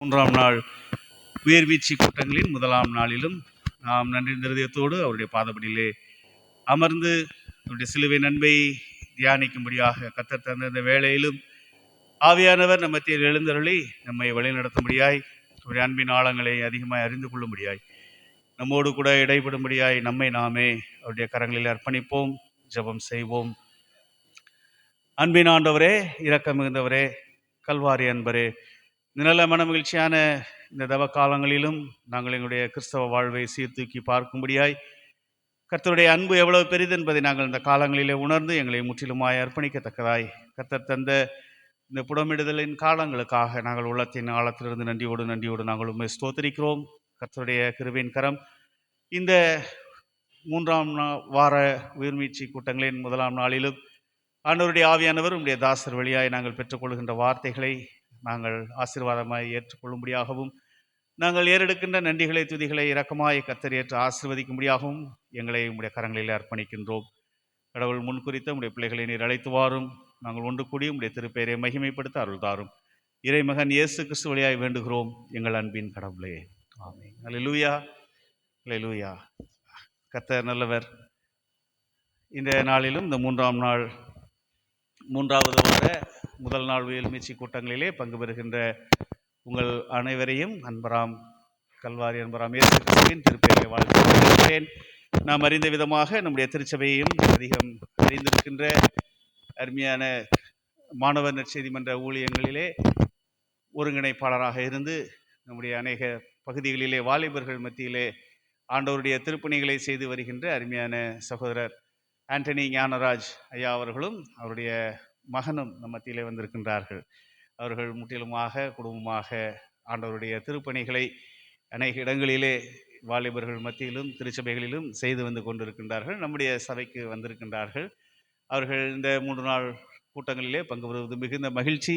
மூன்றாம் நாள் உயர்வீழ்ச்சி கூட்டங்களின் முதலாம் நாளிலும் நாம் நன்றி நிறுதியத்தோடு அவருடைய பாதப்படியிலே அமர்ந்து அவருடைய சிலுவை நன்மை தியானிக்கும்படியாக கர்த்தர் தந்த இந்த வேளையிலும் ஆவியானவர் நம்ம மத்தியில் எழுந்தருளி நம்மை வழிநடத்தும்படியாய் அவருடைய அன்பின் ஆழங்களை அதிகமாக அறிந்து கொள்ளும்படியாய் நம்மோடு கூட இடைபடும்படியாய் நம்மை நாமே அவருடைய கரங்களில் அர்ப்பணிப்போம், ஜெபம் செய்வோம். அன்பின் ஆண்டவரே, இரக்கம் மிகுந்தவரே, கல்வாரி அன்பரே, நல்ல மனமகிழ்ச்சியான இந்த தவ காலங்களிலும் நாங்கள் எங்களுடைய கிறிஸ்தவ வாழ்வை சீர்தூக்கி பார்க்கும்படியாய் கர்த்தருடைய அன்பு எவ்வளவு பெரிது என்பதை நாங்கள் இந்த காலங்களிலே உணர்ந்து எங்களை முற்றிலுமாய் அர்ப்பணிக்கத்தக்கதாய் கர்த்தர் தந்த இந்த புடமிடுதலின் காலங்களுக்காக நாங்கள் உள்ளத்தின் ஆழத்திலிருந்து நன்றியோடு நாங்கள் உண்மை ஸ்தோத்திரிக்கிறோம். கர்த்தருடைய கிருபையின் கரம் இந்த மூன்றாம் வார உயிர்மீட்சி கூட்டங்களின் முதலாம் நாளிலும் ஆண்டவருடைய ஆவியானவர் உடைய தாசர் வழியாய் நாங்கள் பெற்றுக்கொள்கின்ற வார்த்தைகளை நாங்கள் ஆசீர்வாதமாய் ஏற்றுக்கொள்ளும்படியாகவும் நாங்கள் ஏறெடுக்கின்ற நன்றிகளை துதிகளை இரக்கமாய் கர்த்தர் ஏற்று ஆசீர்வதிக்கும்படியாகவும் எங்களை உடைய கரங்களில் அர்ப்பணிக்கின்றோம். கடவுள் முன்குறித்த உடைய பிள்ளைகளை நீர் அழைத்து வாரும். நாங்கள் ஒன்று கூடி உடைய திருப்பெயரை மகிமைப்படுத்த அருள் தாரும். இறைமகன் இயேசு கிறிஸ்து வழியாய் வேண்டுகிறோம் எங்கள் அன்பின் கடவுளே, ஆமென். அல்லேலூயா, அல்லேலூயா. கர்த்தர் நல்லவர். இந்த நாளிலும் இந்த மூன்றாம் நாள் மூன்றாவது வார முதல் நாள் உயர்மீட்சி கூட்டங்களிலே பங்கு பெறுகின்ற உங்கள் அனைவரையும் அன்பராம் கல்வாரி அன்பராம் இயேசு கிறிஸ்துவின் திருப்பெயரை வாழ்த்துகிறேன். நாம் அறிந்த விதமாக நம்முடைய திருச்சபையையும் அதிகம் அறிந்திருக்கின்ற அருமையான மாணவர் நற்செய்தி மன்ற ஊழியங்களிலே ஒருங்கிணைப்பாளராக இருந்து நம்முடைய அநேக பகுதிகளிலே வாலிபர்கள் மத்தியிலே ஆண்டவருடைய திருப்பணிகளை செய்து வருகின்ற அருமையான சகோதரர் ஆண்டனி ஞானராஜ் ஐயா அவர்களும் அவருடைய மகனும் நம் மத்தியிலே வந்திருக்கின்றார்கள். அவர்கள் முற்றிலுமாக குடும்பமாக ஆண்டவருடைய திருப்பணிகளை அநேக இடங்களிலே வாலிபர்கள் மத்தியிலும் திருச்சபைகளிலும் செய்து வந்து கொண்டிருக்கின்றார்கள். நம்முடைய சபைக்கு வந்திருக்கின்றார்கள். அவர்கள் இந்த 3 நாள் கூட்டங்களிலே பங்கு பெறுவது மிகுந்த மகிழ்ச்சி.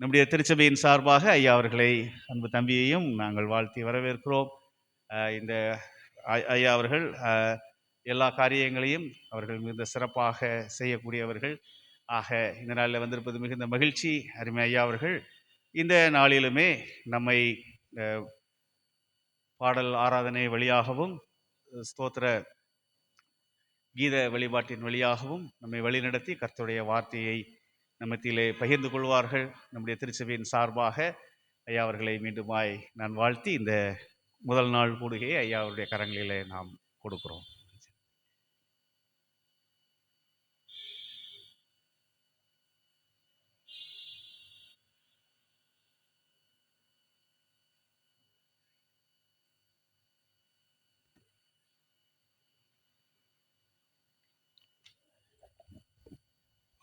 நம்முடைய திருச்சபையின் சார்பாக ஐயா அவர்களை அன்பு தம்பியையும் நாங்கள் வாழ்த்தி வரவேற்கிறோம். இந்த ஐயா அவர்கள் எல்லா காரியங்களையும் அவர்கள் மிகுந்த சிறப்பாக செய்யக்கூடியவர்கள். ஆக இந்த நாளில் வந்திருப்பது மிகுந்த மகிழ்ச்சி. அருமை ஐயா அவர்கள் இந்த நாளிலுமே நம்மை பாடல் ஆராதனை வழியாகவும் ஸ்தோத்திர கீத வழிபாட்டின் வழியாகவும் நம்மை வழிநடத்தி கர்த்தருடைய வார்த்தையை நம்மத்திலே பகிர்ந்து கொள்வார்கள். நம்முடைய திருச்சபையின் சார்பாக ஐயா அவர்களை மீண்டுமாய் நான் வாழ்த்தி இந்த முதல் நாள் கூடுகையை ஐயா அவருடைய கரங்களிலே நாம் கொடுக்கிறோம்.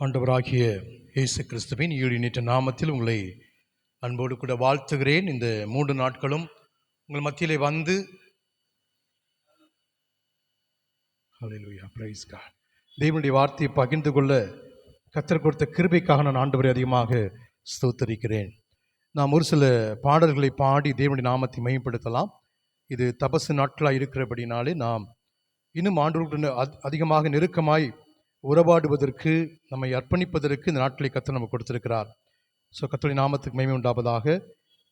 ஆண்டவராகிய இயேசு கிறிஸ்துவின் ஈடுநீட்ட நாமத்தில் உங்களை அன்போடு கூட வாழ்த்துகிறேன். இந்த 3 நாட்களும் உங்கள் மத்தியிலே வந்து தேவனுடைய வார்த்தையை பகிர்ந்து கொள்ள கர்த்தர் கொடுத்த கிருபைக்காக நான் ஆண்டவரை அதிகமாக ஸ்தோத்தரிக்கிறேன். நாம் ஒரு சில பாடல்களை பாடி தேவனுடைய நாமத்தை மையப்படுத்தலாம். இது தபசு நாட்களாக இருக்கிறபடினாலே நாம் இன்னும் ஆண்டவருடன் அதிகமாக நெருக்கமாய் உறவாடுவதற்கு நம்மை அர்ப்பணிப்பதற்கு இந்த நாட்களை கர்த்தர் நமக்கு கொடுத்திருக்கிறார். ஸோ கர்த்தருடைய நாமத்துக்கு மகிமை உண்டாவதாக.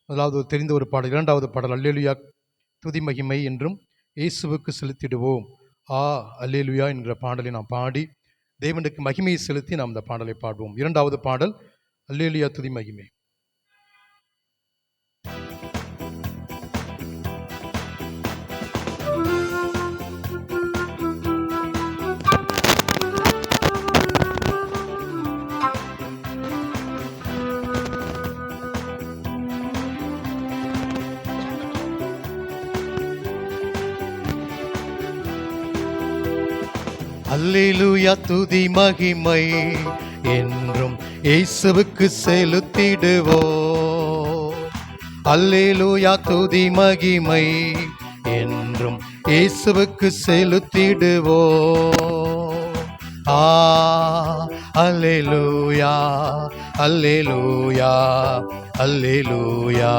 முதலாவது தெரிந்த ஒரு பாடல். 2வது பாடல் அல்லேலுயா துதி மகிமை என்றும் இயேசுவுக்கு செலுத்திடுவோம் அல்லேலுயா என்கிற பாடலை நாம் பாடி தேவனுக்கு மகிமையை செலுத்தி நாம் இந்த பாடலை பாடுவோம். 2வது பாடல் அல்லேலுயா துதி மகிமை. அல்லேலூயா துதி மகிமை என்றும் இயேசுவுக்கு செலுத்திடுவோம். அல்லேலூயா துதி மகிமை என்றும் இயேசுவுக்கு செலுத்திடுவோம். அல்லேலூயா அல்லேலூயா அல்லேலூயா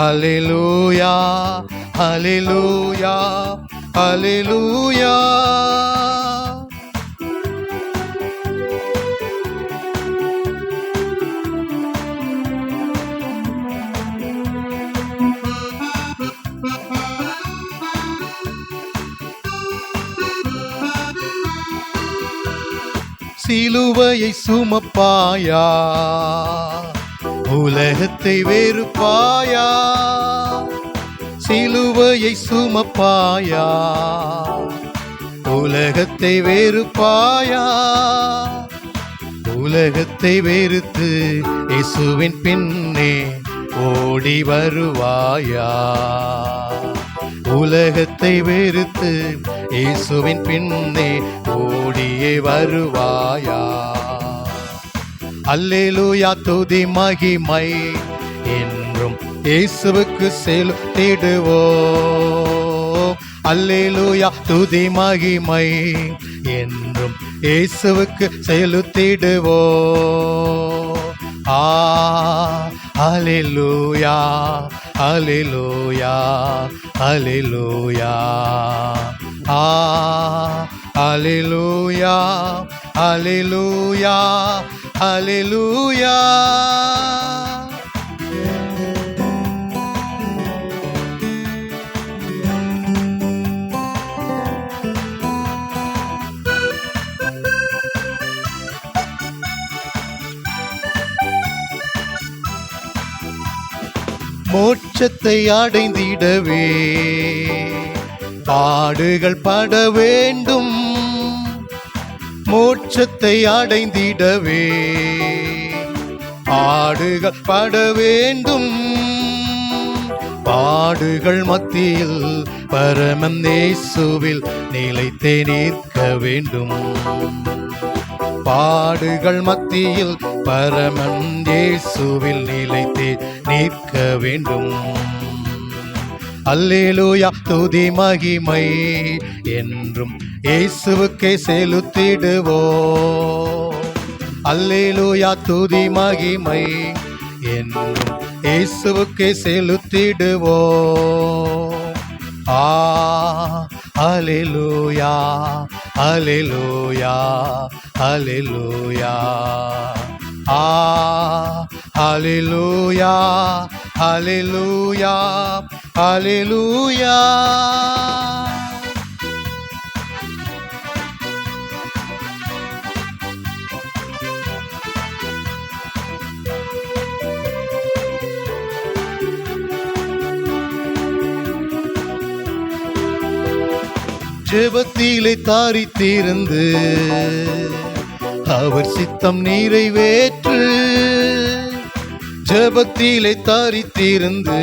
அல்லேலூயா அல்லேலூயா அல்லேலூயா. சிலுவையை சுமப்பாயா, உலகத்தை வெறுப்பாயா, சிலுவையை சுமப்பாயா, உலகத்தை வெறுப்பாயா, உலகத்தை வெறுத்து இயேசுவின் பின்னே ஓடி வருவாயா, உலகத்தை வெறுத்து இயேசுவின் பின்னே ஓடியே வருவாயா. அல்லேலூயா துதி மகிமை என்றும் இயேசுவுக்கு செலுத்திடுவோம். அல்லேலூயா துதி மகிமை என்றும் இயேசுவுக்கு செலுத்திடுவோம். அல்லேலூயா அல்லேலூயா அல்லேலூயா அல்லேலூயா அல்லேலூயா அல்லேலூயா. மோட்சத்தை அடைந்திடவே பாடுகள் பட வேண்டும், மோட்சத்தை அடைந்திடவே பாடுகள் பட வேண்டும், பாடுகள் மத்தியில் பரமன் இயேசுவில் நிலைத்தே நிற்க வேண்டும், பாடுகள் மத்தியில் பரமன் இயேசுவில் நிலைத்தே நிற்க வேண்டும். அல்லேலூயா துதி மகிமை என்றும் இயேசுவுக்கே செலுத்திடுவோம். அல்லேலூயா துதி மகிமை என்றும் இயேசுவுக்கே செலுத்திடுவோம். அல்லேலூயா அல்லேலூயா அல்லேலூயா அல்லேலூயா அல்லேலூயா அல்லேலூயா. ஜெபத்திலே தாரித்திருந்து அவர் சித்தம் நிறைவேற்று, ஜெபத்திலே தாரித்திருந்து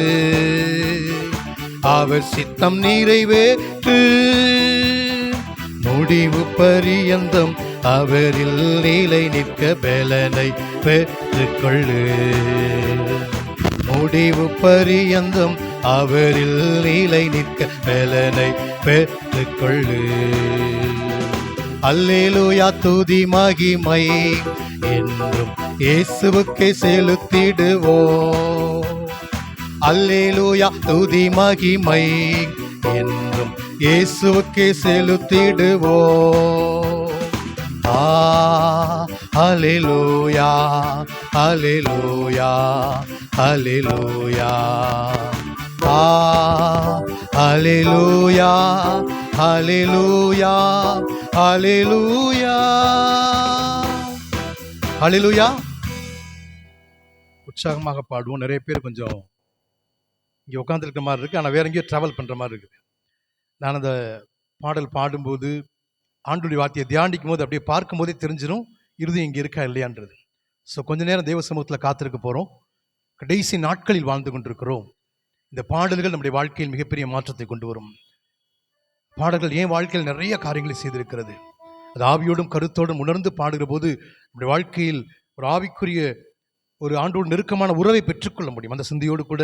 அவர் சித்தம் நிறைவேற்று, முடிவு பரியந்தம் அவரில் நிலை நிற்க பலனை பெற்றுக்கொள்ளு, முடிவு பரியந்தம் அவரில் நிலை நிற்க பலனை பெற்றுக்கொள்ளு. அல்லேலூயா துதி மகிமை என்றும் இயேசுவுக்கே செலுத்திடுவோம். அல்லேலூயா துதி மகிமை என்றும் இயேசுவுக்கே செலுத்திடுவோம். அல்லேலூயா அல்லேலூயா அல்லேலூயா அல்லேலூயா அல்லேலூயா அல்லேலூயா அல்லேலூயா. உற்சாகமாக பாடுவோம். நிறைய பேர் கொஞ்சம் இங்கே உட்காந்துருக்க மாதிரி இருக்குது, ஆனால் வேற எங்கேயோ ட்ராவல் பண்ணுற மாதிரி இருக்குது. நான் அந்த பாடல் பாடும்போது ஆண்டுடைய வார்த்தையை தியானிக்கும் போது அப்படியே பார்க்கும்போதே தெரிஞ்சிடும் இறுதி இங்கே இருக்கா இல்லையான்றது. ஸோ கொஞ்ச நேரம் தெய்வ சமூகத்தில் காத்திருக்க போகிறோம். கடைசி நாட்களில் வாழ்ந்து கொண்டிருக்கிறோம். இந்த பாடல்கள் நம்முடைய வாழ்க்கையில் மிகப்பெரிய மாற்றத்தை கொண்டு வரும். பாடல்கள் என் வாழ்க்கையில் நிறைய காரியங்களை செய்திருக்கிறது. அது ஆவியோடும் கருத்தோடும் உணர்ந்து பாடுகிற போது நம்முடைய வாழ்க்கையில் ஒரு ஆவிக்குரிய ஒரு ஆண்டோடு நெருக்கமான உறவை பெற்றுக்கொள்ள முடியும். அந்த சிந்தையோடு கூட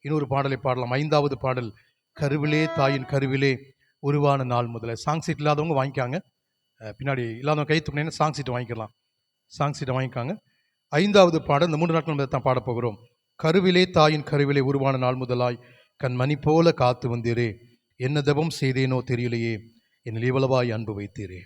இன்னொரு பாடலை பாடலாம். 5வது பாடல், கருவிலே தாயின் கருவிலே உருவான நாள் முதல்ல. சாங் சீட் இல்லாதவங்க வாங்கிக்காங்க, பின்னாடி இல்லாதவங்க கை தூக்கினீங்கன்னா சாங் சீட்டை வாங்கிக்கலாம். சாங் சீட்டை வாங்கிக்காங்க. 5வது பாடல் இந்த 3 நாட்கள் நம்ம தான் பாடப்போகிறோம். கருவிலே தாயின் கருவிலே உருவான நாள் முதலாய் கண் மணி போல காத்து வந்தீரே, என்ன தபம் செய்தேனோ தெரியலையே, என்னில் இவ்வளவாய் அன்பு வைத்தீரே.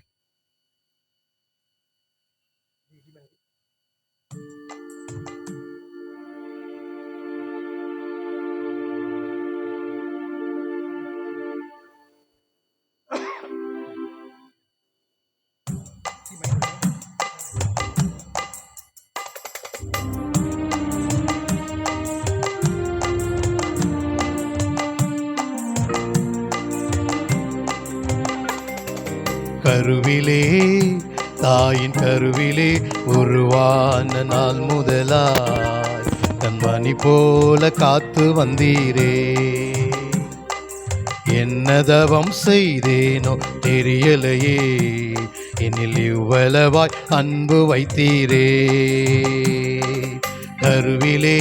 கருவிலே தாயின் கருவிலே உருவான நாள் முதலாய் கண்மணி போல காத்து வந்தீரே. என்னதவம் செய்தேனோ தெரியலையே, என்னில் இவ்வளவாய் அன்பு வைத்தீரே. கருவிலே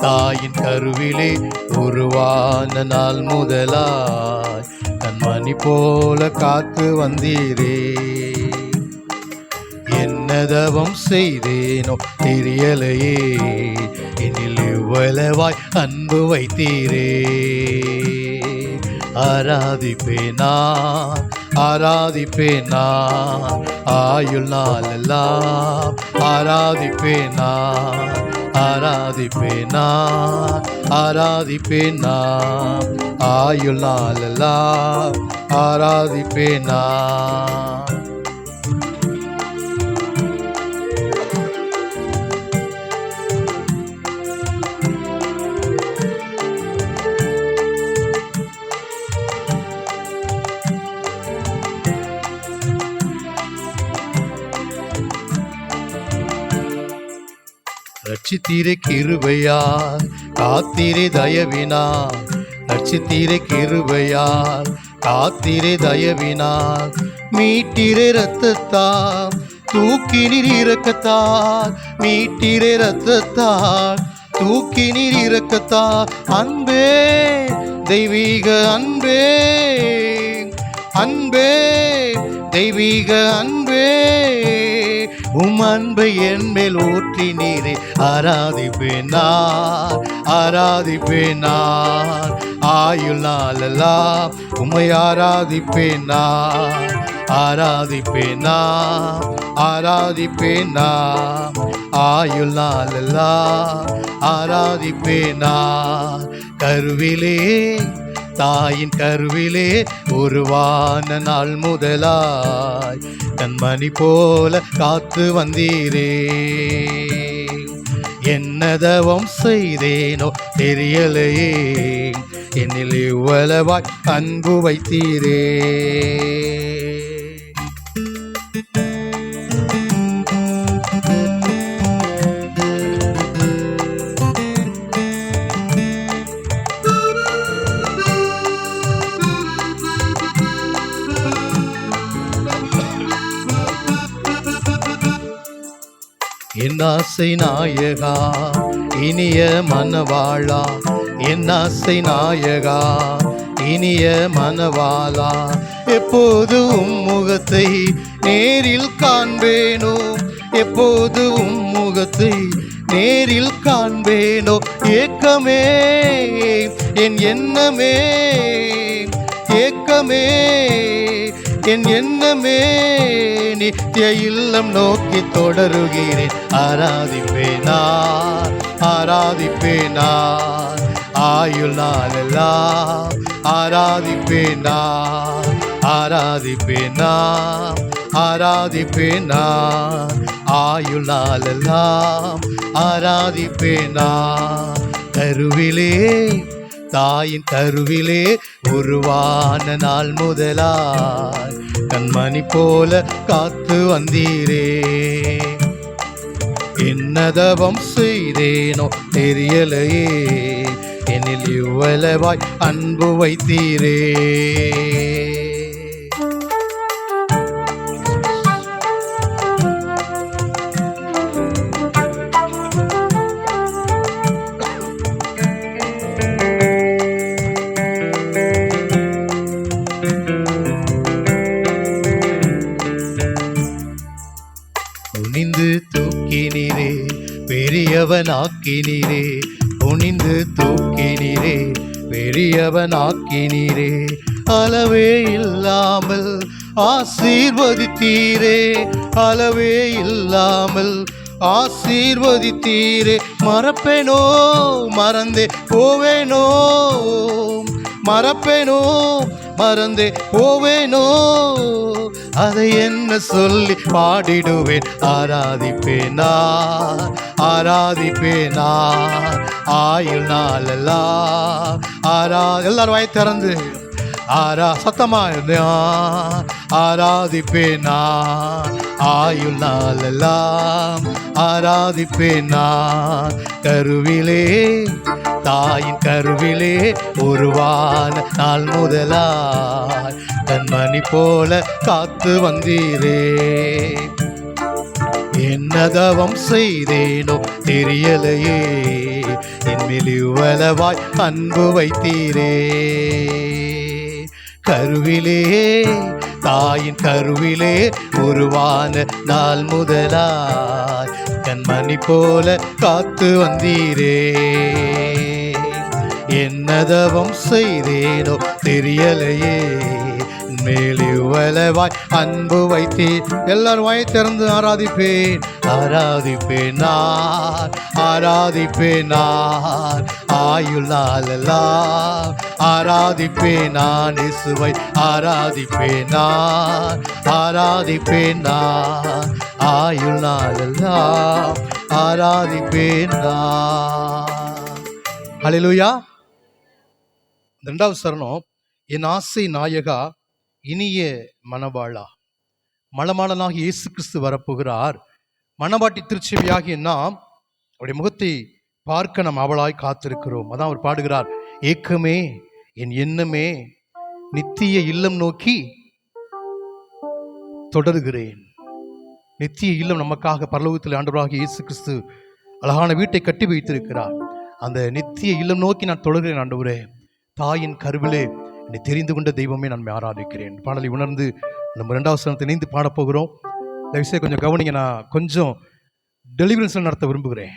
தாயின் கருவிலே உருவான நாள் முதலாய் கண்மணி போல காத்து வந்தீரே. என்னதவம் செய்தேனோ தெரியலையே, என்னில் இவ்வளவாய் அன்பு வைத்தீரே. ஆராதிப்பேனா ஆராதிப்பேனா ஆயுள் நாளெல்லாம் ஆராதிப்பேனா ஆராதிப்பேனா ஆராதிப்பேனா ஆயுள் நாளெல்லாம் ஆராதிப்பேனா. ரட்சித்தீரே கிருபையால் காத்தீரே தயவினால், ரட்சித்தீரே கிருபையால் காத்தீரே தயவினால், மீட்டீரே இரத்தத்தால் தூக்கினீர் இரக்கத்தால், மீட்டீரே இரத்தத்தால் தூக்கினீர் இரக்கத்தால். அன்பே தெய்வீக அன்பே அன்பே தெய்வீக அன்பே, அன்பை என் மேல் ஊற்றி நீரே. ஆராதிப்பேனார் ஆராதிப்பேனார் ஆயுள் நாளெல்லாம் உம்மை ஆராதிப்பேனார் ஆராதிப்பேனார் ஆராதிப்பேனார் ஆயுள் நாளெல்லாம் ஆராதிப்பேனார். கருவிலே தாயின் கருவிலே உருவான நாள் முதலாய் கண்மணி போல காத்து வந்தீரே. என்னதவம் செய்தேனோ தெரியலையே, என்னில் இவ்வளவாய் அன்பு வைத்தீரே. என் ஆசை நாயகா இனிய மனவாளா, என் ஆசை நாயகா இனிய மனவாளா, எப்போது முகத்தை நேரில் காண்பேனோ, எப்போது முகத்தை நேரில் காண்பேனோ. ஏக்கமே என் எண்ணமே ஏக்கமே என் எண்ணமே, நித்திய இல்லம் நோக்கி தொடருகிறேன். ஆராதிப்பேனார் ஆராதிப்பேனார் ஆயுள் நாளெல்லாம் ஆராதிப்பேனார் ஆராதிப்பேனார் ஆராதிப்பேனார் ஆயுள் நாளெல்லாம் ஆராதிப்பேனார். கருவிலே தாயின் கருவிலே உருவான நாள் முதலாய் கண்மணி போல காத்து வந்தீரே. என்னதவம் செய்தேனோ தெரியலையே, என்னில் இவ்வளவாய் அன்பு வைத்தீரே. குனிந்து தூக்கினீரே பெரியவனாக்கினீரே, குனிந்து தூக்கினீரே பெரியவனாக்கினீரே. அளவே இல்லாமல் ஆசீர்வதித்தீரே, அளவே இல்லாமல் ஆசீர்வதித்தீரே. மறப்பேனோ மறந்தே போவேனோ, மறப்பேனோ மறந்தே போவேனோ, அதை என்ன சொல்லி பாடிடுவேன். ஆராதிப்பேனார் ஆராதிப்பேனார் ஆயுள் நாளெல்லாம் எல்லாரும் வாய் திறந்து சத்தமா நான் ஆராதிப்பேன், நான் ஆயுள் நாளெல்லாம் ஆராதிப்பேன். நான் கருவிலே, தாயின் கருவிலே உருவான நாள் முதலாய் கண்மணி போல காத்து வந்தீரே. என்ன தவம் செய்தேனோ தெரியலையே, என்மேல் இவ்வளவாய் அன்பு வைத்தீரே. கருவிலே, தாயின் கருவிலே உருவான நாள் முதலாய் கண்மணி போல காத்து வந்தீரே. என்ன தவம் செய்தேனோ தெரியலையே, மேல் இவ்வளவாய் அன்பு வைத்தீர். எல்லாரும் வாயை திறந்து ஆராதிப்பேன், ஆராதிப்பேன் நான், ஆராதிப்பேன் நான் ஆயுள் நாளெல்லாம் ஆராதிப்பேன். நான் இயேசுவை ஆராதிப்பேன், நான் ஆராதிப்பேன். நான் ஆயுள் நாளெல்லாம் ஆராதிப்பேன் நான். ஹல்லேலூயா. இரண்டாவது சரணம், என் ஆசை நாயகா இனிய மணவாளா. மணவாளனாக இயேசு கிறிஸ்து வரப்போகிறார். மணவாட்டி திருச்செவியாகிய நாம் அவருடைய முகத்தை பார்க்க நாம் அவளாய் காத்திருக்கிறோம். அதான் அவர் பாடுகிறார், ஏக்கமே என் எண்ணமே நித்திய இல்லம் நோக்கி தொடருகிறேன். நித்திய இல்லம் நமக்காக பரலோகத்தில் ஆண்டவராகிய இயேசு கிறிஸ்து அழகான வீட்டை கட்டி வைத்திருக்கிறார். அந்த நித்திய இல்லம் நோக்கி நான் தொடர்கிறேன். ஆண்டவரே, தாயின் கருவிலே என்னை தெரிந்து கொண்ட தெய்வமே நான் ஆராதிக்கிறேன். பாடலை உணர்ந்து நம்ம இரண்டாவது சரணத்தை இணைந்து பாடப்போகிறோம். தயவுசெய்து கொஞ்சம் கவனிங்க. நான் கொஞ்சம் டெலிவரன்ஸ் நடத்த விரும்புகிறேன்.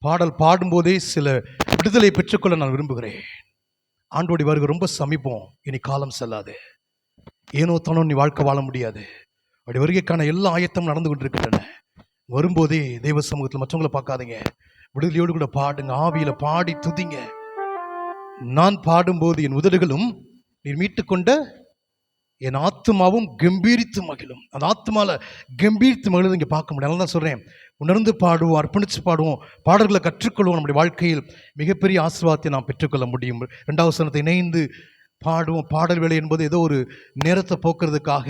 பாடல் பாடும்போதே சில விடுதலை பெற்றுக்கொள்ள நான் விரும்புகிறேன். ஆண்டோடி வருகை ரொம்ப சமீபம். இனி காலம் செல்லாது. ஏனோ தானோ நீ வாழ்க்கை வாழ முடியாது. அப்படி வருகைக்கான எல்லா ஆயத்தமும் நடந்து கொண்டிருக்கின்றன. வரும்போதே தெய்வ சமூகத்தில் மற்றவங்களை பார்க்காதீங்க, விடுதலையோடு கூட பாடுங்க, ஆவியில பாடி துதிங்க. நான் பாடும்போது என் உதடுகளும் நீர் மீட்டுக்கொண்ட என் ஆத்மாவும் கம்பீரித்து மகிழும். அந்த ஆத்மால கம்பீரித்து மகிழ்ந்து இங்கே பார்க்க முடியும். அதனால தான் சொல்கிறேன், உணர்ந்து பாடுவோம், அர்ப்பணித்து பாடுவோம், பாடல்களை கற்றுக்கொள்வோம். நம்முடைய வாழ்க்கையில் மிகப்பெரிய ஆசீர்வாதத்தை நாம் பெற்றுக்கொள்ள முடியும். இரண்டாவது சரணத்தை இணைந்து பாடுவோம். பாடல் வேலை என்பது ஏதோ ஒரு நேரத்தை போக்குறதுக்காக,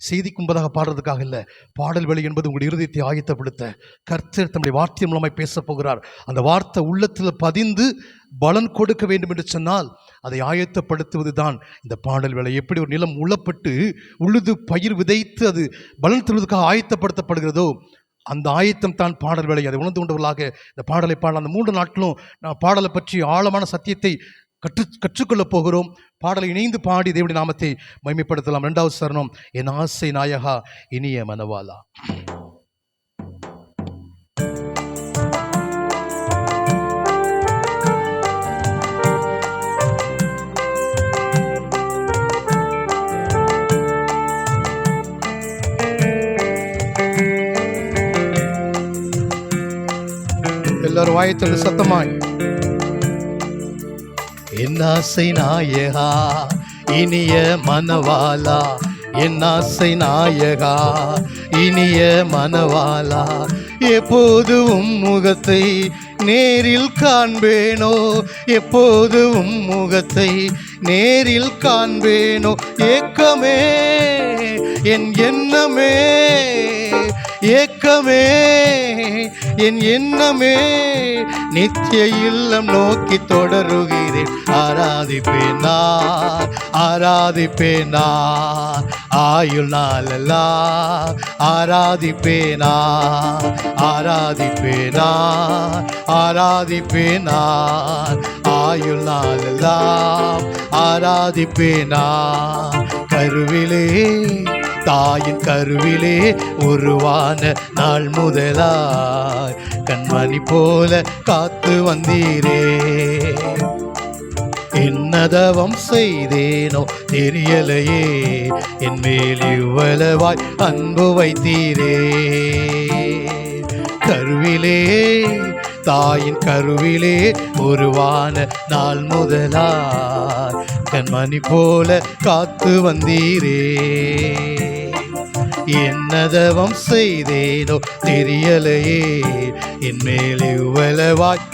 செய்திக்கும்பதாக பாடுறதுக்காக இல்லை. பாடல் வேலை என்பது உங்களுடைய இருதயத்தை ஆயத்தப்படுத்த கர்த்தர் தம்முடைய வார்த்தை மூலமாய் பேச போகிறார். அந்த வார்த்தை உள்ளத்தில் பதிந்து பலன் கொடுக்க வேண்டும் என்று சொன்னால் அதை ஆயத்தப்படுத்துவது தான் இந்த பாடல் வேலை. எப்படி ஒரு நிலம் உழப்பட்டு உழுது பயிர் விதைத்து அது பலன் தருவதற்காக ஆயத்தப்படுத்தப்படுகிறதோ, அந்த ஆயத்தம் தான் பாடல் வேலை. அதை உணர்ந்து கொண்டவர்களாக இந்த பாடலை பாடலாம். அந்த 3 நாட்களும் நான் பாடலை பற்றி ஆழமான சத்தியத்தை கற்றுக்கொள்ளப் போகிறோம். பாடலை இணைந்து பாடி தேவனுடைய நாமத்தை மகிமைப்படுத்தலாம். இரண்டாவது சரணம், என் ஆசை நாயகா இனிய மணவாளா. எல்லாரும் வாயத்தோடு சத்தமாய், என் ஆசை நாயகா இனிய மணவாளா, என் ஆசை நாயகா இனிய மணவாளா, எப்போதும் முகத்தை நேரில் காண்பேனோ, எப்போதும் முகத்தை நேரில் காண்பேனோ, ஏக்கமே என் எண்ணமே, ஏக்கமே என் எண்ணமே நித்திய இல்லம் நோக்கி தொடருகிறேன். ஆராதிப்பேன் நான், ஆராதிப்பேன் நான் ஆயுள் நாளெல்லாம் ஆராதிப்பேன் நான், ஆராதிப்பேன் நான், ஆராதிப்பேன் நான் ஆயுள் நாளெல்லாம் ஆராதிப்பேன் நான். கருவிலே, தாயின் கருவிலே உருவான நாள் முதலாய் கண்மணி போல காத்து வந்தீரே. என்னதவம் செய்தேனோ தெரியலையே, என் மேல் இவ்வளவாய் அன்பு வைத்தீரே. கருவிலே, தாயின் கருவிலே உருவான நாள் முதலாய் கண்மணி போல காத்து வந்தீரே. என்னதவம் செய்தேனோ தெரியலையே, என் மேல் இவ்வளவாய்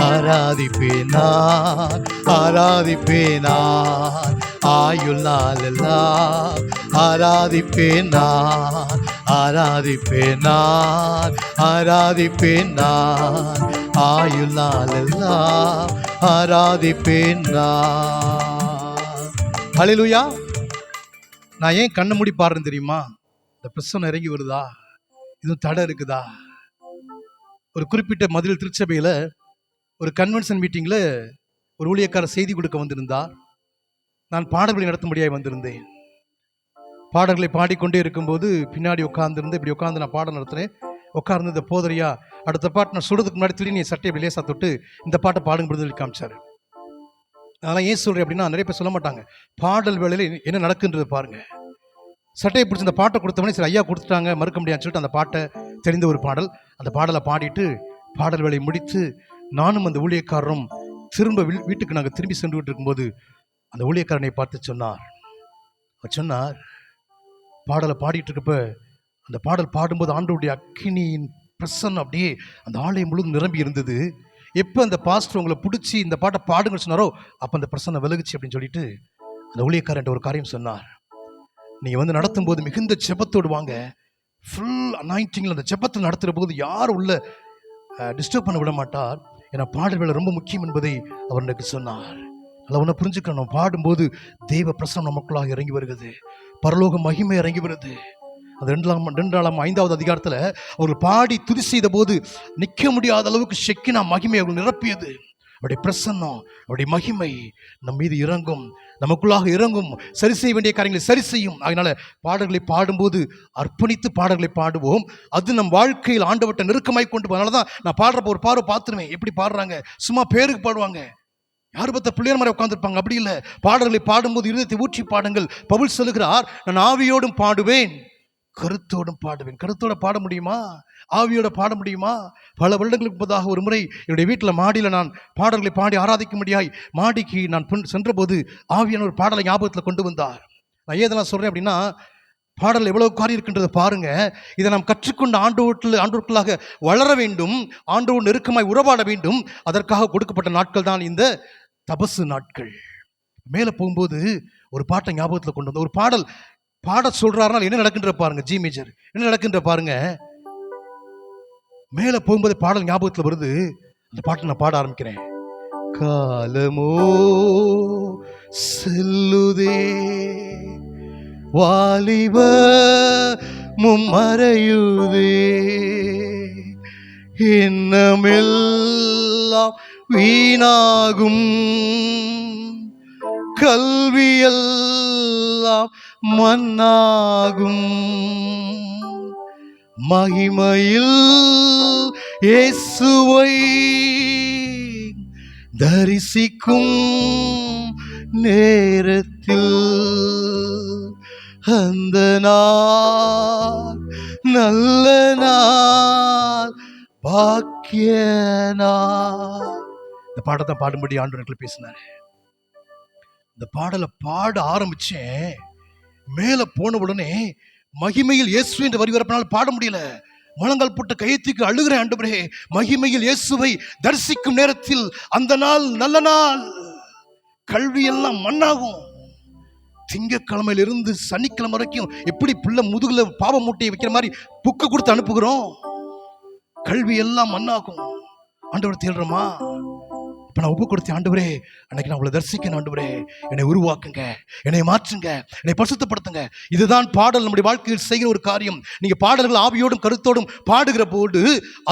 ஆராதிப்பேன் நான், ஆராதிப்பேன் நான், ஆயுள் நாளெல்லாம் ஆராதிப்பேன் நான், ஆராதிப்பேன் நான், ஆராதிப்பேன் நான், ஆயுள் நாளெல்லாம் ஆராதிப்பேன் நான். ஹல்லேலூயா. நான் ஏன் கண்ணை மூடி பாடுறேன் தெரியுமா? இந்த பிரசனம் இறங்கி வருதா, இதுவும் தடை இருக்குதா? ஒரு குறிப்பிட்ட மதுரை திருச்சபையில ஒரு கன்வென்ஷன் மீட்டிங்ல ஒரு ஊழியக்காரர் செய்தி கொடுக்க வந்திருந்தார். நான் பாடல்களை நடத்தும்படியாக வந்திருந்தேன். பாடல்களை பாடிக்கொண்டே இருக்கும்போது பின்னாடி உட்கார்ந்துருந்து இப்படி உட்கார்ந்து நான் பாடம் நடத்துறேன். உட்கார்ந்து இந்த போதரியா அடுத்த பாட்டு நான் சொல்றதுக்கு முன்னாடி திடீர்னு என் சட்டையை லேசா தொட்டு இந்த பாட்டை பாடுங்கிறது சொல்லி காமிச்சாரு. அதெல்லாம் ஏன் சொல்றேன் அப்படின்னா, நிறைய பேர் சொல்ல மாட்டாங்க பாடல் வேளையில என்ன நடக்குன்றது பாருங்க. சட்டையை பிடிச்சி இந்த பாட்டை கொடுத்தவனே சரி ஐயா கொடுத்துட்டாங்க மறுக்க முடியாதுன்னு சொல்லிட்டு அந்த பாட்டை தெரிந்த ஒரு பாடல், அந்த பாடலை பாடிட்டு பாடல் வேலையை முடித்து நானும் அந்த ஊழியக்காரரும் திரும்ப வீட்டுக்கு நாங்கள் திரும்பி சென்று இருக்கும்போது அந்த ஊழியக்காரனை பார்த்து சொன்னார், அவர் சொன்னார், பாடலை பாடிட்டு இருக்கப்ப அந்த பாடல் பாடும்போது ஆண்டவருடைய அக்கினியின் பிரசன்னம் அப்படியே அந்த ஆலயம் முழுவதும் நிரம்பி இருந்தது. எப்போ அந்த பாஸ்டர் உங்களை பிடிச்சி இந்த பாட்டை பாடுங்கன்னு சொன்னாரோ அப்போ அந்த பிரசன்னம் விலகுச்சு அப்படின்னு சொல்லிட்டு அந்த ஊழியக்காரன் ஒரு காரியம் சொன்னார். நீங்கள் வந்து நடத்தும் போது மிகுந்த ஜெபத்தோடு வாங்க, ஃபுல் அனாயிண்டிங்கில் அந்த ஜெபத்தில் நடத்துகிற போது யாரும் உள்ள டிஸ்டர்ப் பண்ண விட மாட்டார். ஏன்னா பாடல் வேலை ரொம்ப முக்கியம் என்பதை அவர் எனக்கு சொன்னார். அதில் ஒன்று புரிஞ்சுக்கணும், பாடும்போது தெய்வ பிரசனம் நமக்குள்ளாக இறங்கி வருகிறது, பரலோக மகிமை இறங்கி வருது. அது 5வது அதிகாரத்தில் அவர்கள் பாடி துதி செய்த போது நிற்க முடியாத அளவுக்கு ஷெக்கினா மகிமை அவர்கள் நிரப்பியது. அவருடைய பிரசன்னம், அவருடைய மகிமை நம் மீது இறங்கும், நமக்குள்ளாக இறங்கும், சரி செய்ய வேண்டிய காரியங்களை சரி செய்யும். அதனால பாடல்களை பாடும்போது அர்ப்பணித்து பாடல்களை பாடுவோம். அது நம் வாழ்க்கையில் ஆண்டவர்கிட்ட நெருக்கமாய் கொண்டு. அதனால தான் நான் பாடுறப்ப ஒரு பார்வை பார்த்துருவேன், எப்படி பாடுறாங்க, சும்மா பேருக்கு பாடுவாங்க, யார் பார்த்த பிள்ளையர் மாதிரி உட்காந்துருப்பாங்க, அப்படி இல்லை. பாடல்களை பாடும்போது இருதயத்தை ஊற்றி பாடுங்கள். பவுல் சொல்லுகிறார், நான் ஆவியோடும் பாடுவேன் கருத்தோடும் பாடுவேன். கருத்தோட பாட முடியுமா? ஆவியோட பாட முடியுமா? பல வருடங்களுக்கு முன்பதாக ஒரு முறை என்னுடைய வீட்டில் மாடியில் நான் பாடல்களை பாடி ஆராதிக்க முடியாய் மாடிக்கு நான் சென்ற போது ஆவியான ஒரு பாடலை ஞாபகத்தில் கொண்டு வந்தார். நான் ஏதெல்லாம் சொல்கிறேன் அப்படின்னா, பாடல் எவ்வளவு காரியம் இருக்கின்றதை பாருங்க. இதை நாம் கற்றுக்கொண்டு ஆண்டோருக்குள்ளாக வளர வேண்டும், ஆண்டோடு நெருக்கமாய் உறவாட வேண்டும். அதற்காக கொடுக்கப்பட்ட நாட்கள் தான் இந்த தபசு நாட்கள். மேலே போகும்போது ஒரு பாட்டை ஞாபகத்தில் கொண்டு வந்த ஒரு பாடல் பாட சொல்றாருனால் என்ன நடக்கின்ற பாருங்க. ஜி மேஜர் என்ன நடக்கின்ற பாருங்க. மேல போகும்போது பாடல் ஞாபகத்தில் வருது. அந்த பாட்டை நான் பாட ஆரம்பிக்கிறேன். காலமோ செல்லுதே, வாலிப மும்மறையுதே, எண்ணமெல்லாம் வீணாகும், கல்வியெல்லாம் மன்னாகும், மகிமையில் இயேசுவை தரிசிக்கும் நேரத்தில் அந்த நாள் நல்ல நாள் பாக்கிய நாள். இந்த பாடத்தை பாடும்படி ஆண்டவர்கள் பேசினார். இந்த பாடலை பாட ஆரம்பிச்சேன். மேல போன உடனே மகிமையில் இயேசு என்ற வரி வரப்பனால் பாட முடியல. முழங்கால் போட்டு கையெழுத்துக்கு அழுகிறேன், ஆண்டவரே மகிமையில் இயேசுவை தரிசிக்கும் நேரத்தில் அந்த நாள் நல்ல நாள், கல்வி எல்லாம் மண்ணாகும். திங்கக்கிழமையிலிருந்து சனிக்கிழமை வரைக்கும் எப்படி பிள்ளை முதுகுல பாவ மூட்டையை வைக்கிற மாதிரி புக்கு கொடுத்து அனுப்புகிறோம், கல்வி எல்லாம் மண்ணாகும். ஆண்டவர் தேடுறோமா? இப்போ நான் ஒப்பு கொடுத்தேன், ஆண்டவரே அன்னைக்கு நான் உங்களை தரிசிக்கணும், ஆண்டவரே என்னை உருவாக்குங்க, என்னை மாற்றுங்க, என்னை பரிசுத்தப்படுத்துங்க. இதுதான் பாடல் நம்முடைய வாழ்க்கையில் செய்கிற ஒரு காரியம். நீங்கள் பாடல்கள் ஆவியோடும் கருத்தோடும் பாடுகிற போது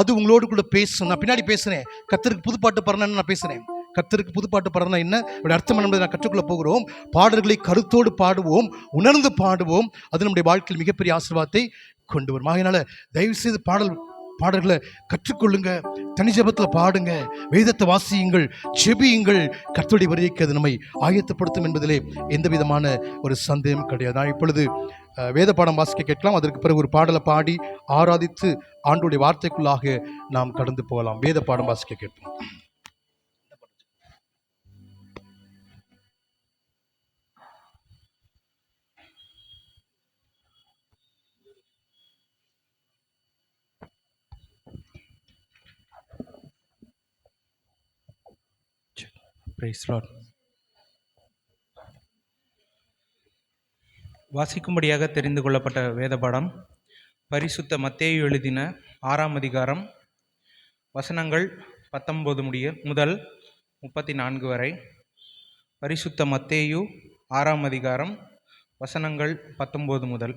அது உங்களோடு கூட பேசும். நான் பின்னாடி பேசுகிறேன், கர்த்தருக்கு புதுப்பாட்டு பாடுறேன்னு நான் பேசுகிறேன். கர்த்தருக்கு புதுப்பாட்டு பாடுறதுனா என்ன, அப்படி அர்த்தம் என்பதை நான் கற்றுக்கொள்ள போகிறோம். பாடல்களை கருத்தோடு பாடுவோம், உணர்ந்து பாடுவோம். அது நம்முடைய வாழ்க்கையில் மிகப்பெரிய ஆசீர்வாதத்தை கொண்டு வரும். ஆகையினால தயவுசெய்து பாடல்களை கற்றுக்கொள்ளுங்க, தனி ஜெபத்தில் பாடுங்க, வேதத்தை வாசியுங்கள், ஜெபியுங்கள். கர்த்தருடைய வருகைக்கு அது நம்மை ஆயத்தப்படுத்தும் என்பதிலே எந்த விதமான ஒரு சந்தேகம் கிடையாது. நான் இப்பொழுது வேத பாடம் வாசிக்க கேட்கலாம். அதற்கு பிறகு ஒரு பாடலை பாடி ஆராதித்து ஆண்டவருடைய வார்த்தைக்குள்ளாக நாம் கடந்து போகலாம். வேத பாடம் வாசிக்க கேட்போம். Price Lord. வாசிக்கும்படியாக தெரிந்து கொள்ளப்பட்ட வேத பாடம் பரிசுத்த மத்தேயு எழுதின 6ஆம் அதிகாரம் வசனங்கள் 19 முதல் 34 வரை. பரிசுத்த மத்தேயு 6ஆம் அதிகாரம் வசனங்கள் 19 முதல்.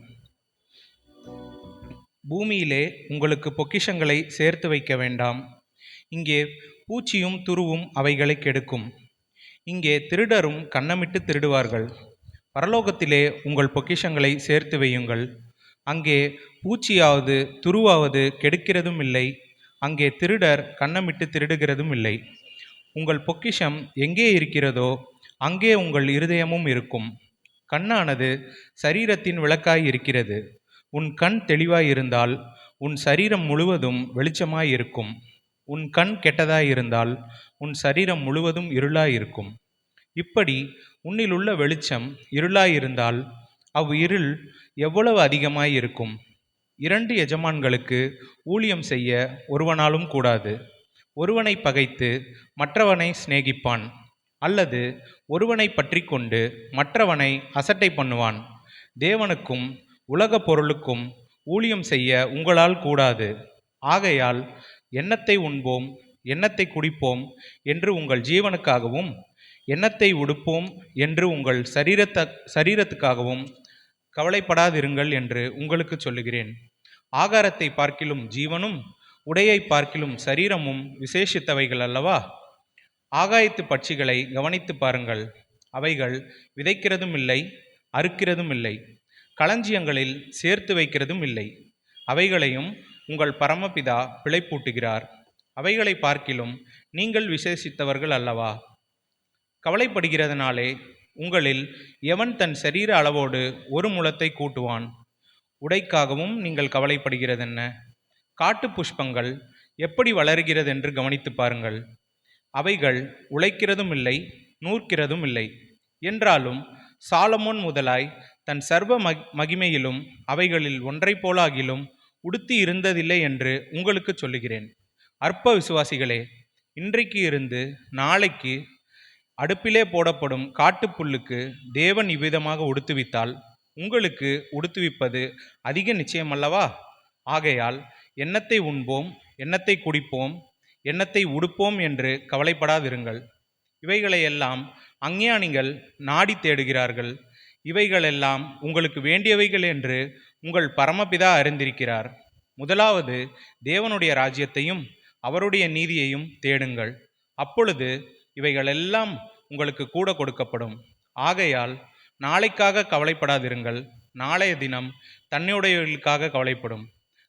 பூமியிலே உங்களுக்கு பொக்கிஷங்களை சேர்த்து வைக்க வேண்டாம். இங்கே பூச்சியும் துருவும் அவைகளை கெடுக்கும். இங்கே திருடரும் கன்னமிட்டு திருடுவார்கள். பரலோகத்திலே உங்கள் பொக்கிஷங்களை சேர்த்து வையுங்கள். அங்கே பூச்சியாவது துருவாவது கெடுக்கிறதும் இல்லை, அங்கே திருடர் கன்னமிட்டு திருடுகிறதும் இல்லை. உங்கள் பொக்கிஷம் எங்கே இருக்கிறதோ அங்கே உங்கள் இருதயமும் இருக்கும். கண்ணானது சரீரத்தின் விளக்காய் இருக்கிறது. உன் கண் தெளிவாயிருந்தால் உன் சரீரம் முழுவதும் வெளிச்சமாயிருக்கும். உன் கண் கெட்டதாயிருந்தால் உன் சரீரம் முழுவதும் இருளாயிருக்கும். இப்படி உன்னிலுள்ள வெளிச்சம் இருளாயிருந்தால் அவ்விருள் எவ்வளவு அதிகமாயிருக்கும். 2 எஜமான்களுக்கு ஊழியம் செய்ய ஒருவனாலும் கூடாது. ஒருவனை பகைத்து மற்றவனை சிநேகிப்பான், அல்லது ஒருவனை பற்றி கொண்டு மற்றவனை அசட்டை பண்ணுவான். தேவனுக்கும் உலக பொருளுக்கும் ஊழியம் செய்ய உங்களால் கூடாது. ஆகையால் எண்ணத்தை உண்போம், எண்ணத்தை குடிப்போம் என்று உங்கள் ஜீவனுக்காகவும், எண்ணத்தை உடுப்போம் என்று உங்கள் சரீரத்துக்காகவும் கவலைப்படாதிருங்கள் என்று உங்களுக்கு சொல்லுகிறேன். ஆகாரத்தை பார்க்கிலும் ஜீவனும் உடையை பார்க்கிலும் சரீரமும் விசேஷித்தவைகள் அல்லவா? ஆகாயத்து பட்சிகளை கவனித்து பாருங்கள். அவைகள் விதைக்கிறதும் இல்லை, அறுக்கிறதும் இல்லை, களஞ்சியங்களில் சேர்த்து வைக்கிறதும் இல்லை. அவைகளையும் உங்கள் பரமபிதா பிழைப்பூட்டுகிறார். அவைகளை பார்க்கிலும் நீங்கள் விசேஷித்தவர்கள் அல்லவா? கவலைப்படுகிறதுனாலே உங்களில் எவன் தன் சரீர அளவோடு ஒரு முழத்தை கூட்டுவான்? உடைக்காகவும் நீங்கள் கவலைப்படுகிறதென்ன? காட்டு புஷ்பங்கள் எப்படி வளர்கிறது என்று கவனித்து பாருங்கள். அவைகள் உழைக்கிறதும் இல்லை, நூற்கிறதும் இல்லை. என்றாலும் சாலமோன் முதலாய் தன் சர்வ மகிமையிலும் அவைகளில் ஒன்றை போலாகிலும் உடுத்தி இருந்ததில்லை என்று உங்களுக்கு சொல்லுகிறேன். அற்ப விசுவாசிகளே, இன்றைக்கு இருந்து நாளைக்கு அடுப்பிலே போடப்படும் காட்டுப்புல்லுக்கு தேவன் இவ்விதமாக உடுத்துவித்தால் உங்களுக்கு உடுத்துவிப்பது அதிக நிச்சயமல்லவா? ஆகையால் எண்ணத்தை உண்போம், எண்ணத்தை குடிப்போம், எண்ணத்தை உடுப்போம் என்று கவலைப்படாதிருங்கள். இவைகளையெல்லாம் அஞ்ஞானிகள் நாடி தேடுகிறார்கள். இவைகளெல்லாம் உங்களுக்கு வேண்டியவைகள் என்று உங்கள் பரமபிதா அறிந்திருக்கிறார். முதலாவது தேவனுடைய ராஜ்யத்தையும் அவருடைய நீதியையும் தேடுங்கள். அப்பொழுது இவைகளெல்லாம் உங்களுக்கு கூட கொடுக்கப்படும். ஆகையால் நாளைக்காக கவலைப்படாதிருங்கள். நாளைய தினம் தன்னுடையவர்களுக்காக கவலைப்படும்.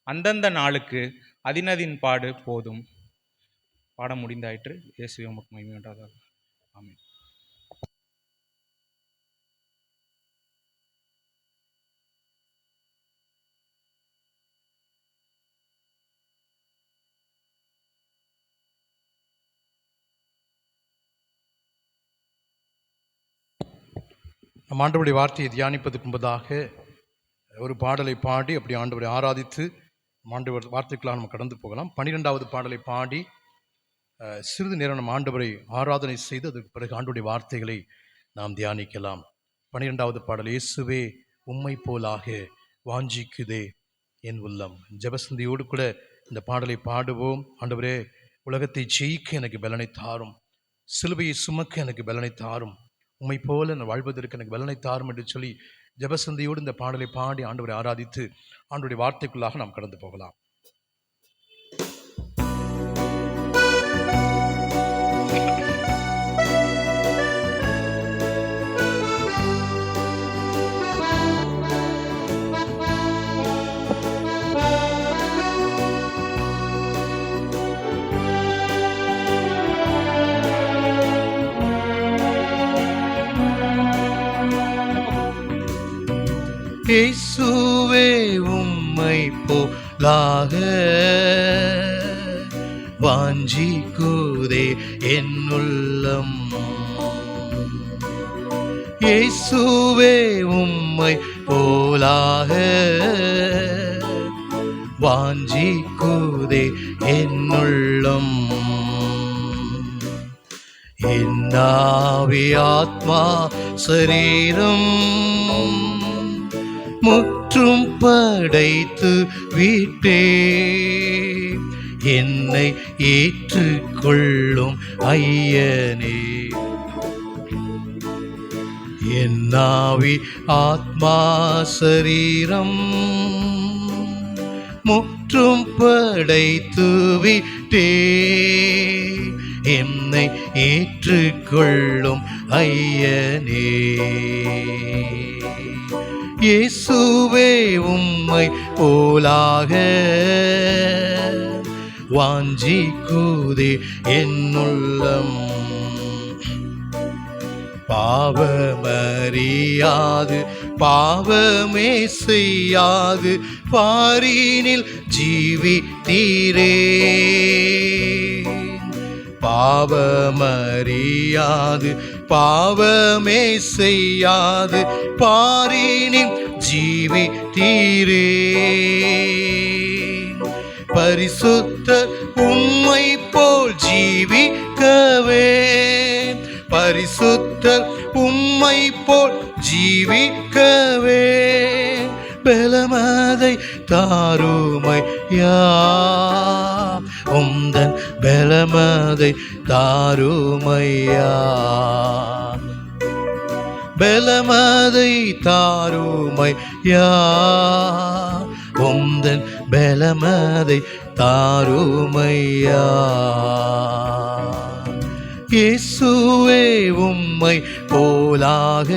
அந்தந்த நாளுக்கு அதினதின் பாடு போதும். பாடம் முடிந்தாயிற்று. இயேசுவே உமக்கு மகிமை உண்டாதாக. ஆமென். நம் ஆண்டவருடைய வார்த்தையை தியானிப்பதற்கு முன்பதாக ஒரு பாடலை பாடி அப்படி ஆண்டவரை ஆராதித்து ஆண்டவர் வார்த்தைக்கெல்லாம் நம்ம கடந்து போகலாம். 12வது பாடலை பாடி சிறிது நேரம் நம் ஆண்டவரை ஆராதனை செய்து அதற்கு பிறகு ஆண்டவருடைய வார்த்தைகளை நாம் தியானிக்கலாம். 12வது பாடல், இயேசுவே உம்மை போலாக வாஞ்சிக்குதே என் உள்ளம். ஜெபசந்தியோடு கூட இந்த பாடலை பாடுவோம். ஆண்டவரே, உலகத்தை ஜெயிக்க எனக்கு பலனை தாரும், சிலுவையை சுமக்க எனக்கு பலனை தாரும், உம்மை போல நான் வாழ்வதற்கு எனக்கு பலனை தாரும் என்று சொல்லி ஜெபசந்தியோடு இந்த பாடலை பாடி ஆண்டவரை ஆராதித்து ஆண்டவருடைய வார்த்தைக்குள்ளாக நாம் கடந்து போகலாம். இயேசுவே உம்மை போலாக வாஞ்சிக்குதே என் உள்ளம். இயேசுவே உம்மை போலாக வாஞ்சிக்குதே என் உள்ளம். என்னாவி ஆத்மா சரீரம் முற்றும் படைத்து விட்டே என்னை ஏற்றுக்கொள்ளும் ஐயனே. என்னாவி ஆத்மா சரீரம் முற்றும் படைத்து விட்டே என்னை ஏற்றுக்கொள்ளும் ஐயனே. இயேசுவே உம்மை போலாக வாஞ்சிக்குதே என்னுள்ளம். பாவமறியாது பாவமே செய்யாது பாரினில் ஜீவித்தீரே. பாவமறியாது பாவமே செய்யாது பாரினில் ஜீவித்தீரே. பரிசுத்த உம்மை போல் ஜீவிக்கவே பரிசுத்தர் உம்மை போல் ஜீவிக்கவே பலமதை தாருமையா. உந்தன் பலமதை தாருமையா. பலமதை தாருமையா. உந்தன் பலமதை தாருமையா. இயேசுவே உம்மை போலாக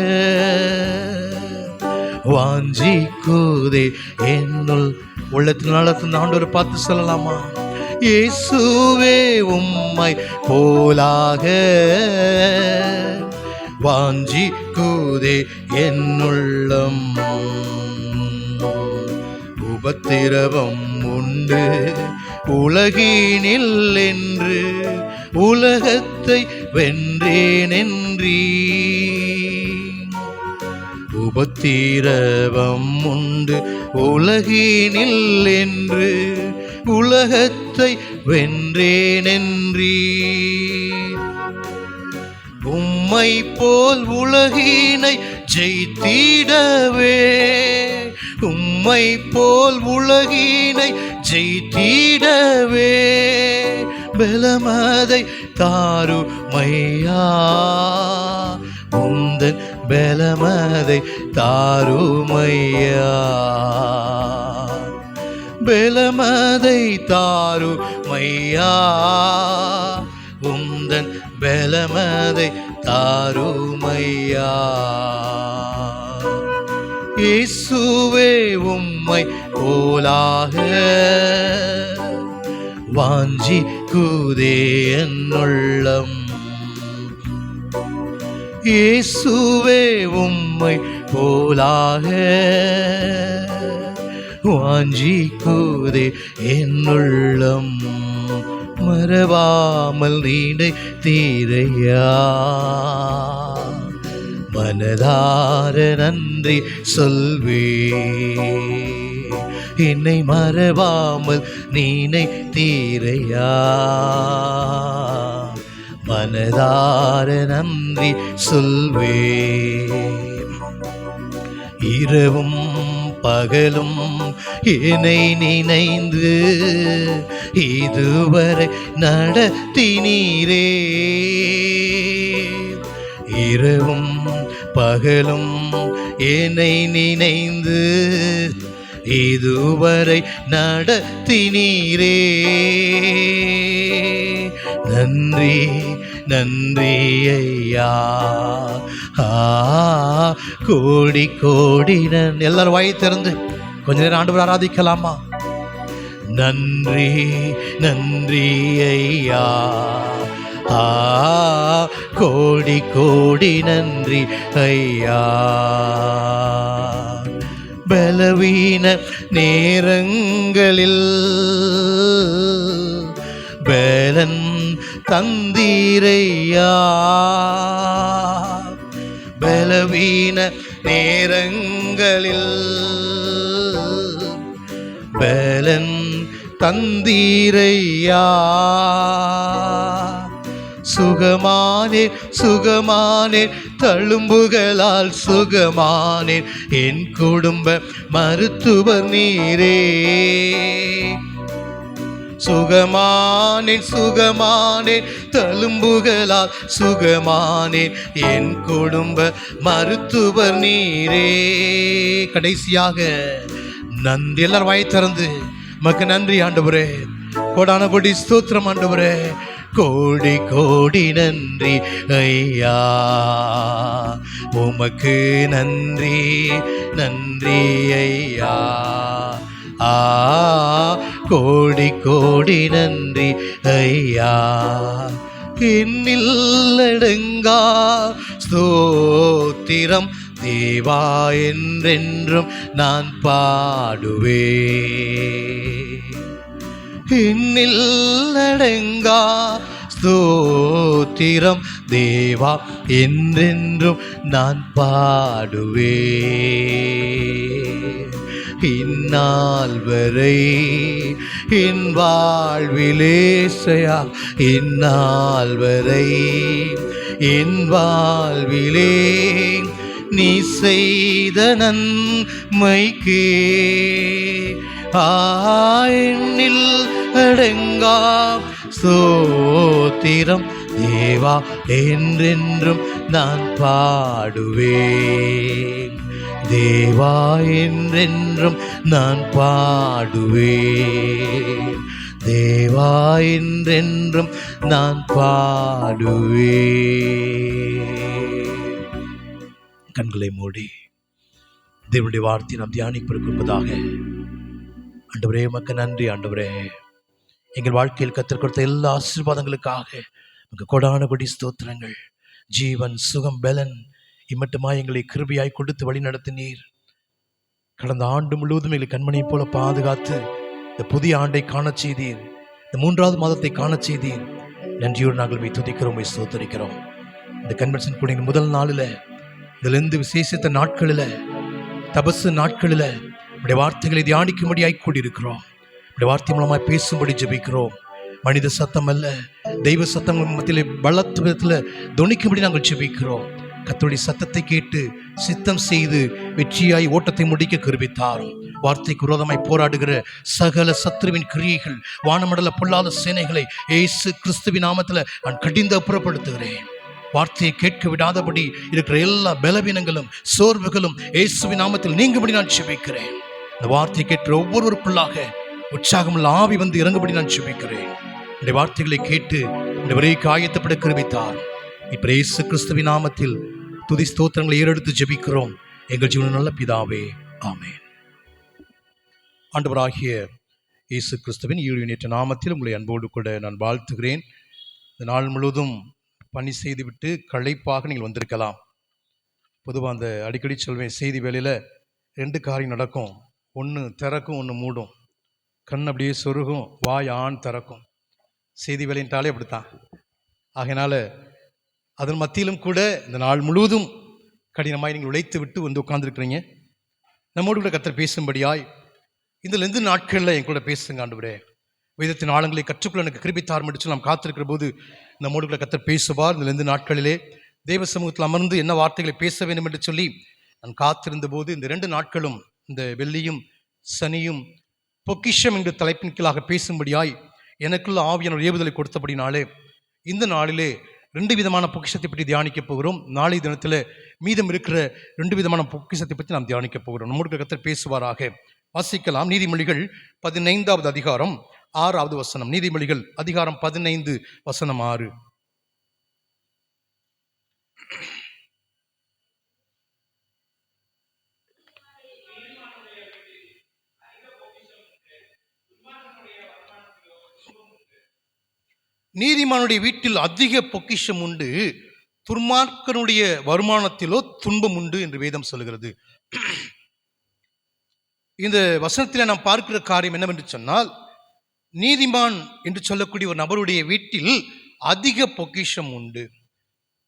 வாஞ்சிக்குதே என்னுள். உள்ளத்தின் ஆழத்தின் ஆண்டவரை பார்த்து சொல்லலாமா? இயேசுவே உம்மை போலாக வாஞ்சிக்குதே என்னுள்ளம். உபத்திரவம் உண்டு உலகினில் என்று உலகத்தை வென்றேனென்றீ. உபத்திரவம் உண்டு உலகினில் என்று உலகத்தை வென்றேனென்றீ. உம்மை போல் உலகினை ஜெயித்திடவே உம்மை போல் உலகினை ஜெயித்திடவே பலமதை தாருமையா. உந்தன் பலமதை தாருமையா. பலமதை தாருமையா. உந்தன் பலமதை தாருமையா. இயேசுவே உம்மை போலாக வாஞ்சிக்குதே என்னுள்ளம். இயேசுவே உம்மை போலாக வாஞ்சிக்குதே என்னுள்ளம். மறவாமல் நீடை தீரையா. மனதார நன்றி சொல்வே என்னை மறவாமல் நீனை தீரையா. மனதார நன்றி சொல்வே. இரவும் பகலும் என்னை நினைந்து இதுவரை நடத்தினீரே. இரவும் பகலும் என்னை நினைந்து இதுவரை நடத்தினீரே. நன்றி நன்றி ஐயா. கோடி கோடி எல்லாரும் வாயை திறந்து கொஞ்ச நேரம் ஆண்டவரை ஆராதிக்கலாமா? நன்றி நன்றி ஐயா. கோடி கோடி நன்றி ஐயா. பலவீன நேரங்களில் பலன் தந்தீரையா. பலவீன நேரங்களில் பலன் தந்தீரையா. சுகமானேன் சுகமானேன், தழும்புகளால் சுகமானேன், என் குடும்ப மருத்துவர் நீரே. சுகமானேன் சுகமானேன், தழும்புகளால் சுகமானேன், என் குடும்ப மருத்துவர் நீரே. கடைசியாக நன்றி. எல்லாரும் வாய் திறந்து மக்கு நன்றி ஆண்டவரே, கோடான கோடி ஸ்தோத்திரம் ஆண்டவரே, கோடி கோடி நன்றி ஐயா, உமக்கு நன்றி நன்றி ஐயா. கோடி கோடி நன்றி ஐயா. என்னில்லடங்கா ஸ்தோத்திரம் தேவா, என்றென்றும் நான் பாடுவே. என்னில்லடங்கா ஸ்தோத்திரம் தேவா, என்றென்றும் நான் பாடுவே. இந்நாள் வரை என் வாழ்விலேசையா, இந்நாள் வரை என் வாழ்விலே நீ செய்த நன்மைக்கே எண்ணில் அடங்கா ஸ்தோத்திரம் தேவா, என்றென்றும் நான் பாடுவேன். தேவா, என்றென்றும் நான் பாடுவேன். தேவா, என்றென்றும் நான் பாடுவேன். கண்களை மூடி தேவனுடைய வார்த்தையை நாம் தியானிப்பதற்கு முன்பதாக, ஆண்டவரே உமக்கு நன்றி ஆண்டவரே, எங்கள் வாழ்க்கையில் கற்றுக் கொடுத்த எல்லா ஆசீர்வாதங்களுக்காக உங்கள் கொடான கொடி ஸ்தோத்திரங்கள். ஜீவன் சுகம் பலன் இம்மட்டுமா எங்களை கிருபையாய் கொடுத்து வழி நடத்தினீர். கடந்த ஆண்டு முழுவதும் எங்களை கண்மணியை போல பாதுகாத்து இந்த புதிய ஆண்டை காண செய்தீர். இந்த 3வது மாதத்தை காண செய்தீர். நன்றியோடு நாங்கள் துதிக்கிறோம், ஸ்தோத்திரிக்கிறோம். இந்த கன்வென்ஷன் கூட முதல் நாளில், இதிலிருந்து விசேஷித்த நாட்களில், தபசு நாட்களில் உடைய வார்த்தைகளை தியானிக்கும்படியாய் கூடியிருக்கிறோம். உடைய வார்த்தை மூலமாய் பேசும்படி ஜெபிக்கிறோம். மனித சத்தம் அல்ல, தெய்வ சத்தம் மத்தியில் பலத்த விதத்தில் துணிக்கும்படி நாங்கள் ஜெபிக்கிறோம். கர்த்தருடைய சத்தத்தை கேட்டு சித்தம் செய்து வெற்றியாய் ஓட்டத்தை முடிக்க கிருபித்தாரும். வார்த்தைக்கு விரோதமாய் போராடுகிற சகல சத்துருவின் கிரியைகள், வானமண்டல பொல்லாத சேனைகளை இயேசு கிறிஸ்துவின் நாமத்தில் நான் கடிந்து அப்புறப்படுத்துகிறேன். வார்த்தையை கேட்க விடாதபடி இருக்கிற எல்லா பலவீனங்களும் சோர்வுகளும் இயேசுவின் நாமத்தில் நீங்கும்படி நான் ஜெபிக்கிறேன். இந்த வார்த்தையை கேட்கிற ஒவ்வொருவருக்குள்ளாக உற்சாகமுள்ள ஆவி வந்து இறங்கும்படி நான் ஜெபிக்கிறேன். இந்த வார்த்தைகளை கேட்டு இந்த விரைக்கு ஆயத்தப்பட கிருபித்தார். இப்ப இயேசு கிறிஸ்துவின் நாமத்தில் துதி ஸ்தோத்திரங்களை ஏறெடுத்து ஜெபிக்கிறோம் எங்கள் ஜீவன நல்ல பிதாவே, ஆமென். ஆண்டவராகிய இயேசு கிறிஸ்துவின் ஈடுநேற்ற நாமத்தில் உங்களை அன்போடு கூட நான் வாழ்த்துகிறேன். இந்த நாள் முழுவதும் பணி செய்துவிட்டு களைப்பாக நீங்கள் வந்திருக்கலாம். பொதுவாக அந்த அடிக்கடி சொல்வேன், செய்தி வேலையில் 2 காரியம் நடக்கும். ஒன்று திறக்கும், ஒன்று மூடும். கண் அப்படியே சொருகும், வாய் ஆண் திறக்கும். செய்தி வேலைன்றாலே அப்படித்தான். ஆகையினால அதன் மத்தியிலும் கூட இந்த நாள் முழுவதும் கடினமாய் நீங்கள் உழைத்து விட்டு வந்து உட்கார்ந்துருக்கிறீங்க. நம்மோடு கூட கர்த்தர் பேசும்படியாய் இந்த 2 நாட்களில் என் கூட பேசுங்க ஆண்டவரே. வேதத்தின் ஆழங்களை கற்றுக்கொள்ள எனக்கு கிருபித்தார் முடிச்சு நாம் காத்திருக்கிற போது நம்மோடு கூட கர்த்தர் பேசுவார். இந்த 2 நாட்களிலே தேவ சமூகத்தில் அமர்ந்து என்ன வார்த்தைகளை பேச வேண்டும் என்று சொல்லி நான் காத்திருந்த போது, இந்த 2 நாட்களும் இந்த வெள்ளியும் சனியும் பொக்கிஷம் என்ற தலைப்பின் கீழாக பேசும்படியாய் எனக்குள்ள ஆவியான ஏவுதலை கொடுத்தபடினாலே இந்த நாளிலே 2 விதமான பொக்கிஷத்தை பற்றி தியானிக்க போகிறோம். நாளை தினத்தில் மீதம் இருக்கிற 2 விதமான பொக்கிஷத்தை பற்றி நாம் தியானிக்க போகிறோம். நம்முடைய கர்த்தர் பேசுவாராக. வாசிக்கலாம். நீதிமொழிகள் 15வது அதிகாரம் 6வது வசனம். நீதிமொழிகள் அதிகாரம் 15 வசனம் 6. நீதிமானுடைய வீட்டில் அதிக பொக்கிஷம் உண்டு, துன்மார்க்கனுடைய வருமானத்திலோ துன்பம் உண்டு என்று வேதம் சொல்கிறது. இந்த வசனத்தில் நாம் பார்க்கிற காரியம் என்னவென்று சொன்னால், நீதிமான் என்று சொல்லக்கூடிய ஒரு நபருடைய வீட்டில் அதிக பொக்கிஷம் உண்டு.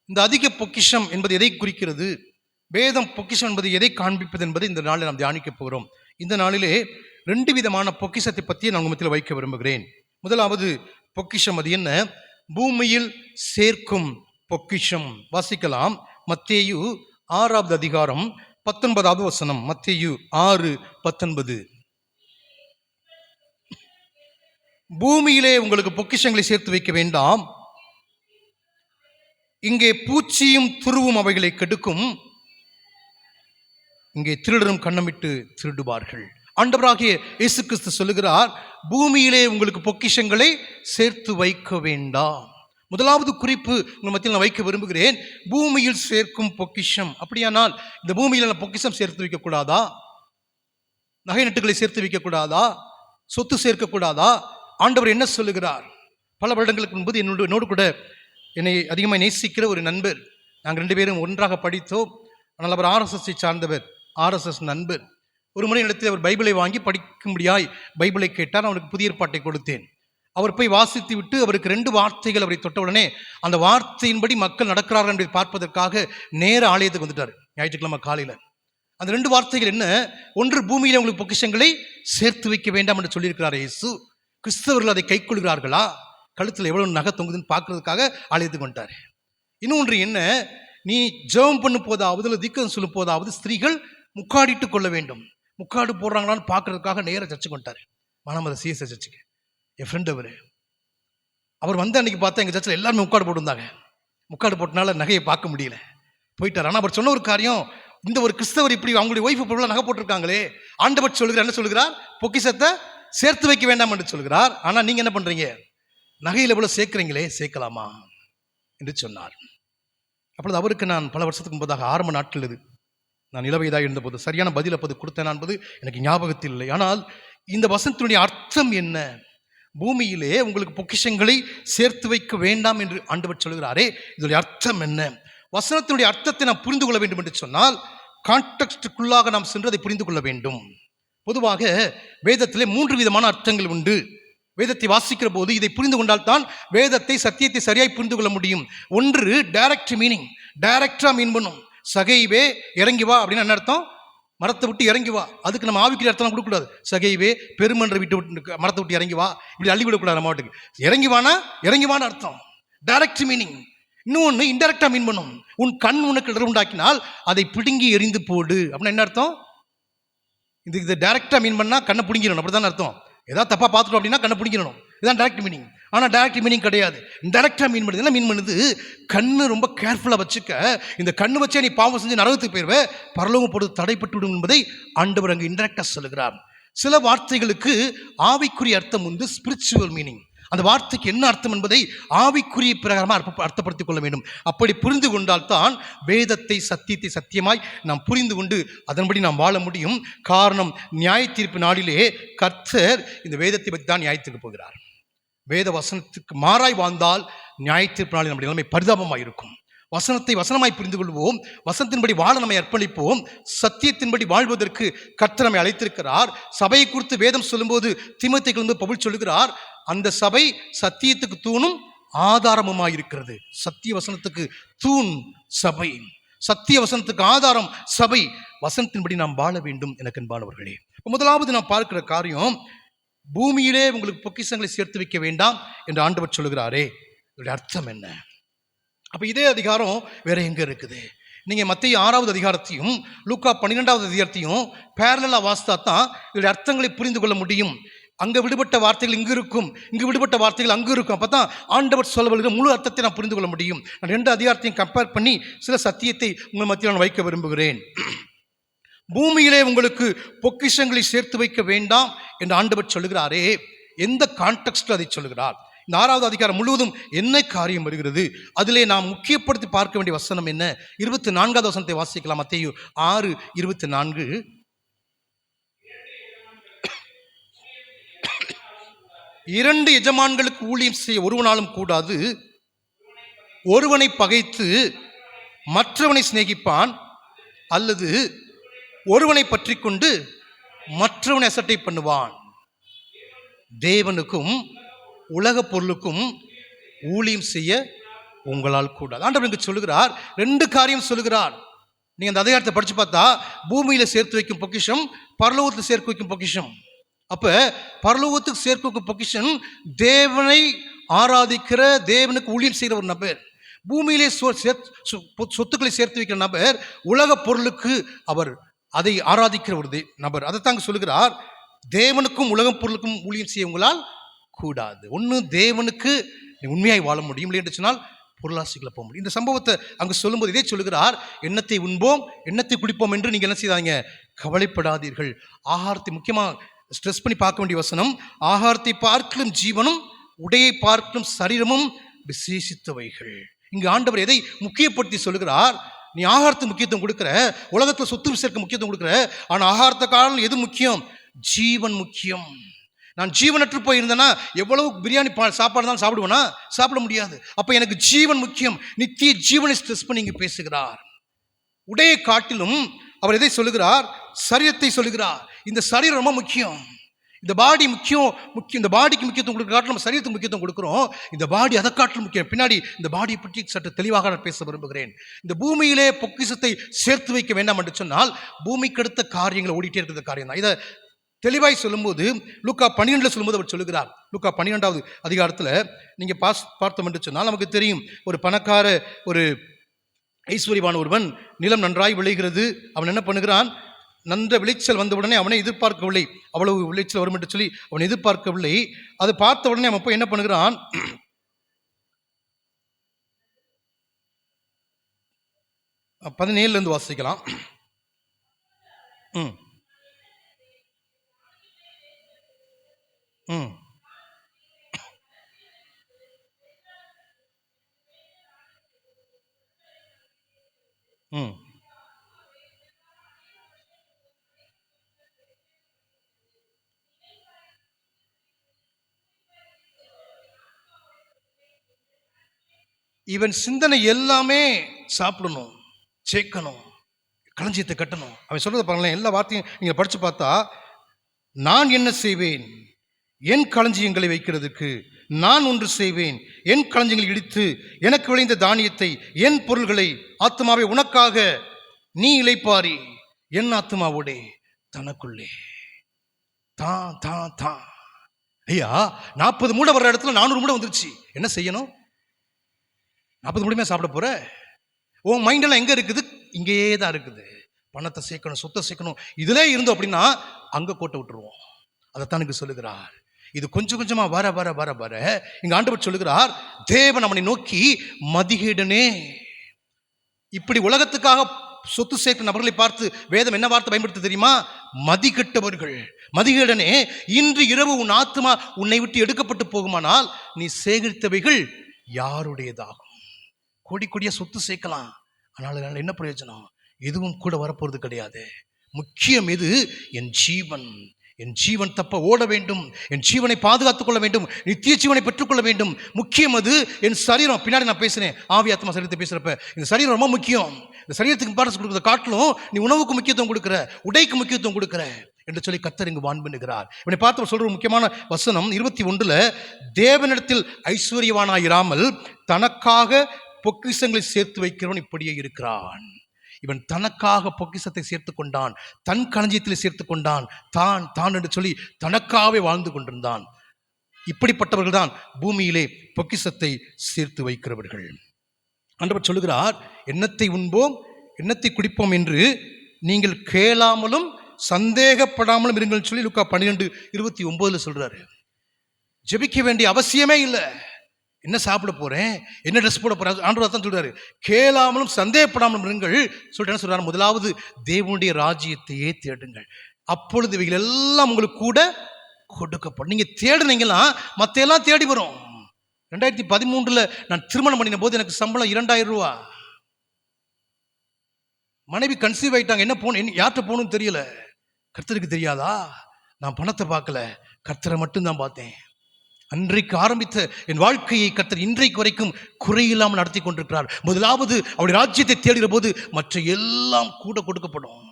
இந்த அதிக பொக்கிஷம் என்பது எதை குறிக்கிறது? வேதம் பொக்கிஷம் என்பது எதை காண்பிப்பது என்பதை இந்த நாளில் நாம் தியானிக்க போகிறோம். இந்த நாளிலே 2 விதமான பொக்கிஷத்தை பற்றி நான் உங்கள் மத்தியில் வைக்க விரும்புகிறேன். முதலாவது பொக்கிஷம் அது என்ன? பூமியில் சேர்க்கும் பொக்கிஷம். வாசிக்கலாம். மத்தேயு 6வது அதிகாரம் 19வது வசனம். மத்தேயு 6:19. பூமியிலே உங்களுக்கு பொக்கிஷங்களை சேர்த்து வைக்க வேண்டாம், இங்கே பூச்சியும் துருவும் அவைகளை கெடுக்கும், இங்கே திருடரும் கண்ணமிட்டு திருடுவார்கள். ஆண்டவராகிய இயேசு கிறிஸ்து சொல்லுகிறார், பூமியிலே உங்களுக்கு பொக்கிஷங்களை சேர்த்து வைக்க வேண்டாம். முதலாவது குறிப்பு உங்கள் மத்தியில் நான் வைக்க விரும்புகிறேன், பூமியில் சேர்க்கும் பொக்கிஷம். அப்படியானால் இந்த பூமியில் பொக்கிஷம் சேர்த்து வைக்கக்கூடாதா? நகை நட்டுகளை சேர்த்து வைக்கக்கூடாதா? சொத்து சேர்க்கக்கூடாதா? ஆண்டவர் என்ன சொல்லுகிறார்? பல வருடங்களுக்கு முன்பு என்னோடு கூட என்னை அதிகமாக நேசிக்கிற ஒரு நண்பர், நாங்கள் 2 பேரும் ஒன்றாக படித்தோம். ஆனால் அவர் RSSஐ சார்ந்தவர், RSS நண்பர். ஒரு முறை இடத்தில் அவர் பைபிளை வாங்கி படிக்கும்படியாய் பைபிளை கேட்டார். அவருக்கு புதிய ஏற்பாட்டை கொடுத்தேன். அவர் போய் வாசித்து விட்டு அவருக்கு 2 வார்த்தைகள் அவரை தொட்டவுடனே அந்த வார்த்தையின்படி மக்கள் நடக்கிறார்கள் என்பதை பார்ப்பதற்காக நேர ஆலயத்துக்கு வந்துட்டார். ஞாயிற்றுக்கிழமை காலையில் அந்த 2 வார்த்தைகள் என்ன? ஒன்று, பூமியில் உங்களுக்கு பொக்கிஷங்களை சேர்த்து வைக்க வேண்டாம் என்று சொல்லியிருக்கிறார் இயேசு. கிறிஸ்தவர்கள் அதை கை கொள்கிறார்களா? கழுத்தில் எவ்வளவு நகை தொங்குதுன்னு பார்க்கறதுக்காக ஆலயத்துக்கு வந்துட்டார். இன்னொன்று என்ன? நீ ஜெபம் பண்ணு போதாவது இல்லை தீர்க்கம் சொல்லும் போதாவது ஸ்திரீகள் முக்காடிட்டு கொள்ள வேண்டும். முக்காடு போடுறாங்களான்னு பார்க்கறதுக்காக நேர சர்ச்சுக்கு வந்துட்டார். மனமத CSI சர்ச்சுக்கு. என் ஃப்ரெண்ட் அவர் வந்து அன்னைக்கு பார்த்தா எங்கள் சர்ச்சில் எல்லாருமே முக்காடு போட்டுருந்தாங்க. முக்காடு போட்டனால நகையை பார்க்க முடியல, போயிட்டார். ஆனால் அவர் சொன்ன ஒரு காரியம், இந்த ஒரு கிறிஸ்தவர் இப்படி அவங்களுடைய ஒய்ஃபு பொருளாக நகை போட்டிருக்காங்களே, ஆண்டவர் சொல்லுகிறார், என்ன சொல்லுகிறார்? பொக்கிஷத்தை சேர்த்து வைக்க வேண்டாம் என்று சொல்கிறார். ஆனால் நீங்கள் என்ன பண்ணுறீங்க? நகையில் எவ்வளோ சேர்க்குறீங்களே, சேர்க்கலாமா என்று சொன்னார். அப்பொழுது அவருக்கு நான் பல வருஷத்துக்கு முன்பதாக ஆரம்ப நாட்கள் இது, நான் இளவயதாக இருந்தபோது சரியான பதில் அப்போது கொடுத்தேன் என்பது எனக்கு ஞாபகத்தில் இல்லை. ஆனால் இந்த வசனத்தினுடைய அர்த்தம் என்ன? பூமியிலே உங்களுக்கு பொக்கிஷங்களை சேர்த்து வைக்க வேண்டாம் என்று ஆண்டவர் சொல்கிறாரே, இதனுடைய அர்த்தம் என்ன? வசனத்தினுடைய அர்த்தத்தை நாம் புரிந்து கொள்ள வேண்டும் என்று சொன்னால் கான்டெக்ஸ்டுக்குள்ளாக நாம் சென்று அதை புரிந்து கொள்ள வேண்டும். பொதுவாக வேதத்திலே 3 விதமான அர்த்தங்கள் உண்டு. வேதத்தை வாசிக்கிற போது இதை புரிந்து கொண்டால் தான் வேதத்தை, சத்தியத்தை சரியாய் புரிந்து கொள்ள முடியும். ஒன்று, டைரக்ட் மீனிங். டைரக்டா மீன் பண்ணும். சகைவே இறங்கி வா அப்படின்னு என்ன அர்த்தம்? மரத்தை விட்டு இறங்கி வா. அதுக்கு நம்ம ஆவிக்குரிய அர்த்தம் கொடுக்கக்கூடாது. சகைவே பெருமன்ற விட்டு மரத்தை விட்டு இறங்கி வா, இப்படி அள்ளி விடக்கூடாது. நம்ம வாட்டுக்கு இறங்கி வான்னு அர்த்தம், டைரக்ட் மீனிங். இன்னொன்று இன்டெரக்டா மீன் பண்ணும். உன் கண் உனக்கு இடர் உண்டாக்கினால் அதை பிடுங்கி எரிந்து போடு அப்படின்னா என்ன அர்த்தம்? இது டைரக்டா மீன் பண்ணா கண்ணை பிடிங்கிடணும், அப்படிதான் அர்த்தம். ஏதாவது தப்பா பார்த்துட்டோம் அப்படின்னா கண்ணை பிடிக்கணும், இதுதான் டைரக்ட் மீனிங். ஆனால் டைரக்ட் மீனிங் கிடையாது. இன்டெரக்டா மீன் பண்ணுது. என்ன மீன் பண்ணுது? கண்ணு ரொம்ப கேர்ஃபுல்லாக வச்சுக்க, இந்த கண்ணு வச்சே நீ பாவம் செஞ்சு நரகத்துக்கு போயிருவே, பரலோகம் போடுவது தடைப்பட்டு விடும் என்பதை ஆண்டவர் அங்கு இன்டெரக்டா சொல்லுகிறார். சில வார்த்தைகளுக்கு ஆவிக்குரிய அர்த்தம் உண்டு, ஸ்பிரிச்சுவல் மீனிங். அந்த வார்த்தைக்கு என்ன அர்த்தம் என்பதை ஆவிக்குரிய பிரகாரமாக அர்த்தப்படுத்திக் கொள்ள வேண்டும். அப்படி புரிந்து கொண்டால் தான் வேதத்தை, சத்தியத்தை சத்தியமாய் நாம் புரிந்து கொண்டு அதன்படி நாம் வாழ முடியும். காரணம், நியாய தீர்ப்பு நாளிலே கர்த்தர் இந்த வேதத்தை பற்றி தான் நியாயத்துக்கு போகிறார். வேத வசனத்துக்கு மாறாய் வாழ்ந்தால் நியாய தீர்ப்பு நாளில் நம்முடைய நிலைமை பரிதாபமாக இருக்கும். வசனத்தை வசனமாய் புரிந்து கொள்வோம், வசனத்தின்படி வாழ நம்மை அர்ப்பணிப்போம். சத்தியத்தின்படி வாழ்வதற்கு கர்த்தர் நம்மை அழைத்திருக்கிறார். சபையை குறித்து வேதம் சொல்லும்போது தீமோத்தேயுக்கு வந்து பவுல் சொல்லுகிறார், அந்த சபை சத்தியத்துக்கு தூணும் ஆதாரமுமாய் இருக்கிறது. சத்திய வசனத்துக்கு தூண் சபை, சத்திய வசனத்துக்கு ஆதாரம் சபை. வசனத்தின்படி நாம் வாழ வேண்டும். எனக்கு அன்பானவர்களே, முதலாவது நாம் பார்க்கிற காரியம், பூமியிலே உங்களுக்கு பொக்கிஷங்களை சேர்த்து வைக்க வேண்டாம் என்று ஆண்டவர் சொல்லுகிறாரே, இதோடைய அர்த்தம் என்ன? அப்போ இதே அதிகாரம் வேற எங்கே இருக்குது? நீங்கள் மத்தேயு 6வது அதிகாரத்தையும் லூக்கா 12வது அதிகாரத்தையும் பேரலா வாசித்தா தான் இதோடைய அர்த்தங்களை புரிந்து கொள்ள முடியும். அங்கே விடுபட்ட வார்த்தைகள் இங்கு இருக்கும், இங்கு விடுபட்ட வார்த்தைகள் அங்கு இருக்கும். அப்போ தான் ஆண்டவர் சொல்ல வருகிற முழு அர்த்தத்தை நான் புரிந்து கொள்ள முடியும். நான் 2 அதிகாரத்தையும் கம்பேர் பண்ணி சில சத்தியத்தை உங்கள் மத்தியில் நான் வைக்க விரும்புகிறேன். பூமியிலே உங்களுக்கு பொக்கிஷங்களை சேர்த்து வைக்க வேண்டாம் என்று ஆண்டவர் சொல்லுகிறாரே, எந்த கான்டெக்ஸ்டில் அதை சொல்லுகிறார்? இந்த 6வது அதிகாரம் முழுவதும் என்ன காரியம் வருகிறது? அதிலே நாம் முக்கியப்படுத்தி பார்க்க வேண்டிய வசனம் என்ன? 24வது வசனத்தை வாசிக்கலாம். மத்தேயு 6:24. இரண்டு எஜமான்களுக்கு ஊழியம் செய்ய ஒருவனாலும் கூடாது. ஒருவனை பகைத்து மற்றவனை சிநேகிப்பான், அல்லது ஒருவனை பற்றி கொண்டு மற்றவனை அசட்டை பண்ணுவான். தேவனுக்கும் உலக பொருளுக்கும் ஊழியம் செய்ய உங்களால் கூடாது. ஆண்டவர் இங்கு சொல்லுகிறார், 2 காரியம் சொல்லுகிறார். நீங்கள் அந்த அதிகாரத்தை படித்து பார்த்தா, பூமியில் சேர்த்து வைக்கும் பொக்கிஷம், பரலோகத்தில் சேர்த்து வைக்கும் பொக்கிஷம். அப்போ பரலோகத்துக்கு சேர்க்க வைக்கும் பொக்கிஷம் தேவனை ஆராதிக்கிற, தேவனுக்கு ஊழியம் செய்கிற ஒரு நபர், பூமியிலே சொத்துக்களை சேர்த்து வைக்கிற நபர், உலக பொருளுக்கு அவர் அதை ஆராதிக்கிற ஒரு நபர். அதைத்தாங்க சொல்லுகிறார், தேவனுக்கும் உலக பொருளுக்கும் ஊழியம் செய்ய உங்களால் கூடாது. ஒன்று தேவனுக்கு உண்மையாய் வாழ முடியும், இல்லை என்று சொன்னால் பொருளாசைகளை போக முடியும். இந்த சம்பவத்தை அங்கு சொல்லும்போது இதே சொல்லுகிறார், எண்ணத்தை உண்போம் எண்ணத்தை குடிப்போம் என்று நீங்கள் என்ன செய்தாங்க, கவலைப்படாதீர்கள். ஆகாரத்தை முக்கியமாக ஸ்ட்ரெஸ் பண்ணி பார்க்க வேண்டிய வசனம், ஆகாரத்தை பார்க்கலும் ஜீவனும் உடையை பார்க்கலும் சரீரமும் விசேஷித்தவைகள். இங்கு ஆண்டவர் எதை முக்கியப்படுத்தி சொல்லுகிறார், நீ ஆகாரத்துக்கு முக்கியத்துவம் கொடுக்குற, உலகத்தில் சொத்து சேர்க்க முக்கியத்துவம் கொடுக்குற, ஆனால் ஆகாரத்தை காரணம் எது முக்கியம், ஜீவன் முக்கியம். நான் ஜீவனற்று போயிருந்தேன்னா எவ்வளவு பிரியாணி சாப்பாடு தான் சாப்பிடுவேனா, சாப்பிட முடியாது. அப்போ எனக்கு ஜீவன் முக்கியம். நித்திய ஜீவனை ஸ்ட்ரெஸ் பண்ணி இங்கு பேசுகிறார். உடையை காட்டிலும் அவர் எதை சொல்லுகிறார், சரீரத்தை சொல்லுகிறார். இந்த சரீரம் ரொம்ப முக்கியம், இந்த பாடி முக்கியம். இந்த பாடிக்கு முக்கியத்துவம் கொடுக்க காட்டிலும் நம்ம சரீரத்துக்கு முக்கியத்துவம் கொடுக்குறோம். இந்த பாடி அதை காட்டிலும் முக்கியம். பின்னாடி இந்த பாடியை பற்றி சற்று தெளிவாக நான் பேச விரும்புகிறேன். இந்த பூமியிலே பொக்கிஷத்தை சேர்த்து வைக்க வேண்டாம் என்று சொன்னால் பூமிக்கு அடுத்த காரியங்களை ஓடிட்டே இருக்கிற காரியம் தான். இதை தெளிவாய் சொல்லும்போது லூக்கா 12 சொல்லும்போது அவர் சொல்லுகிறார். லூக்கா 12வது அதிகாரத்தில் நீங்கள் பார்த்தோம் என்று சொன்னால் நமக்கு தெரியும், ஒரு பணக்கார ஒரு ஐஸ்வர்யவான் ஒருவன், நிலம் நன்றாய் விளைகிறது, அவன் என்ன பண்ணுகிறான், நன்ற விளைச்சல் வந்த உடனே அவனை எதிர்பார்க்கவில்லை, அவ்வளவு விளைச்சல் வரும் என்று சொல்லி அவன் எதிர்பார்க்கவில்லை. அதை பார்த்த உடனே அவன் போய் என்ன பண்ணுகிறான், 17 வாசிக்கலாம். ம் ம் ம் இவன் சிந்தனை எல்லாமே சாப்பிடணும், சேர்க்கணும், களஞ்சியத்தை கட்டணும். அவன் சொல்றதை பாருங்களேன், எல்லா வார்த்தையும் நீங்கள் படித்து பார்த்தா, நான் என்ன செய்வேன், என் களஞ்சியங்களை வைக்கிறதுக்கு நான் ஒன்று செய்வேன், என் களஞ்சியங்களை இடித்து எனக்கு விளைந்த தானியத்தை, என் பொருள்களை, ஆத்மாவை உனக்காக நீ இளைப்பாரி, என் ஆத்மாவோடே தனக்குள்ளே தான் தான் தான். ஐயா, 40 மூடை வர்ற இடத்துல 400 மூடை வந்துருச்சு, என்ன செய்யணும்? 40 மூடையுமே சாப்பிட போற? உன் மைண்டெல்லாம் எங்க இருக்குது? இங்கேயே தான் இருக்குது. பணத்தை சேர்க்கணும், சொத்தை சேர்க்கணும், இதிலே இருந்தோம் அப்படின்னா அங்க கோட்டை விட்டுருவோம். அதைத்தான் எனக்கு சொல்லுகிறார். இது கொஞ்சம் கொஞ்சமா வர வர வர வர இங்க ஆண்டவர் சொல்லுகிறார், தேவன் அவனை நோக்கி, மதிகேடனே, இப்படி உலகத்துக்காக சொத்து சேர்க்கும் நபர்களை பார்த்து வேதம் என்ன வார்த்தை பயன்படுத்த தெரியுமா? மதிகெட்டவர்கள். மதிகேடனே, இன்று இரவு உன் ஆத்மா உன்னை விட்டு எடுக்கப்பட்டு போகுமானால் நீ சேகரித்தவைகள் யாருடையதாகும்? கொடி கொடிய சொத்து சேர்க்கலாம், ஆனால் என்ன பிரயோஜனம்? எதுவும் கூட வரப்போறது கிடையாது. முக்கியம் எது? என் ஜீவன். என் ஜீவன் தப்ப ஓட வேண்டும், என் ஜீவனை பாதுகாத்துக் கொள்ள வேண்டும், நித்திய ஜீவனை பெற்றுக்கொள்ள வேண்டும். முக்கியம் அது என் சரீரம். பின்னாடி நான் பேசுறேன், ஆவி ஆத்மா சரீரத்தை பேசுறப்ப இந்த சரீரம் ரொம்ப முக்கியம். இந்த சரீரத்துக்கு இம்பார்ட்டன்ஸ் கொடுக்குறத காட்டிலும் நீ உணவுக்கு முக்கியத்துவம் கொடுக்குற, உடைக்கு முக்கியத்துவம் கொடுக்குற என்று சொல்லி கர்த்தர் இங்கு வான் பண்ணுகிறார். இவனை பார்த்து சொல்ற முக்கியமான வசனம் 21, தேவனிடத்தில் ஐஸ்வர்யவானாயிராமல் தனக்காக பொக்கிஷங்களை சேர்த்து வைக்கிறவன் இப்படியே இருக்கிறான். இவன் தனக்காக பொக்கிஷத்தை சேர்த்து கொண்டான், தன் களஞ்சியத்தில் சேர்த்து கொண்டான், தான் தான் என்று சொல்லி தனக்காகவே வாழ்ந்து கொண்டிருந்தான். இப்படிப்பட்டவர்கள் தான் பூமியிலே பொக்கிஷத்தை சேர்த்து வைக்கிறவர்கள். ஆண்டவர் சொல்லுகிறார், எண்ணத்தை உண்போம் எண்ணத்தை குடிப்போம் என்று நீங்கள் கேளாமலும் சந்தேகப்படாமலும் இருங்கள் சொல்லி லூக்கா 12:29 சொல்றாரு. ஜெபிக்க வேண்டிய அவசியமே இல்லை. என்ன சாப்பிட போறேன், என்ன ட்ரெஸ் போட போறேன், ஆண்டவர் தான் சொல்றாரு. கேளாமலும் சந்தேகப்படாமலும் இருங்கள் சொல்லிட்டு என்ன சொல்றாரு? முதலாவது தேவனுடைய ராஜ்யத்தையே தேடுங்கள், அப்பொழுது இவைகள் எல்லாம் உங்களுக்கு கூட கொடுக்கப்படும். நீங்க தேடுனீங்களா மத்த எல்லாம் தேடி வரும். 2013 நான் திருமணம் பண்ணின போது எனக்கு சம்பளம் 2000 ரூபா. மனைவி கன்சீவ் ஆயிட்டாங்க. என்ன போகணும், யார்கிட்ட போகணும்னு தெரியல. கர்த்தருக்கு தெரியாதா? நான் பணத்தை பார்க்கல, கர்த்தரை மட்டும்தான் பார்த்தேன். அன்றைக்கு ஆரம்பித்த என் வாழ்க்கையை கர்த்தர் இன்றைக்கு வரைக்கும் குறையில்லாமல் நடத்தி கொண்டிருக்கிறார். முதலாவது அவருடைய ராஜ்யத்தை தேடுகிற போது மற்ற எல்லாம் கூட கொடுக்கப்படும்.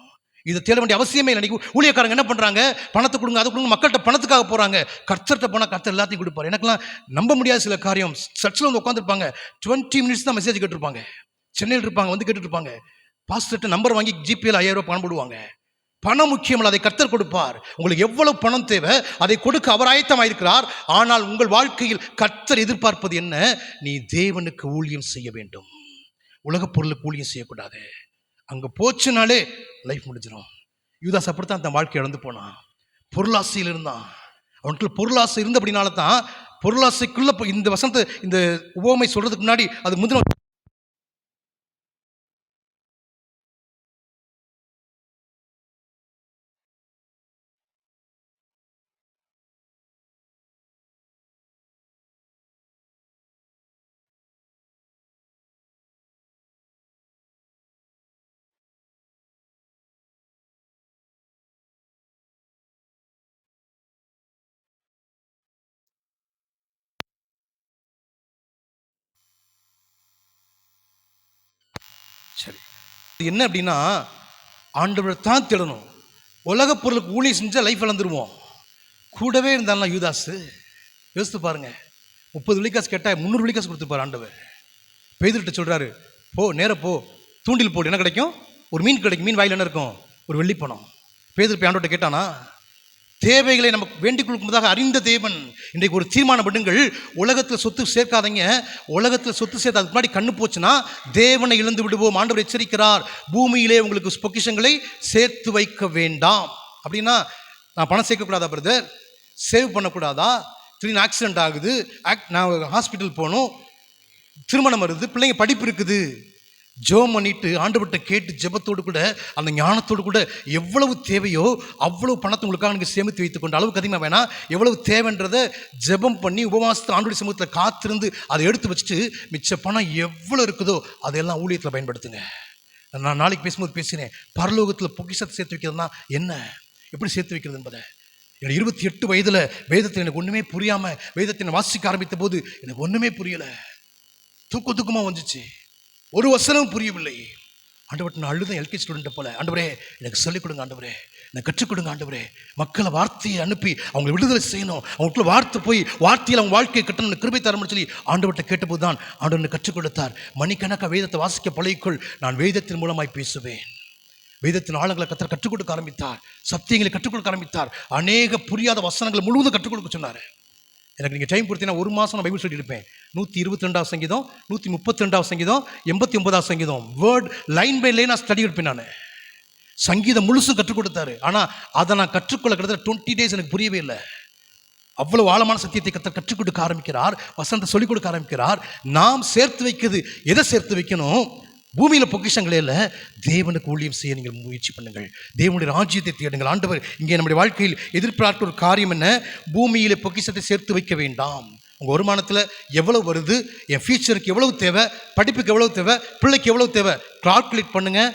இதை தேட வேண்டிய அவசியமே இல்லை. ஊழியக்காரங்க என்ன பண்றாங்க, பணத்தை கொடுங்க அதை கொடுங்க, மக்கள்கிட்ட பணத்துக்காக போறாங்க. கர்த்தர்கிட்ட போனால் கர்த்தர் எல்லாத்தையும் கொடுப்பார். எனக்கெல்லாம் நம்ப முடியாத சில காரியம். சர்ச்சில் வந்து உட்காந்துருப்பாங்க, 20 மினிட்ஸ் தான் மெசேஜ் கேட்டிருப்பாங்க. சென்னையில் இருப்பாங்க, வந்து கேட்டுட்டு இருப்பாங்க. பாஸ்டர்கிட்ட நம்பர் வாங்கி ஜிபேல 5000 ரூபாய் பணம் போடுவாங்க. பணம் முக்கியமல்ல, அதை கர்த்தர் கொடுப்பார். உங்களுக்கு எவ்வளவு பணம் தேவை அதை கொடுக்க அவர் ஆயத்தமாயிருக்கிறார். ஆனால் உங்கள் வாழ்க்கையில் கர்த்தர் எதிர்பார்ப்பது என்ன? நீ தேவனுக்கு ஊழியம் செய்ய வேண்டும். உலக பொருளுக்கு ஊழியம் செய்யக்கூடாது. அங்கே போச்சுனாலே லைஃப் முடிஞ்சிடும். யூதாஸ் அப்படித்தான் தன் வாழ்க்கை இழந்து போனான். பொருளாசையில் இருந்தான். அவனுக்கு பொருளாசை இருந்தபடினால தான் பொருளாசைக்குள்ள இந்த வசனத்தை இந்த உவமை சொல்றதுக்கு முன்னாடி அது முந்தின சரி என்ன அப்படின்னா, ஆண்டவரை தான் தேடணும். உலக பொருளுக்கு ஊழியம் செஞ்சால் லைஃப் இழந்துருவோம். கூடவே இருந்தாலும் யூதாஸ் யோசித்து பாருங்க. 30 வெள்ளிக்காசு கேட்டால் 300 வெள்ளிக்காசு கொடுத்துருப்பார் ஆண்டவர். பேதுருட்ட சொல்றாரு, போ நேர போ, தூண்டில் போடு, என்ன கிடைக்கும்? ஒரு மீன் கிடைக்கும். மீன் வாயில் என்ன இருக்கும்? ஒரு வெள்ளிப்பணம். பேதுரு போய் ஆண்டவர்ட்ட கேட்டானா? தேவைகளை நமக்கு வேண்டிக் கொடுக்கும்போதாக அறிந்த தேவன். இன்றைக்கு ஒரு தீர்மானம் பண்ணுங்கள். உலகத்தில் சொத்து சேர்க்காதீங்க. உலகத்தில் சொத்து சேர்த்து அதுக்கு முன்னாடி கண்ணு போச்சுன்னா தேவனை இழந்து விடுவோம். ஆண்டவர் எச்சரிக்கிறார், பூமியிலே உங்களுக்கு பொக்கிஷங்களை சேர்த்து வைக்க வேண்டாம். அப்படின்னா நான் பணம் சேர்க்கக்கூடாதா பிரதர்? சேவ் பண்ணக்கூடாதா? திடீர்னு ஆக்சிடென்ட் ஆகுது, நான் ஹாஸ்பிட்டல் போகணும், திருமணம் வருது, பிள்ளைங்க படிப்பு இருக்குது, ஜெபம் பண்ணிட்டு ஆண்டவர்கிட்ட கேட்டு ஜெபத்தோடு கூட அந்த ஞானத்தோடு கூட எவ்வளவு தேவையோ அவ்வளவு பணத்தை உங்களுக்காக நீங்கள் சேமித்து வைத்துக்கொண்டு, அளவுக்கு அதிகமாக வேணாம், எவ்வளவு தேவைன்றதை ஜெபம் பண்ணி உபவாசத்தை ஆண்டவருடைய சமூகத்தில் காத்திருந்து அதை எடுத்து வச்சுட்டு மிச்ச பணம் எவ்வளோ இருக்குதோ அதையெல்லாம் ஊழியத்தில் பயன்படுத்துங்க. நான் நாளைக்கு பேசும்போது பேசினேன், பரலோகத்தில் பொக்கிஷத்தை சேர்த்து வைக்கிறதுனா என்ன, எப்படி சேர்த்து வைக்கிறது என்பதை. எனக்கு 28 வயதில் வேதத்தில் எனக்கு ஒன்றுமே புரியாமல் வேதத்தை வாசிக்க ஆரம்பித்த போது எனக்கு ஒன்றுமே புரியலை. தூக்கமாக வந்துச்சு, ஒரு வசனமும் புரியவில்லை. ஆண்டவர்கிட்ட நான் அழுதேன், எல்கேஜி ஸ்டூடெண்ட்டை போல. ஆண்டவரே எனக்கு சொல்லிக் கொடுங்க, ஆண்டவரே எனக்கு கற்றுக் கொடுங்க, ஆண்டவரே மக்களை வார்த்தையை அனுப்பி அவங்களை விடுதலை செய்யணும், அவங்களுக்குள்ள வார்த்தை போய் வார்த்தையில் அவங்க வாழ்க்கையை கட்டணும்னு கிருபை தரணும்னு சொல்லி ஆண்டவர்கிட்ட கேட்டபோது தான் ஆண்டவர் கற்றுக் கொடுத்தார். மணிக்கணக்காக வேதத்தை வாசிக்க பழகிக்கொள், நான் வேதத்தின் மூலமாய் பேசுவேன். வேதத்தின் ஆழங்களை கர்த்தர் கற்றுக் கொடுக்க ஆரம்பித்தார், சத்தியங்களை கற்றுக் கொடுக்க ஆரம்பித்தார், அநேக புரியாத வசனங்களை முழுவதும் கற்றுக் கொடுக்க சொன்னார். எனக்கு நீங்கள் டைம் கொடுத்தீங்கன்னா ஒரு மாதம் நான் பைபிள் சொல்லியிருப்பேன். 122வது சங்கீதம், 132வது சங்கீதம், 89வது சங்கீதம், வேர்ட் லைன் பை லைன் நான் ஸ்டடி எடுப்பேன். நான் சங்கீதம் முழுசும் கற்றுக் கொடுத்தாரு. ஆனால் அதை நான் கற்றுக்கொள்ள கிட்டத்தட்ட 20 days எனக்கு புரியவே இல்லை. அவ்வளவு ஆழமான சத்தியத்தை கற்றுக் கொடுக்க ஆரம்பிக்கிறார், வசனத்தை சொல்லிக் கொடுக்க ஆரம்பிக்கிறார். நாம் சேர்த்து வைக்கிறது எதை சேர்த்து வைக்கணும்? பூமியில் பொக்கிஷங்களே இல்லை, தேவனுக்கு ஊழியம் செய்ய நீங்கள் முயற்சி பண்ணுங்கள், தேவனுடைய ராஜ்யத்தை தேடுங்கள். ஆண்டவர் இங்கே நம்முடைய வாழ்க்கையில் எதிர்பார்த்த ஒரு காரியம் என்ன? பூமியில் பொக்கிஷத்தை சேர்த்து வைக்க வேண்டாம். உங்கள் வருமானத்தில் எவ்வளவு வருது, என் ஃபியூச்சருக்கு எவ்வளவு தேவை, படிப்புக்கு எவ்வளவு தேவை, பிள்ளைக்கு எவ்வளவு தேவை, கால்குலேட் பண்ணுங்கள்,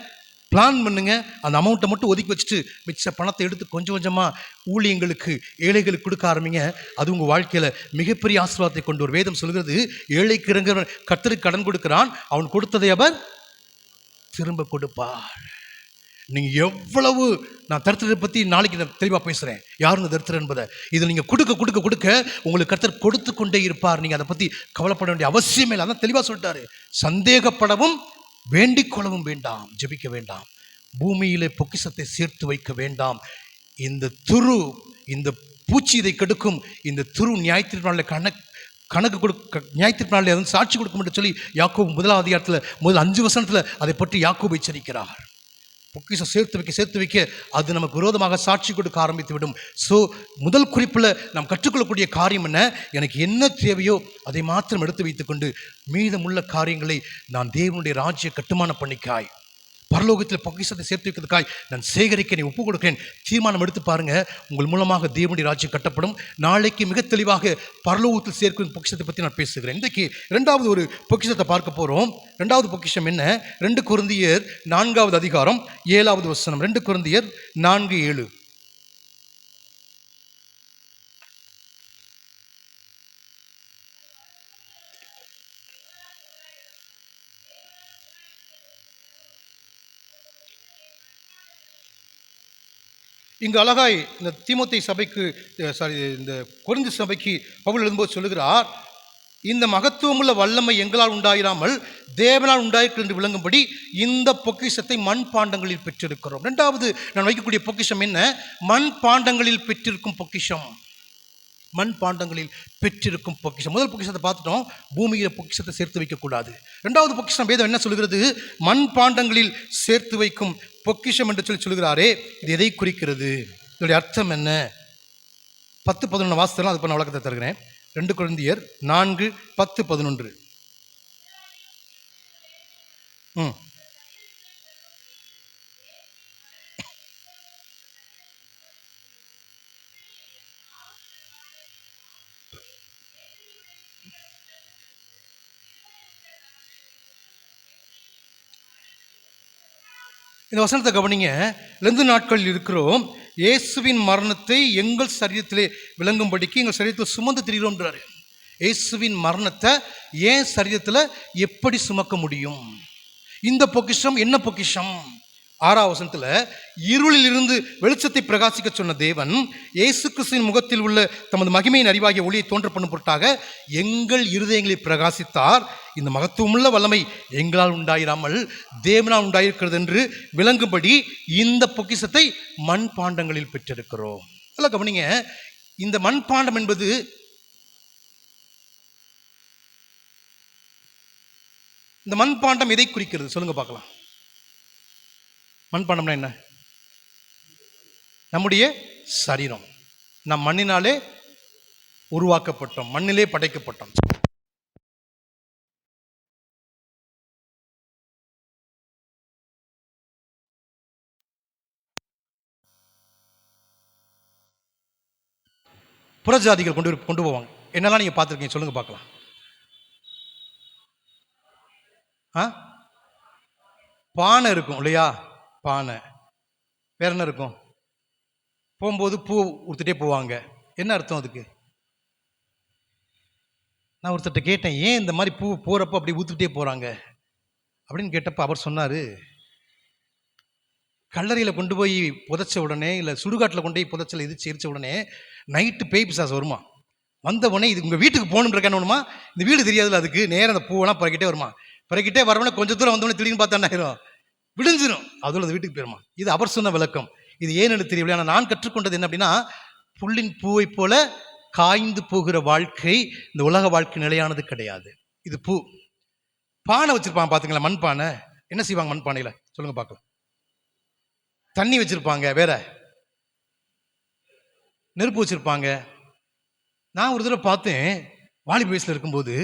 பிளான் பண்ணுங்க. அந்த அமௌண்ட்டை மட்டும் ஒதுக்கி வச்சுட்டு மிச்ச பணத்தை எடுத்து கொஞ்சம் கொஞ்சமாக ஊழியங்களுக்கு ஏழைகளுக்கு கொடுக்க ஆரம்பிங்க. அது உங்கள் வாழ்க்கையில் மிகப்பெரிய ஆசீர்வாதத்தை கொண்டு ஒரு வேதம் சொல்கிறது, ஏழைக்கு இறங்குறவன் கர்த்தருக்கு கடன் கொடுக்கிறான், அவன் கொடுத்ததை அவர் திரும்ப கொடுப்பார். நீங்கள் எவ்வளவு, நான் தரித்திரத்தை பற்றி நாளைக்கு நான் தெளிவாக பேசுகிறேன், யாருங்க தரித்திரம் என்பதை. இதில் நீங்கள் கொடுக்க கொடுக்க கொடுக்க உங்களுக்கு கர்த்தர் கொடுத்து கொண்டே இருப்பார். நீங்கள் அதை பற்றி கவலைப்பட வேண்டிய அவசியமே இல்லை. அதான் தெளிவாக சொல்லிட்டாரு, சந்தேகப்படவும் வேண்டிக் கொள்ளவும் வேண்டாம், ஜெபிக்க வேண்டாம், பூமியிலே பொக்கிஷத்தை சேர்த்து வைக்க வேண்டாம். இந்த துரு, இந்த பூச்சி இதை கெடுக்கும், இந்த துரு நியாயத்தீர்ப்பு கணக்கு கொடுக்க, நியாயத்தீர்ப்பு நாளில் வந்து சாட்சி கொடுக்கும் என்று சொல்லி யாக்கோபு 1வது அதிகாரத்தில் முதல் 5 வசனத்தில் அதை பற்றி யாக்கோபு எச்சரிக்கிறார். பொக்கிஷம் சேர்த்து வைக்க அது நமக்கு விரோதமாக சாட்சி கொடுக்க ஆரம்பித்து விடும். ஸோ முதல் குறிப்பில் நாம் கற்றுக்கொள்ளக்கூடிய காரியம் என்ன? எனக்கு என்ன தேவையோ அதை மாத்திரம் எடுத்து வைத்துக்கொண்டு மீதமுள்ள காரியங்களை நான் தேவனுடைய ராஜ்ய கட்டுமான பண்ணிக்காய், பரலோகத்தில் பொக்கிஷத்தை சேர்த்து வைக்கிறதுக்காய் நான் சேகரிக்க நீ ஒப்பு கொடுக்கிறேன். தீர்மானம் எடுத்து பாருங்க, உங்கள் மூலமாக தேவனுடைய ராஜ்யம் கட்டப்படும். நாளைக்கு மிக தெளிவாக பரலோகத்தில் சேர்க்கும் பொக்கிஷத்தை பற்றி நான் பேசுகிறேன். இன்றைக்கு 2வது ஒரு பொக்கிஷத்தை பார்க்க போகிறோம். 2வது பொக்கிஷம் என்ன? 2 கொரிந்தியர் 4வது அதிகாரம் 7வது வசனம். 2 கொரிந்தியர் 4:7. இங்கு அழகாய் இந்த தீமோத்தேயு சபைக்கு, இந்த கொரிந்து சபைக்கு பவுல் எழுதும்போது சொல்லுகிறார், இந்த மகத்துவமுள்ள வல்லமை எங்களால் உண்டாயிராமல் தேவனால் உண்டாயிருக்கு என்று விளங்கும்படி இந்த பொக்கிஷத்தை மண் பாண்டங்களில் பெற்றிருக்கிறோம். இரண்டாவது நான் வைக்கக்கூடிய பொக்கிஷம் என்ன? மண் பாண்டங்களில் பெற்றிருக்கும் பொக்கிஷம். மண் பாண்டங்களில் பெற்றிருக்கும் பொக்கிஷம். முதல் பொக்கிஷத்தை பார்த்துட்டோம், பூமியில் பொக்கிஷத்தை சேர்த்து வைக்கக்கூடாது. இரண்டாவது பொக்கிஷம் வேதம் என்ன சொல்கிறது? மண் பாண்டங்களில் சேர்த்து வைக்கும் பொக்கிஷம் என்று சொல்கிறாரே, இது எதை குறிக்கிறது? இதோடைய அர்த்தம் என்ன? 10-11 வாசத்தெல்லாம் அது பண்ண வழக்கத்தை தருகிறேன். 2 கொரிந்தியர் 4:10-11. இந்த வசனத்தை கவனிங்க. 2 நாட்களில் இருக்கிறோம், இயேசுவின் மரணத்தை எங்கள் சரீரத்திலே விளங்கும்படிக்கு எங்கள் சரீரத்தில் சுமந்து திரிகிறோம்ன்றாரு. இயேசுவின் மரணத்தை ஏன் சரீரத்தில் எப்படி சுமக்க முடியும்? இந்த பொக்கிஷம் என்ன பொக்கிஷம்? 6ஆம் வசனத்தில் இருளில் இருந்து வெளிச்சத்தை பிரகாசிக்க சொன்ன தேவன் இயேசு கிறிஸ்துவின் முகத்தில் உள்ள தமது மகிமையின் அறிவாகிய ஒளியை தோன்ற பண்ணும் பொருட்டாக எங்கள் இருதயங்களை பிரகாசித்தார். இந்த மகத்துவமுள்ள வல்லமை எங்களால் உண்டாயிராமல் தேவனால் உண்டாயிருக்கிறது என்று விளங்கும்படி இந்த பொக்கிஷத்தை மண் பாண்டங்களில் பெற்றிருக்கிறோம். அதெல்லாம் கவனிங்க. இந்த மண் பாண்டம் என்பது இந்த மண் பாண்டம் எதை குறிக்கிறது? சொல்லுங்க பார்க்கலாம். மண்பாண்டம்னா என்ன? நம்முடைய சரீரம். நம் மண்ணினாலே உருவாக்கப்பட்டோம், மண்ணிலே படைக்கப்பட்டோம். புறஜாதிகள் கொண்டு போவாங்க. என்னெல்லாம் நீங்க பார்த்துருக்கீங்க சொல்லுங்க பார்க்கலாம். பானை இருக்கும் இல்லையா? பானை. வேற என்ன இருக்கும்? போகும்போது பூ உடுத்துட்டே போவாங்க. என்ன அர்த்தம் அதுக்கு? நான் ஒருத்தர்கிட்ட கேட்டேன், ஏன் இந்த மாதிரி பூ போகிறப்போ அப்படி ஊற்றுக்கிட்டே போகிறாங்க அப்படின்னு கேட்டப்போ அவர் சொன்னார், கல்லறையில் கொண்டு போய் புதைச்ச உடனே, இல்லை சுடுகாட்டில் கொண்டு போய் புதைச்சல எரிச்ச உடனே நைட்டு பேய் பிசாசு வருமா, வந்த உடனே இது உங்கள் வீட்டுக்கு போகணுன்றக்கான ஒன்றுமா, இந்த வீடு தெரியாதுல்ல, அதுக்கு நேரம் அந்த பூவெல்லாம் பறக்கிட்டே வருமா, பறக்கிட்டே வரவொடனே கொஞ்சம் தூரம் வந்தோடனே திடீர்னு பார்த்தா என்ன ஆயிரும், விடிஞ்சிடும், அதுவும் அது வீட்டுக்கு போயிருமா. இது அவர் சொன்ன விளக்கம். இது ஏன்னு தெரியவில்லை. ஆனால் நான் கற்றுக்கொண்டது என்ன அப்படின்னா, புல்லின் பூவை போல காய்ந்து போகிற வாழ்க்கை இந்த உலக வாழ்க்கை நிலையானது கிடையாது. இது பூ. பானை வச்சிருப்பாங்க பாத்துங்களா, மண் பானை. என்ன செய்வாங்க மண் பானையில சொல்லுங்க பார்க்கலாம்? தண்ணி வச்சிருப்பாங்க, வேற நெருப்பு வச்சிருப்பாங்க. நான் ஒரு தடவை பார்த்தேன், வாலிப வயசுல இருக்கும்போது,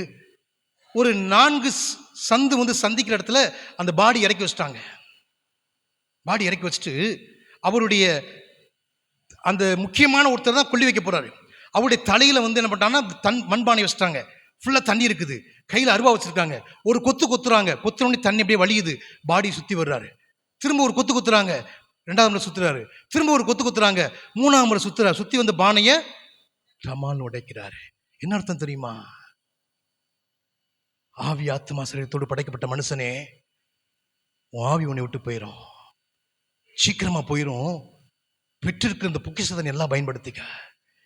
ஒரு 4 சந்து சந்திக்கிற இடத்துல அந்த பாடி இறக்கி வச்சுட்டாங்க. பாடி இறக்கி வச்சுட்டு அவருடைய அந்த முக்கியமான ஒருத்தர் தான் கொல்லி வைக்க போறாரு. அவருடைய தலையில என்ன பண்ணாங்கன்னா மண்பானை வச்சுட்டாங்க. ஃபுல்லா தண்ணி இருக்குது, கையில அருவா வச்சிருக்காங்க. ஒரு கொத்து கொத்துறாங்க, கொத்துனோடனே தண்ணி அப்படியே வலியுது. பாடி சுத்தி வர்றாரு. திரும்ப ஒரு கொத்து குத்துறாங்க, 2வது முறை சுத்துறாரு. திரும்ப ஒரு கொத்து குத்துறாங்க, 3ஆம் முறை சுத்துறாரு. சுத்தி வந்த பானைய ரமால் உடைக்கிறாரு. என்ன அர்த்தம் தெரியுமா? ஆவி ஆத்மா சரீரத்தோடு படைக்கப்பட்ட மனுஷனே, ஆவி உன்னை விட்டு போயிடும், சீக்கிரமா போயிடும். பெற்றிருக்கிற இந்த பொக்கிஷத்தை எல்லாம் பயன்படுத்திக்க.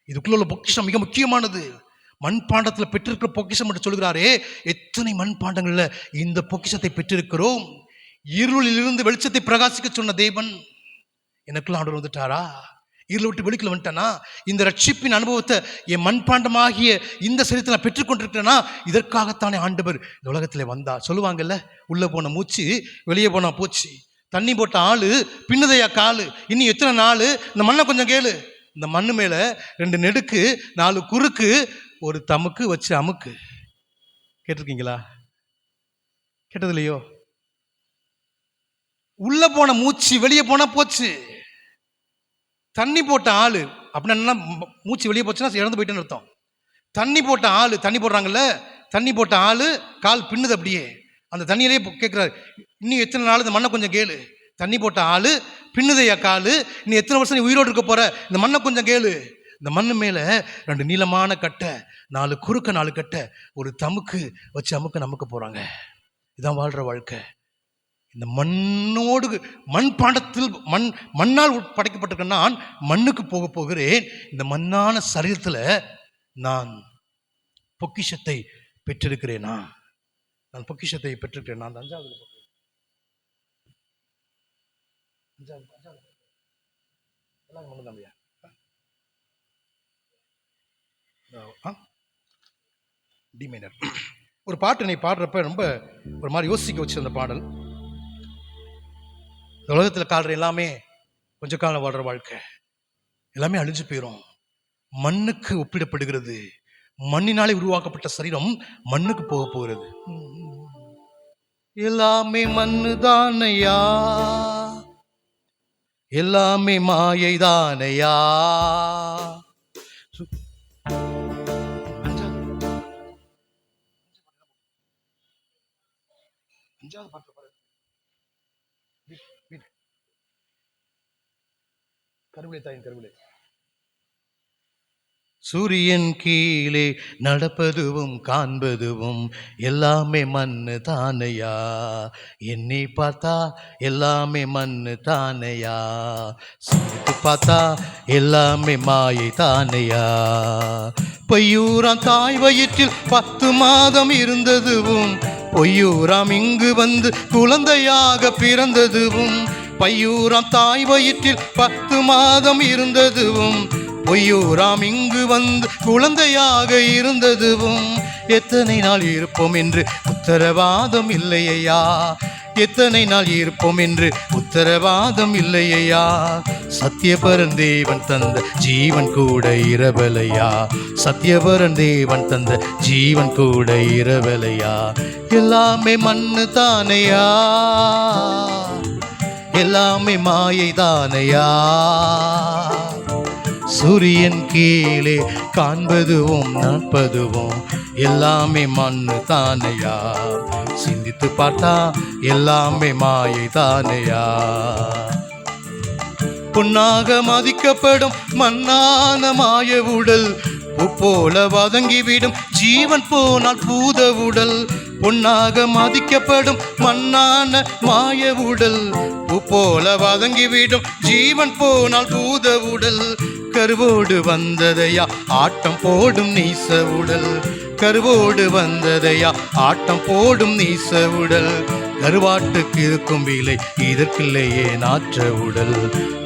இதுக்குள்ள உள்ள பொக்கிஷம் மிக முக்கியமானது. மண்பாண்டத்தில் பெற்றிருக்கிற பொக்கிஷம் என்று சொல்கிறாரே, எத்தனை மண்பாண்டங்கள்ல இந்த பொக்கிஷத்தை பெற்றிருக்கிறோம். இருளில் இருந்து வெளிச்சத்தை பிரகாசிக்க சொன்ன தேவன் எனக்குள்ள ஆண்டவர் வந்துட்டாரா? இருளை விட்டு வெளிக்குள்ள வந்துட்டானா? இந்த ரட்சிப்பின் அனுபவத்தை என் மண்பாண்டமாகிய இந்த சரீரத்தில் நான் பெற்றுக்கொண்டிருக்கிறேன்னா இதற்காகத்தானே ஆண்டவர் இந்த உலகத்தில் வந்தா. சொல்லுவாங்கல்ல, உள்ள போன மூச்சு வெளியே போனா போச்சு, தண்ணி போட்ட ஆளு பின்னுதையா காலு, இன்னும் எத்தனை நாள் இந்த மண்ணை கொஞ்சம் கேளு. இந்த மண்ணு மேல 2 நெடுக்கு 4 குறுக்கு ஒரு தமுக்கு வச்சு அமுக்கு. கேட்டிருக்கீங்களா? கேட்டது இல்லையோ? உள்ள போன மூச்சு வெளியே போனா போச்சு. தண்ணி போட்ட ஆளு அப்படின்னா மூச்சு வெளியே போச்சுன்னா இறந்து போயிட்டேன்னு அர்த்தம். தண்ணி போட்ட ஆளு, தண்ணி போடுறாங்கல்ல, தண்ணி போட்ட ஆளு கால் பின்னுது அப்படியே. அந்த தண்ணியிலேயே கேட்கிறாரு, இன்னும் எத்தனை நாள் இந்த மண்ணை கொஞ்சம் கேளு. தண்ணி போட்ட ஆளு பின்னுதையா காலு, இன்னும் எத்தனை வருஷம் நீ உயிரோடு இருக்க போற, இந்த மண்ணை கொஞ்சம் கேளு. இந்த மண்ணு மேல 2 நீளமான கட்டை, 4 குறுக்க 4 கட்டை, ஒரு தமுக்கு வச்சு அமுக்க போறாங்க. இதான் வாழ்ற வாழ்க்கை. இந்த மண்ணோடு மண் பாண்டத்தில் மண்ணால் படைக்கப்பட்டிருக்க நான் மண்ணுக்கு போகிறேன். இந்த மண்ணான சரீரத்தில் நான் பொக்கிஷத்தை பெற்றிருக்கிறேனா? நான் பொக்கிஷத்தை பெற்றிருக்கிறேன். நான் 5வது டி மைனர். ஒரு பாட்டு நீ பாடுறப்ப ரொம்ப ஒரு மாதிரி யோசிக்க வச்சு அந்த பாடல். உலகத்தில் காடுற எல்லாமே கொஞ்ச காலம் வாழ்ற வாழ்க்கை, எல்லாமே அழிஞ்சு போயிடும், மண்ணுக்கு ஒப்பிடப்படுகிறது. மண்ணினாலே உருவாக்கப்பட்ட சரீரம் மண்ணுக்கு போக போகிறது. எல்லாமே மண்ணு தானையா, எல்லாமே மாயை தானையா. கருவிலை தாயின் கருவிலை. சூரியன் கீழே நடப்பதுவும் காண்பதுவும் எல்லாமே மண்ணு தானையா. என்னை பார்த்தா எல்லாமே மண்ணு தானையா, சிந்தித்து பார்த்தா எல்லாமே மாயை தானையா. பொய்யூராம் தாய் வயிற்றில் 10 மாதம் இருந்ததுவும், பொய்யூராம் இங்கு வந்து குழந்தையாக பிறந்ததுவும், பையூராம் தாய் வயிற்றில் 10 மாதம் இருந்ததுவும், பொய்யூராம் இங்கு வந்து குழந்தையாக இருந்ததுவும், எத்தனை நாள் இருப்போம் என்று உத்தரவாதம் இல்லையா, எத்தனை நாள் இருப்போம் என்று உத்தரவாதம் இல்லையா. சத்தியபரன் தேவன் தந்த ஜீவன் கூட இரவலையா, சத்தியபரன் தேவன் தந்த ஜீவன் கூட இரவலையா. எல்லாமே மண்ணு தானையா, எல்லாமே மாயை தானையா. சூரியன் கீழே காண்பதுவும் நடப்பதுவும் எல்லாமே மண்ணு தானையா, சிந்தித்து பார்த்தா எல்லாமே மாயை தானையா. பொன்னாக மதிக்கப்படும் மண்ணான மாய உடல் போல வதங்கிவிடும், ஜீவன் போனால் பூத உடல். பொன்னாக மதிக்கப்படும் மண்ணான மாய உடல் போல வதங்கிவிடும், ஜீவன் போனால் பூத உடல். கருவோடு வந்ததையா ஆட்டம் போடும் நீச உடல், கருவோடு வந்ததையா ஆட்டம் போடும் நீச உடல். கருவாட்டுக்கு இருக்கும் விலை இதற்கில்லையே நாற்ற உடல்,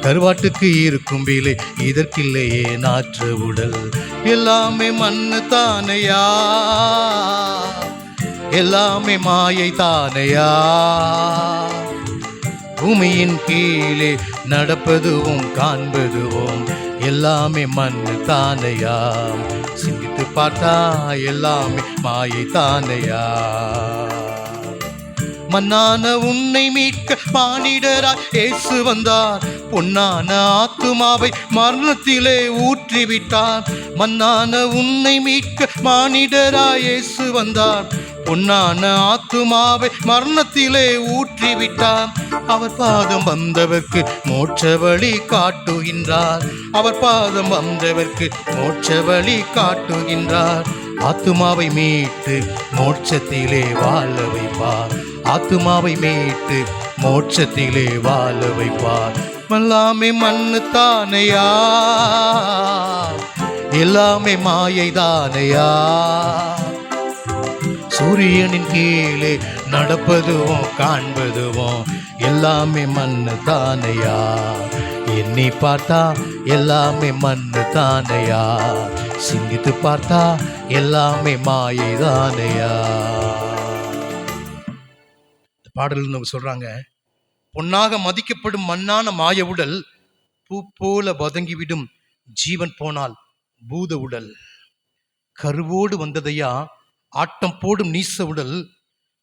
கருவாட்டுக்கு இருக்கும் விலை இதற்கில்லையே நாற்ற உடல். எல்லாமே மண்ணு தானையா, எல்லாமே மாயை தானையா. பூமியின் கீழே நடப்பதுவும் காண்பதுவும் எல்லாமே மண்ணு தானையா, சிந்தித்து பார்த்தா எல்லாமே மாயை தானையா. மண்ணான உன்னை மீட்க மானிடராய் இயேசு வந்தார், பொன்னான ஆத்துமாவை மரணத்திலே ஊற்றிவிட்டார். மண்ணான உன்னை மீட்க மானிடராய் இயேசு வந்தார், பொன்னான ஆத்துமாவை மரணத்திலே ஊற்றிவிட்டார். அவர் பாதம் வந்தவர்க்கு மோட்ச வழி காட்டுகின்றார், அவர் பாதம் வந்தவர்க்கு மோட்ச வழி காட்டுகின்றார். ஆத்துமாவை மீட்டு மோட்சத்திலே வாழ வைப்பார், ஆத்துமாவை மீட்டு மோட்சத்திலே வாழ வைப்பார். எல்லாமே மண்ணு தானையா, எல்லாமே மாயை தானையா. சூரியனின் கீழே நடப்பதுவும் காண்பதுவும் எல்லாமே மண்ணு தானையா. எண்ணி பார்த்தா எல்லாமே மண்ணு தானையா, சிந்தித்து பார்த்தா எல்லாமே மாயை தானையா. பாடல் நம்ம சொல்றாங்க, பொன்னாக மதிக்கப்படும் மண்ணான மாய உடல் பூ போல வதங்கிவிடும், ஜீவன் போனால் பூத உடல். கருவோடு வந்ததையா ஆட்டம் போடும் நீச உடல்,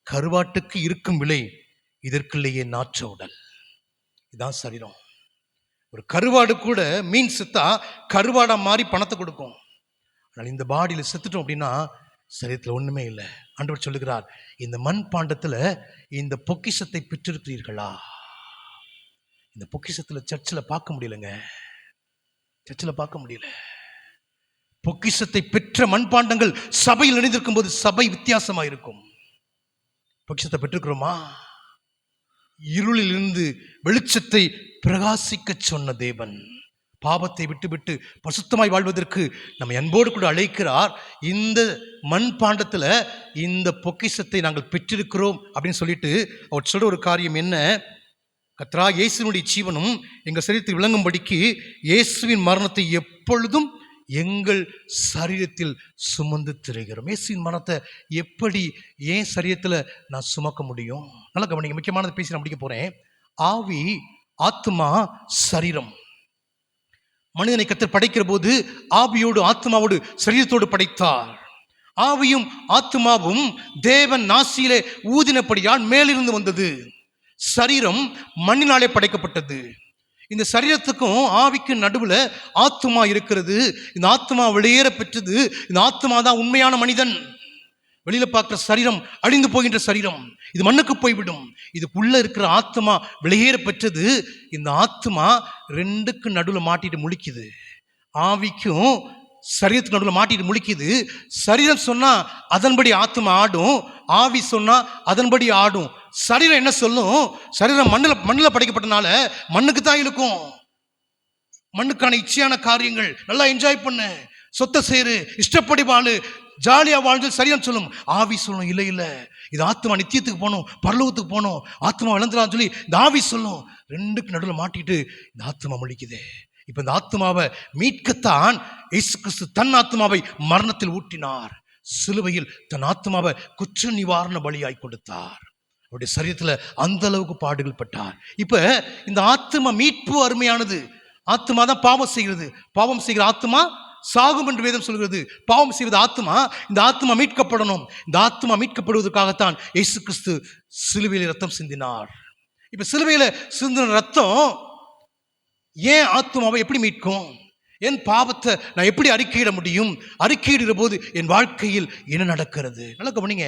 கருவாட்டுக்கு இருக்கும் விலை இதற்குள்ளேயே நாற்ற உடல். இதான் சரீரம். ஒரு கருவாடு கூட மீன் செத்தா கருவாடா மாறி பணத்தை கொடுக்கும். ஆனால் இந்த பாடியில் செத்துட்டோம் அப்படின்னா சரீரத்தில் ஒண்ணுமே இல்லை. ஆண்டவர் சொல்லுகிறார், இந்த மண் பாண்டத்துல இந்த பொக்கிஷத்தை பெற்றிருக்கிறீர்களா? இந்த பொக்கிஷத்துல சர்ச்சில் பார்க்க முடியலங்க, சர்ச்சில் பார்க்க முடியல. பொக்கிஷத்தை பெற்ற மண்பாண்டங்கள் சபையில் இணைந்திருக்கும் போது சபை வித்தியாசமா இருக்கும். பொக்கிஷத்தை பெற்றிருக்கிறோமா? இருளில் இருந்து வெளிச்சத்தை பிரகாசிக்க சொன்ன தேவன் பாவத்தை விட்டுவிட்டு பசுத்தமாய் வாழ்வதற்கு நம்ம அன்போடு கூட அழைக்கிறார். இந்த மண் பாண்டத்தில் இந்த பொக்கிஷத்தை நாங்கள் பெற்றிருக்கிறோம் அப்படின்னு சொல்லிட்டு அவர் சொல்ற ஒரு காரியம் என்ன? கர்த்தரா இயேசுவினுடைய ஜீவனும் எங்கள் சரீரத்தில் விளங்கும்படிக்கு இயேசுவின் மரணத்தை எப்பொழுதும் எங்கள் சரீரத்தில் சுமந்து திரிகிறோம். இயேசுவின் மரணத்தை எப்படி ஏன் சரீரத்தில் நான் சுமக்க முடியும்? நல்லா கவனிங்க, முக்கியமானது பேசி நான் முடிக்க போறேன். ஆவி, ஆத்மா, சரீரம். மனிதனை கர்த்தர் படைக்கிற போது ஆவியோடு ஆத்மாவோடு சரீரத்தோடு படைத்தார். ஆவியும் ஆத்மாவும் தேவன் நாசியிலே ஊதினபடியால் மேலிருந்து வந்தது. சரீரம் மண்ணினாலே படைக்கப்பட்டது. இந்த சரீரத்துக்கும் ஆவிக்கும் நடுவில் ஆத்மா இருக்கிறது. இந்த ஆத்மா வெளியேற பெற்றது. இந்த ஆத்மா தான் உண்மையான மனிதன். வெளியில பார்க்குற சரீரம் அழிந்து போகின்ற சரீரம், இது மண்ணுக்கு போய்விடும். இதுக்குள்ள இருக்கிற ஆத்மா வெளியேற பெற்றது. இந்த ஆத்மா ரெண்டுக்கு நடுவில் மாட்டிட்டு முழிக்குது. ஆவிக்கும் சரீரத்துக்கு நடுவில் மாட்டிட்டு முழிக்குது. சரீரம் சொன்னா அதன்படி ஆத்மா ஆடும், ஆவி சொன்னா அதன்படி ஆடும். சரீரம் என்ன சொல்லும்? சரீரம் மண்ணில் படைக்கப்பட்டனால மண்ணுக்கு தான் இருக்கும். மண்ணுக்கான இச்சையான காரியங்கள், நல்லா என்ஜாய் பண்ணு, சொத்தை சேரு, இஷ்டப்படி வாழு, ஜாலியா வாழ்ந்து சரீரம் சொல்லும். ஆவி சொல்லும் இல்லை இல்லை, இது ஆத்மா நித்தியத்துக்கு போகணும், பரலோகத்துக்கு போகணும், ஆத்மா வளர்ந்துடான்னு சொல்லி இந்த ஆவி சொல்லும். ரெண்டுக்கு நடுவில் மாட்டிட்டு இந்த ஆத்மா முழிக்குது. இப்ப இந்த ஆத்மாவை மீட்கத்தான் இயேசு கிறிஸ்து தன் ஆத்மாவை மரணத்தில் ஊட்டினார். சிலுவையில் தன் ஆத்மாவை குற்ற நிவாரண பலியாய் கொடுத்தார். அவருடைய சரீரத்தில் அந்த அளவுக்கு பாடுகள் பட்டார். இப்ப இந்த ஆத்மா மீட்பு அருமையானது. ஆத்மா தான் பாவம் செய்கிறது. பாவம் செய்கிற ஆத்மா சாகும் என்று வேதம் சொல்கிறது. பாவம் செய்வது ஆத்மா. இந்த ஆத்மா மீட்கப்படணும். இந்த ஆத்மா மீட்கப்படுவதற்காகத்தான் இயேசு கிறிஸ்து சிலுவையில் ரத்தம் சிந்தினார். இப்ப சிலுவையில் சிந்தின ரத்தம் ஏன் ஆத்மாவை எப்படி மீட்கும்? என் பாவத்தை நான் எப்படி அறிக்கையிட முடியும்? அறிக்கையிடுகிற போது என் வாழ்க்கையில் என்ன நடக்கிறது? நல்லா கவனிங்க,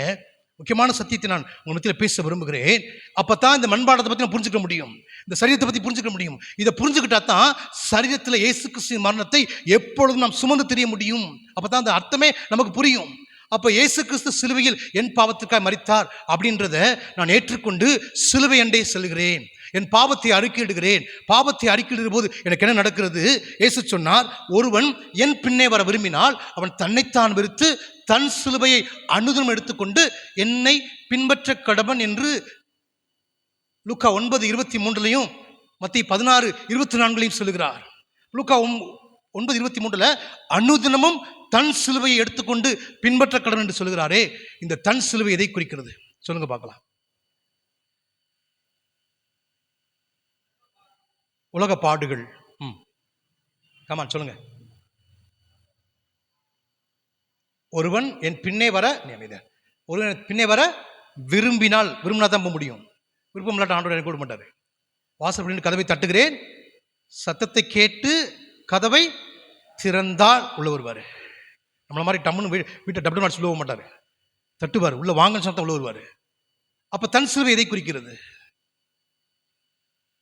முக்கியமான சத்தியத்தை நான் உங்க மத்தியில் பேச விரும்புகிறேன். அப்பதான் இந்த மண்பாடத்தை பற்றி நான் புரிஞ்சுக்க முடியும், இந்த சரீரத்தை பற்றி புரிஞ்சுக்க முடியும். இதை புரிஞ்சுக்கிட்டா தான் சரீரத்தில் இயேசு கிறிஸ்துவின் மரணத்தை எப்பொழுதும் நாம் சுமந்து தெரிய முடியும். அப்பதான் அந்த அர்த்தமே நமக்கு புரியும். அப்போ இயேசு கிறிஸ்து சிலுவையில் என் பாவத்திற்காக மரித்தார் அப்படின்றத நான் ஏற்றுக்கொண்டு சிலுவை அண்டே செல்கிறேன். என் பாவத்தை அறிக்கையிடுகிறேன். பாவத்தை அறிக்கையிடுகிற போது எனக்கு என்ன நடக்கிறது? இயேசு சொன்னார், ஒருவன் என் பின்னே வர விரும்பினால் அவன் தன்னைத்தான் வெறுத்து தன் சிலுவையை அனுதினம் எடுத்துக்கொண்டு என்னை பின்பற்ற கடவன் என்று லூக்கா 9:23 மத்திய 16:24 சொல்லுகிறார். லூக்கா 9:23 அனுதினமும் தன் சிலுவையை எடுத்துக்கொண்டு பின்பற்ற கடவன் என்று சொல்லுகிறாரே, இந்த தன் சிலுவை எதை குறிக்கிறது? சொல்லுங்க பார்க்கலாம். உலக பாடுகள். கமான் சொல்லுங்க. ஒருவன் என் பின்னே வர, ஒருவன் பின்னே வர விரும்பினால், விரும்பினா தான் போக முடியும். விருப்பம் இல்லாட்ட ஆண்டவர் எனக்கு கூட மாட்டார். வாசல் கதவை தட்டுகிறேன், சத்தத்தை கேட்டு கதவை திறந்தால் உள்ள வருவார். நம்மள மாதிரி டம்முன்னு வீட்டை டபுள் மாட்டி சொல்ல மாட்டார், தட்டுவார், உள்ள வாங்கன்னு சொன்னா உள்ள வருவார். அப்ப தன் சிலுவை எதை குறிக்கிறது?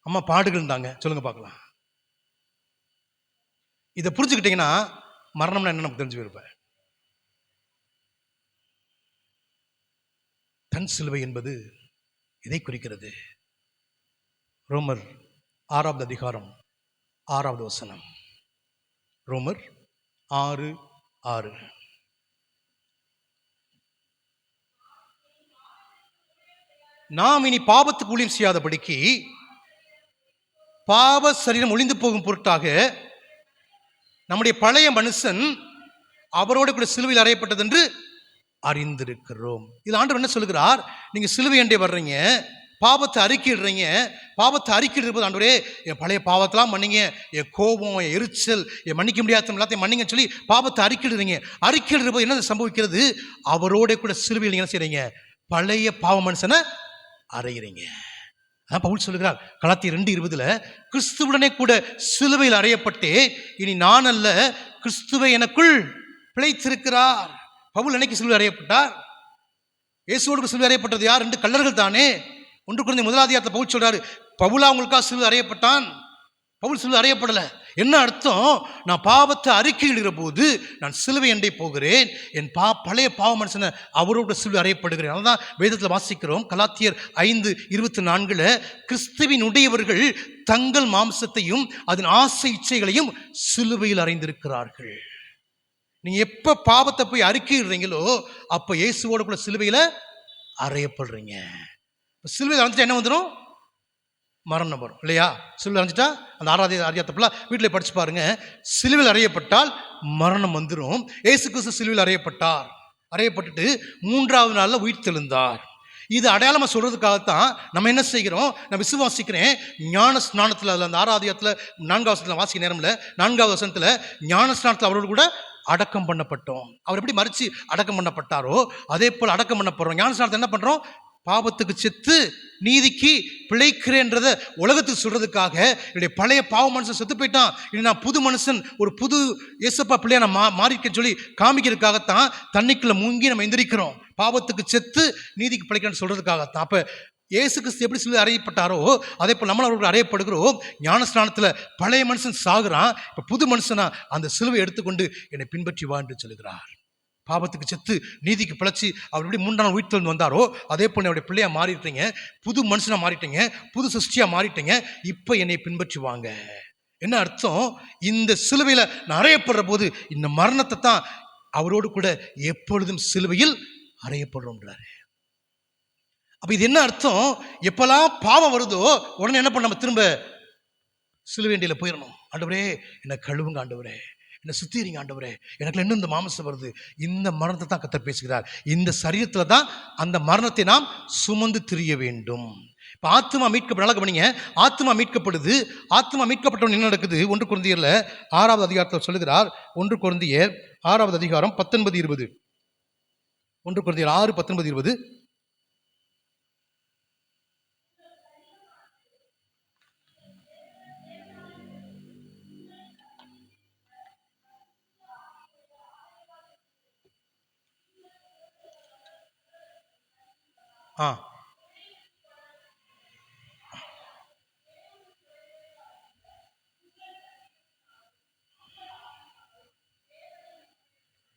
அம்மா பாடுகள் இருந்தாங்க, சொல்லுங்க பார்க்கலாம். இதை புரிஞ்சுக்கிட்டீங்கன்னா மரணம்னா என்ன நமக்கு தெரிஞ்சு போயிருப்ப. தன் சிலுவை என்பது எதை குறிக்கிறது? ரோமர் 6வது அதிகாரம் 6வது வசனம். ரோமர் 6:6. நாம் இனி பாவத்துக்கு ஊழியம் செய்யாதபடிக்கு பாவ சரீரம் ஒளிந்து போகும் பொருட்டாக நம்முடைய பழைய மனுஷன் அவரோட கூட சிலுவையில் அறையப்பட்டது என்று அறிந்திருக்கிறோம். இது ஆண்டவர் என்ன சொல்லுகிறார்? நீங்க சிலுவை அண்டே வர்றீங்க, பாவத்தை அறிக்கையிடுறீங்க. பாவத்தை அறிக்கையிடுற போது ஆண்டவரே என் பழைய பாவத்தெல்லாம் மன்னிங்க, என் கோபம், என் எரிச்சல், என் மன்னிக்க முடியாத எல்லாத்தையும் மன்னிங்க சொல்லி பாவத்தை அறிக்கையிடுறீங்க. அறிக்கையிடுற போது என்ன சம்பவிக்கிறது? அவரோட கூட சிலுவையில் என்ன செய்றீங்க? பழைய பாவ மனுஷனை அறையிறீங்க. அதான் பவுல் சொல்லுகிறார் கலாத்தியர் 2:20, கிறிஸ்துவுடனே கூட சிலுவையில் அறையப்பட்டே இனி நான் அல்ல, கிறிஸ்துவை எனக்குள் பிழைத்திருக்கிறார். பவுல் என்னைக்கு சிலுவையில் அறையப்பட்டார்? இயேசுவோடு சிலுவை அறையப்பட்டது யார்? 2 கள்ளர்கள் தானே. 1 Corinthians 1 பவுல் சொல்றாரு, பவுலா உங்களுக்காக சிலுவை அறையப்பட்டான். பவுல் சிலுவை அறையப்படலை. என்ன அர்த்தம்? நான் பாவத்தை அறிக்கையிடுகிற போது நான் சிலுவை அண்டை போகிறேன், என் பழைய பாவ மனுஷனை அவரோட சிலுவை அறையப்படுகிறேன். அதுதான் வேதத்தில் வாசிக்கிறோம். கலாத்தியர் 5:24 கிறிஸ்துவின் உடையவர்கள் தங்கள் மாம்சத்தையும் அதன் ஆசை இச்சைகளையும் சிலுவையில் அறைந்திருக்கிறார்கள். நீங்க எப்ப பாவத்தை போய் அறிக்கையிடுறீங்களோ அப்ப இயேசுவோட கூட சிலுவையில அறையப்படுறீங்க. சிலுவையில் அறைஞ்சிட்டா என்ன வந்துடும்? மரணம் வரும் இல்லையா? சிலுவையில் அறைஞ்சிட்டா அந்த ஆராதியத்தப்பெல்லாம் வீட்டில் படிச்சு பாருங்க. சிலுவையில் அறையப்பட்டால் மரணம் வந்துடும். இயேசு கிறிஸ்து சிலுவையில் அறையப்பட்டார். அறையப்பட்டுட்டு 3வது நாளில் உயிர் தெழுந்தார். இது அடையாளமாக சொல்றதுக்காகத்தான் நம்ம என்ன செய்கிறோம்? நான் விசுவாசிக்கிறேன். ஞான ஸ்நானத்தில் அந்த ஆராதியத்தில் 4வது வசனத்தில் வாசிக்க நேரம்ல 4வது வசனத்தில் ஞான ஸ்நானத்தில் அவரோடு கூட அடக்கம் பண்ணப்பட்டோம். அவர் எப்படி மரிச்சு அடக்கம் பண்ணப்பட்டாரோ அதே போல் அடக்கம் பண்ணப்படுறோம். ஞான ஸ்நானத்தை என்ன பண்றோம்? பாவத்துக்கு செத்து நீதிக்கு பிழைக்கிறேன்றத உலகத்துக்கு சொல்றதுக்காக என்னுடைய பழைய பாவ மனுஷன் செத்து போயிட்டான், இனி நான் புது மனுஷன், ஒரு புது இயேசப்பா பிள்ளையா நான் மாறிக்கன்னு சொல்லி காமிக்கிறதுக்காகத்தான் தண்ணிக்குள்ள முங்கி நம்ம எந்திரிக்கிறோம். பாவத்துக்கு செத்து நீதிக்கு பிழைக்கிறேன்னு சொல்றதுக்காகத்தான். அப்ப இயேசு கிறிஸ்து எப்படி சொல்லி அறையப்பட்டாரோ அதே போல் நம்மளும் அவர்கள் அறையப்படுகிறோம். ஞானஸ்நானத்தில் பழைய மனுஷன் சாகுறான், இப்போ புது மனுஷனா அந்த சிலுவை எடுத்துக்கொண்டு என்னை பின்பற்றி வா என்று சொல்லுகிறார். பாவத்துக்கு செத்து நீதிக்கு பிழைச்சி அவர் எப்படி 3 நாள் உயிர்த்தெழுந்து வந்தாரோ அதே போல் என்னுடைய பிள்ளையா மாறிட்டீங்க, புது மனுஷனா மாறிட்டீங்க, புது சிருஷ்டியா மாறிட்டீங்க, இப்போ என்னை பின்பற்றி வாங்க. என்ன அர்த்தம்? இந்த சிலுவையில் நான் அறையப்படுற போது இந்த மரணத்தை தான் அவரோடு கூட எப்பொழுதும் சிலுவையில் அறையப்படுறோம்ன்றாரு. அப்ப இது என்ன அர்த்தம்? எப்பெல்லாம் பாவம் வருதோ உடனே என்ன பண்ண? நம்ம திரும்ப சிலுவைண்டியில் போயிடணும். ஆண்டவரே என்னை கழுவுங்க, ஆண்டவரே என்னை சுத்திரிங்க, ஆண்டவரே எனக்கு இன்னும் இந்த மாமிசம் வருது. இந்த மரணத்தை தான் கர்த்தர் பேசுகிறார். இந்த சரீரத்தில் தான் அந்த மரணத்தை நாம் சுமந்து திரிய வேண்டும். இப்போ ஆத்மா மீட்கப்பட கவனிங்க. ஆத்மா மீட்கப்படுது. ஆத்மா மீட்கப்பட்டவன் என்ன நடக்குது? 1 கொரிந்தியர்ல 6வது அதிகாரத்தில் சொல்லுகிறார். 1 கொரிந்தியர் 6வது அதிகாரம் 19-20. 1 கொரிந்தியர் 6:19-20.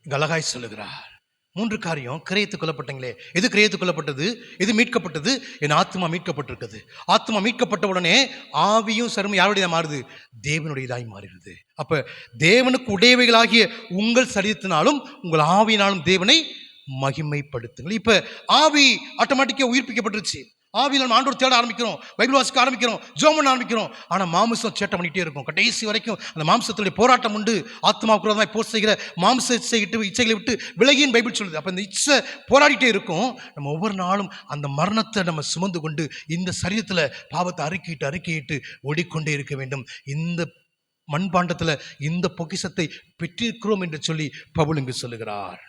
அழகாய் சொல்லுகிறார். 3 காரியம். கிரயத்துக் கொல்லப்பட்டீங்களே, எது கிரயத்துக் கொல்லப்பட்டது? எது மீட்கப்பட்டது? என் ஆத்மா மீட்கப்பட்டிருக்குது. ஆத்மா மீட்கப்பட்ட உடனே ஆவியும் சருமம் யாருடையதாக மாறுது? தேவனுடையதாய் மாறுகிறது. அப்ப தேவனுக்கு உடையவைகளாகிய உங்கள் சரீரத்தினாலும் உங்கள் ஆவியினாலும் தேவனை மகிமைப்படுத்துங்கள். இப்ப ஆவி ஆட்டோமேட்டிக்கா உயிர்ப்பிக்கப்பட்டுருச்சு. ஆவியில் நம்ம ஆண்டவர் தேட ஆரம்பிக்கிறோம், பைபிள் வாசிக்க ஆரம்பிக்கிறோம், ஜெபம் பண்ண ஆரம்பிக்கிறோம். ஆனால் மாம்சம் சேட்டை பண்ணிகிட்டே இருக்கும். கடைசி வரைக்கும் அந்த மாம்சத்துடைய போராட்டம் உண்டு. ஆத்மாவுக்கு விரோதமாய் போர் செய்கிற மாம்ச இச்சைகளை விட்டு விலகின்னு பைபிள் சொல்லுது. அப்போ இந்த இச்சை போராடிட்டே இருக்கும். நம்ம ஒவ்வொரு நாளும் அந்த மரணத்தை நம்ம சுமந்து கொண்டு இந்த சரீரத்தில் பாவத்தை அறிக்கையிட்டு ஓடிக்கொண்டே இருக்க வேண்டும். இந்த மண்பாண்டத்தில் இந்த பொக்கிஷத்தை பெற்றிருக்கிறோம் என்று சொல்லி பவுல் இங்கு சொல்லுகிறார்.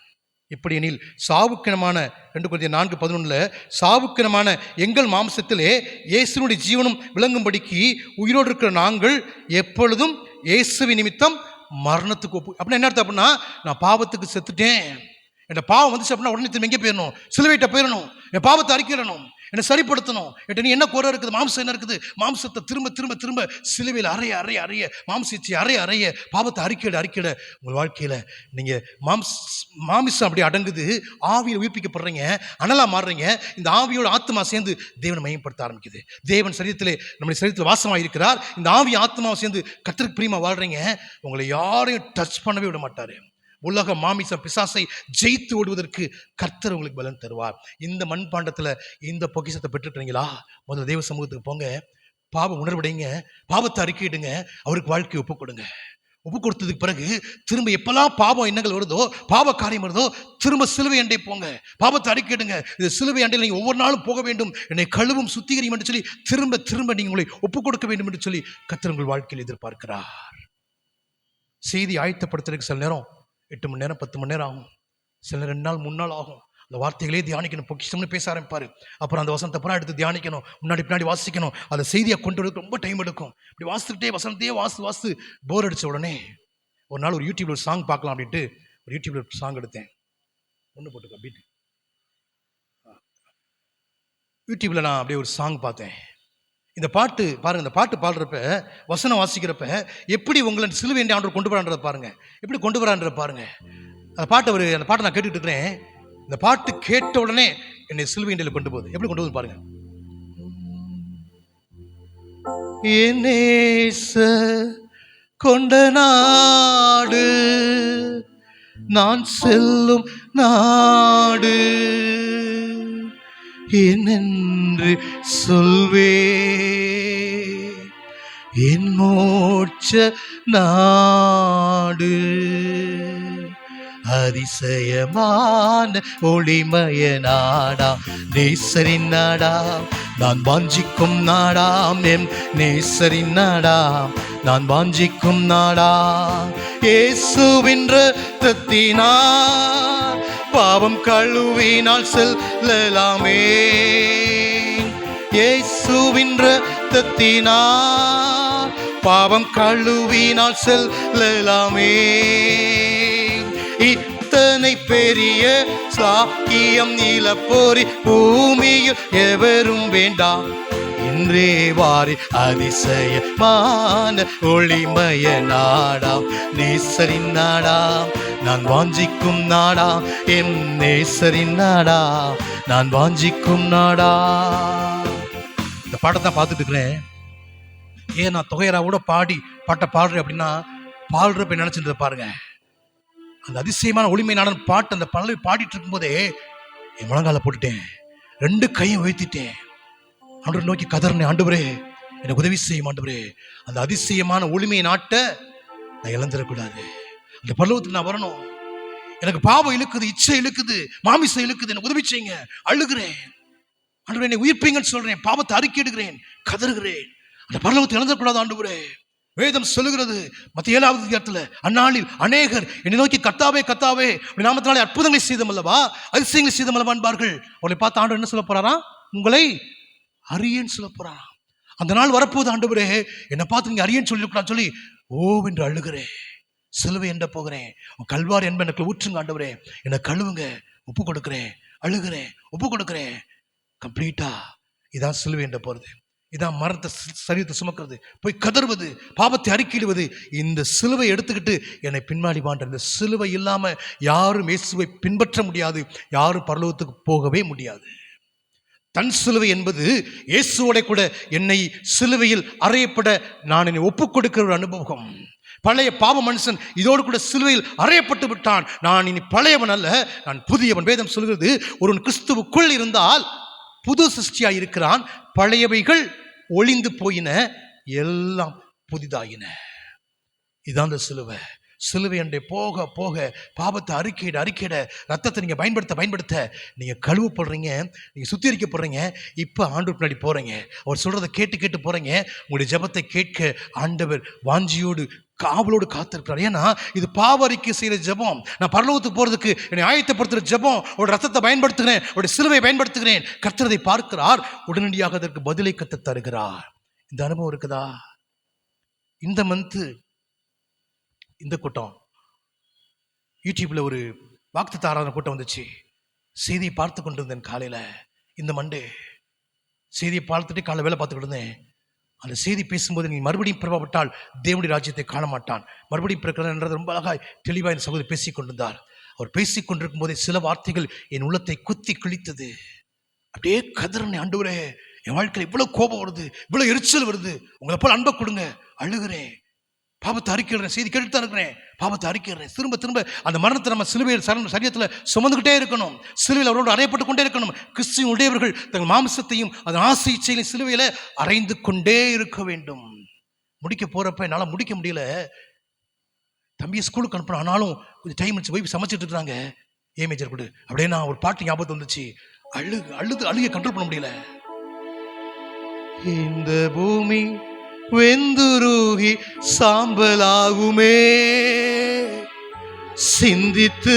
இப்படி எனில் சாவுக்கினமான 2 கொரிந்தியர் 4:11 சாவுக்கினமான எங்கள் மாம்சத்திலே இயேசுனுடைய ஜீவனும் விளங்கும்படிக்கு உயிரோடு இருக்கிற நாங்கள் எப்பொழுதும் இயேசுவின் நிமித்தம் மரணத்துக்கு அப்படின்னா என்ன அர்த்தம்? அப்படின்னா நான் பாவத்துக்கு செத்துட்டேன், என் பாவம் வந்துச்சு அப்படின்னா உடனே திரும்ப எங்கே போயிடணும்? சிலுவைட்ட போயிடணும், என் பாவத்தை அறிக்கையிடணும், என்னை சரிப்படுத்தணும். நீ என்ன குறை இருக்குது? மாம்சம் என்ன இருக்குது? மாம்சத்தை திரும்ப திரும்ப திரும்ப சிலுவையில் அறைய மாம்சிச்சு அறைய பாவத்தை அறிக்கையிட உங்கள் வாழ்க்கையில் நீங்கள் மாமிசம் அப்படி அடங்குது, ஆவியில் உயிர்ப்பிக்கப்படுறீங்க, அனலா மாறுறீங்க. இந்த ஆவியோட ஆத்மா சேர்ந்து தேவனை மையப்படுத்த ஆரம்பிக்குது. தேவன் சரீரத்திலே நம்முடைய சரீரத்தில் வாசமாக இருக்கிறார். இந்த ஆவி ஆத்மாவை சேர்ந்து கர்த்தருக்கு பிரியமா வாழ்றீங்க. உங்களை யாரையும் டச் பண்ணவே விட மாட்டாரு. உலக மாமிச பிசாசை ஜெயித்து ஓடுவதற்கு கர்த்தர் உங்களுக்கு பலன் தருவார். இந்த மண்பாண்டத்தில் இந்த பொக்கிஷத்தை பெற்றுக்கிறீங்களா? முதல்ல தேவ சமூகத்துக்கு போங்க, பாவ உணர்வடைங்க, பாவத்தை அறிக்கையிடுங்க, அவருக்கு வாழ்க்கையை ஒப்புக் கொடுங்க. ஒப்பு கொடுத்ததுக்கு பிறகு திரும்ப எப்பெல்லாம் பாவம் எண்ணங்கள் வருதோ, பாவ காரியம் வருதோ, திரும்ப சிலுவை அண்டை போங்க, பாவத்தை அறிக்கையிடுங்க. இது சிலுவை அண்டையில் நீங்கள் ஒவ்வொரு நாளும் போக வேண்டும், என்னை கழுவும் சுத்திகரியும் என்று சொல்லி திரும்ப திரும்ப நீங்கள் உங்களை ஒப்புக் கொடுக்க வேண்டும் என்று சொல்லி கர்த்தர் உங்கள் வாழ்க்கையில் எதிர்பார்க்கிறார். செய்தி ஆயத்தப்படுத்துறதுக்கு சில நேரம் 8 மணி நேரம் 10 மணி நேரம் ஆகும், சில 2 நாள் 3 நாள் ஆகும். அந்த வார்த்தைகளே தியானிக்கணும், பொக்கிஷம்னு பேச ஆரம்பிப்பார். அப்புறம் அந்த வசனத்தை அப்புறம் எடுத்து தியானிக்கணும், பின்னாடி வாசிக்கணும். அதை செய்தியை கொண்டு வரதுக்கு ரொம்ப டைம் எடுக்கும். இப்படி வாசிக்கிட்டே வசனத்தையே வாசி போர் அடித்த உடனே ஒரு நாள் ஒரு யூடியூப்ல ஒரு சாங் பார்க்கலாம் அப்படின்ட்டு ஒரு யூடியூப்ல ஒரு சாங் எடுத்தேன். ஒன்று போட்டுக்கோ பீட்டு. யூடியூப்ல நான் அப்படியே ஒரு சாங் பார்த்தேன். இந்த பாட்டு பாருங்க, இந்த பாட்டு பாடுறப்ப வசனம் வாசிக்கிறப்ப எப்படி உங்களை சிலுவை என்ற ஆண்டவர் கொண்டு வரான்றதை பாருங்க, எப்படி கொண்டு வரான்றதை பாருங்க. அந்த பாட்டை நான் கேட்டுட்டு இருக்கிறேன். இந்த பாட்டு கேட்ட உடனே என்னை சிலுவை எண்டையில் கொண்டு போகுது. எப்படி கொண்டு போகுது பாருங்க. என் நேசர் கொண்ட நாடு நான் செல்லும் நாடு என்னென்று சொல்வே, என் மோட்ச நாடு அதிசயமான ஒளிமய நாடாம் நேசரின் நாடாம் நான் வாஞ்சிக்கும் நாடாம், என் நேசரின் நாடாம் நான் வாஞ்சிக்கும் நாடாம். இயேசுவின் இரத்தத்தினால் பாவம் கழுவினால் செல்லலாமே, இயேசுவின் இரத்தத்தினால் பாவம் கழுவினால் செல்லலாமே. இத்தனை பெரிய சாக்கியம் நீலப்போரி பூமியில் எவரும் வேண்டாம், இன்றே வாரி அதிசயமான ஒளிமய நாடாம் நேசரின் நாடாம் நான் வாஞ்சிக்கும் நாடாம், என் நேசரின் நாடாம் நான் வாஞ்சிக்கும் நாடாம். இந்த பாட்டை பார்த்துட்டு இருக்கிறேன். ஏன் நான் தொகையராவோட பாட்டை பாடுறேன் அப்படின்னா, பாடுறப்ப நினைச்சிட்டு பாருங்க, அந்த அதிசயமான ஒளிமை நாடன் பாட்டு அந்த பல்லவி பாடிட்டு இருக்கும் போதே என் முழங்கால போட்டுட்டேன், 2 கையும் உயர்த்திட்டேன், ஆண்டவரை நோக்கி கதறினேன். ஆண்டவரே எனக்கு உதவி செய்யும் ஆண்டவரே, அந்த அதிசயமான ஒளிமை நாட்டை நான் இழந்துடக்கூடாது, அந்த பல்லவத்துக்கு நான் வரணும். எனக்கு பாவம் இழுக்குது, இச்சை இழுக்குது, மாமிசம் இழுக்குது, எனக்கு உதவி செய்யுங்க. அழுகிறேன் ஆண்டவரே, என்னை உயிர்ப்பீங்கன்னு சொல்றேன், பாவத்தை அறிக்கையிடுகிறேன், கதறுகிறேன். அந்த பல்லவத்தை இழந்துடக்கூடாது ஆண்டவரே. வேதம் சொல்லுகிறது மத்திய 7வது அதிகாரத்தில், அந்நாளில் அநேகர் என்னை நோக்கி கர்த்தாவே கர்த்தாவே நாமத்தினாலே அற்புதங்களை செய்தமல்லவா அதிசயங்களை செய்தமல்லவா என்பார்கள். அவளை பார்த்து ஆண்டவர் என்ன சொல்ல போறாரா? உங்களை அறியேன்னு சொல்ல போறாரா. அந்த நாள் வரப்போது ஆண்டவரே என்னை பார்த்து நீங்க அறியேன்னு சொல்லிக்கூடாது சொல்லி ஓவென்று அழுகிறேன். சிலுவை என்ற போகிறேன், கல்வாரி என்ப எனக்கு ஊற்றுங்க ஆண்டவரே, என்னை கழுவுங்க, ஒப்பு கொடுக்கிறேன், அழுகிறேன், ஒப்பு கொடுக்கிறேன். கம்ப்ளீட்டா இதான் சிலுவை என்ற போறது, இதான் மரத்தை சரீரத்தை சுமக்கிறது, போய் கதறுவது, பாவத்தை அறிக்கையிடுவது. இந்த சிலுவை எடுத்துக்கிட்டு என்னை பின்வாடி வாண்ட. இந்த சிலுவை இல்லாம யாரும் இயேசுவை பின்பற்ற முடியாது, யாரும் பரலோகத்துக்கு போகவே முடியாது. தன் சிலுவை என்பது இயேசுவோட கூட என்னை சிலுவையில் அறையப்பட நான் என்னை ஒப்புக் கொடுக்கிற ஒரு அனுபவம். பழைய பாவ மனுஷன் இதோடு கூட சிலுவையில் அறையப்பட்டு விட்டான். நான் இனி பழையவன் அல்ல, நான் புதியவன். வேதம் சொல்கிறது, ஒருவன் கிறிஸ்துவுக்குள் இருந்தால் புது சிருஷ்டியாய் இருக்கிறான், பழையவைகள் ஒளிந்து போயின, எல்லாம் புதிதாயின. இதான் அந்த சிலுவை. சிலுவை அண்டை போக போக பாவத்தை அறிக்கையிட ரத்தத்தை நீங்கள் பயன்படுத்த நீங்கள் கழுவப்படுறீங்க, நீங்கள் சுத்திகரிக்கப்படுறீங்க. இப்போ ஆண்டவர் பின்னாடி போகிறீங்க, அவர் சொல்கிறத கேட்டு போகிறீங்க. உங்களுடைய ஜெபத்தை கேட்க ஆண்டவர் வாஞ்சியோடு காவலோடு காத்திருக்கிறார். ஏன்னா இது பாவ அறிக்கை செய்கிற ஜெபம். நான் பரலோகத்துக்கு போகிறதுக்கு என்னை ஆயத்தப்படுத்துகிற ஜெபம். ஒரு ரத்தத்தை பயன்படுத்துகிறேன், ஒரு சிலுவை பயன்படுத்துகிறேன். கர்த்தரை பார்க்கிறார், உடனடியாக அதற்கு பதிலை கத்த தருகிறார். இந்த அனுபவம் இருக்குதா? இந்த மந்த்து இந்த கூட்டம் யூடியூப்ல ஒரு வாக்குத்தத்த ஆராதனை கூட்டம் வந்துச்சு. செய்தியை பார்த்து கொண்டு இருந்தேன். காலையில் இந்த மண்டே செய்தியை பார்த்துட்டு காலை வேலை பார்த்துக்கிட்டு இருந்தேன். அந்த செய்தி பேசும்போது, நீ மறுபடியும் பிறவாவிட்டால் தேவனுடைய ராஜ்யத்தை காண மாட்டான், மறுபடியும் பிறக்கிறது ரொம்ப அழகாய் தெளிவாக என் சகோதரி பேசிக் கொண்டிருந்தார். அவர் பேசிக் கொண்டிருக்கும் போதே சில வார்த்தைகள் என் உள்ளத்தை குத்தி கிழித்தது. அப்படியே கதறனை, ஆண்டவரே என் வாழ்க்கையில் இவ்வளோ கோபம் வருது, இவ்வளோ எரிச்சல் வருது, உங்களை போல அன்பை கொடுங்க. அழுகிறேன், பாவத்தை அறிக்கிறேன், செய்தி கேட்டு தான் இருக்கிறேன், பாவத்தை அறிக்கிறேன். திரும்ப அந்த மரணத்தை நம்ம சிலுவையில் சரீரத்தில் சுமந்துக்கிட்டே இருக்கணும், சிலுவையில் அவரோடு அறையப்பட்டு கொண்டே இருக்கணும். கிறிஸ்துவின் உடையவர்கள் தங்கள் மாம்சத்தையும் அதன் ஆசை இச்சைகளையும் சிலுவையில் அறைந்து கொண்டே இருக்க வேண்டும். முடிக்க போகிறப்ப என்னால் முடிக்க முடியல. தம்பியை ஸ்கூலுக்கு அனுப்பணும், ஆனாலும் கொஞ்சம் டைம் வச்சு போய் சமைச்சிட்டு இருக்கிறாங்க. மேஜர் கொடு அப்படியே நான் ஒரு பாட்டு ஞாபகத்து வந்துச்சு. அழுகை கண்ட்ரோல் பண்ண முடியல. இந்த பூமி வெந்துருகி சாம்பலாகுமே, சிந்தித்து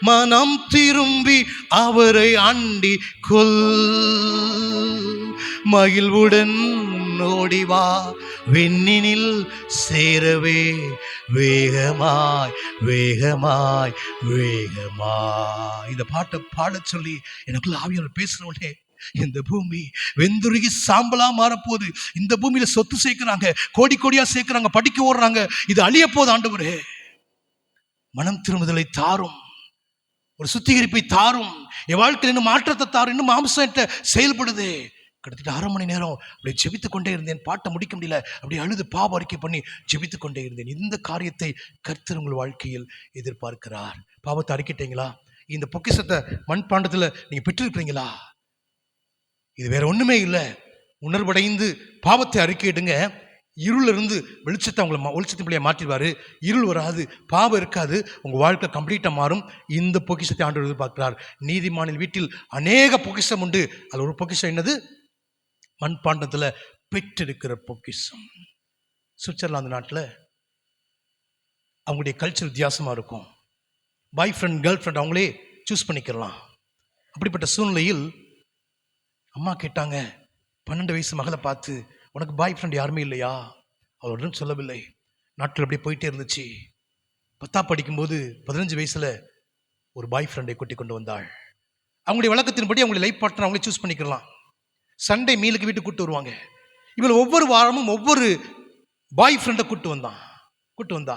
மனம் திரும்பி அவரை அண்டி கொல், மகிழ்வுடன் ஓடிவா விண்ணினில் சேரவே, வேகமாய் வேகமாய் வேகமாய். இந்த பாட்டை பாட சொல்லி எனக்குள்ள ஆவியானவர் பேசுறவனே இந்த பூமி வெந்துருகி சாம்பலா மாறப்போகுது. இந்த பூமியில சொத்து சேர்க்கிறாங்க, கோடி கோடியா சேர்க்கிறாங்க, படிக்க ஓடுறாங்க. இது அழிய போகுது. ஆண்டவரே, மனம் திரும்புதலை தாரும், ஒரு சுத்திகரிப்பை தாரும், என் வாழ்க்கையில் இன்னும் மாற்றத்தை தாரும். இன்னும் மாம்சத்தை செயல்படுது. கிட்டத்தட்ட 1/2 மணி நேரம் அப்படியே ஜெபித்து கொண்டே இருந்தேன். பாட்டை முடிக்க முடியல, அப்படியே அழுது பாவ அறிக்கை பண்ணி ஜெபித்து கொண்டே இருந்தேன். இந்த காரியத்தை கர்த்தர் உங்கள் வாழ்க்கையில் எதிர்பார்க்கிறார். பாவத்தை அறிக்கிட்டீங்களா? இந்த பொக்கிஷத்தை மண்பாண்டத்தில் நீங்க பெற்றிருப்பீங்களா? இது வேற ஒண்ணுமே இல்லை. உணர்வடைந்து பாவத்தை அறிக்கையிடுங்க. இருள் இருந்து வெளிச்சத்தை உங்களை வெளிச்சத்தின் பிள்ளையை மாற்றிடுவாரு. இருள் வராது, பாவம் இருக்காது, உங்க வாழ்க்கை கம்ப்ளீட்டா மாறும். இந்த பொக்கிஷத்தை ஆண்டவர் எதிர்பார்க்கிறார். நீதிமானின் வீட்டில் அநேக பொக்கிஷம் உண்டு. அது ஒரு பொக்கிஷம் என்னது? மண்பாண்டத்துல பெற்றிருக்கிற பொக்கிஷம். சுவிட்சர்லாந்து நாட்டில் அவங்களுடைய கல்ச்சர் வித்தியாசமா இருக்கும். பாய் ஃப்ரெண்ட், கேர்ள் ஃப்ரெண்ட் அவங்களே சூஸ் பண்ணிக்கலாம். அப்படிப்பட்ட சூழ்நிலையில் அம்மா கேட்டாங்க, 12 வயசு மகளை பார்த்து, உனக்கு பாய் ஃப்ரெண்ட் யாருமே இல்லையா? அவளுடன் சொல்லவில்லை. நாட்கள் அப்படியே போயிட்டே இருந்துச்சு. 10ஆம் படிக்கும்போது 15 வயசுல ஒரு பாய் ஃப்ரெண்டை கூட்டி கொண்டு வந்தாள். அவங்களுடைய வழக்கத்தின்படி அவங்களுடைய லைஃப் பார்ட்னர் அவங்களே சூஸ் பண்ணிக்கலாம். சண்டே மீலுக்கு வீட்டுக்கு கூட்டு வருவாங்க. இவள் ஒவ்வொரு வாரமும் ஒவ்வொரு பாய் ஃப்ரெண்டை கூட்டு வந்தா.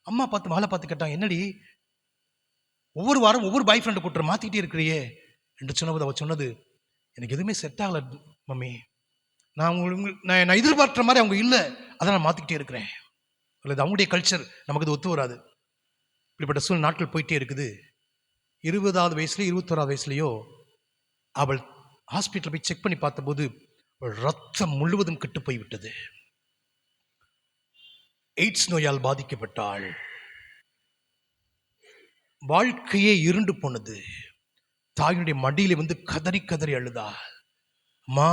அம்மா பார்த்து மகளை பார்த்து கேட்டாங்க, என்னடி ஒவ்வொரு வாரம் ஒவ்வொரு பாய் ஃப்ரெண்டை கூட்டுற மாத்திக்கிட்டே இருக்கிறியே என்று சொன்னபோது அவள் சொன்னது, எனக்கு எதுவுமே செட் ஆகலை மம்மி. நான் எதிர்பார்க்குற மாதிரி அவங்க இல்லை, அதை நான் மாற்றிக்கிட்டே இருக்கிறேன். அல்லது அவங்களுடைய கல்ச்சர் நமக்கு இது ஒத்து வராது. இப்படிப்பட்ட சூழ்நிலை நாட்கள் போயிட்டே இருக்குது. 20ஆவது வயசுலையோ 21ஆவது வயசுலையோ அவள் ஹாஸ்பிட்டல் போய் செக் பண்ணி பார்த்தபோது ரத்தம் முழுவதும் கெட்டு போய்விட்டது. எய்ட்ஸ் நோயால் பாதிக்கப்பட்டாள். வாழ்க்கையே இருண்டு போனது. தாயினுடைய மடியில வந்து கதறி கதறி அழுதா. அம்மா,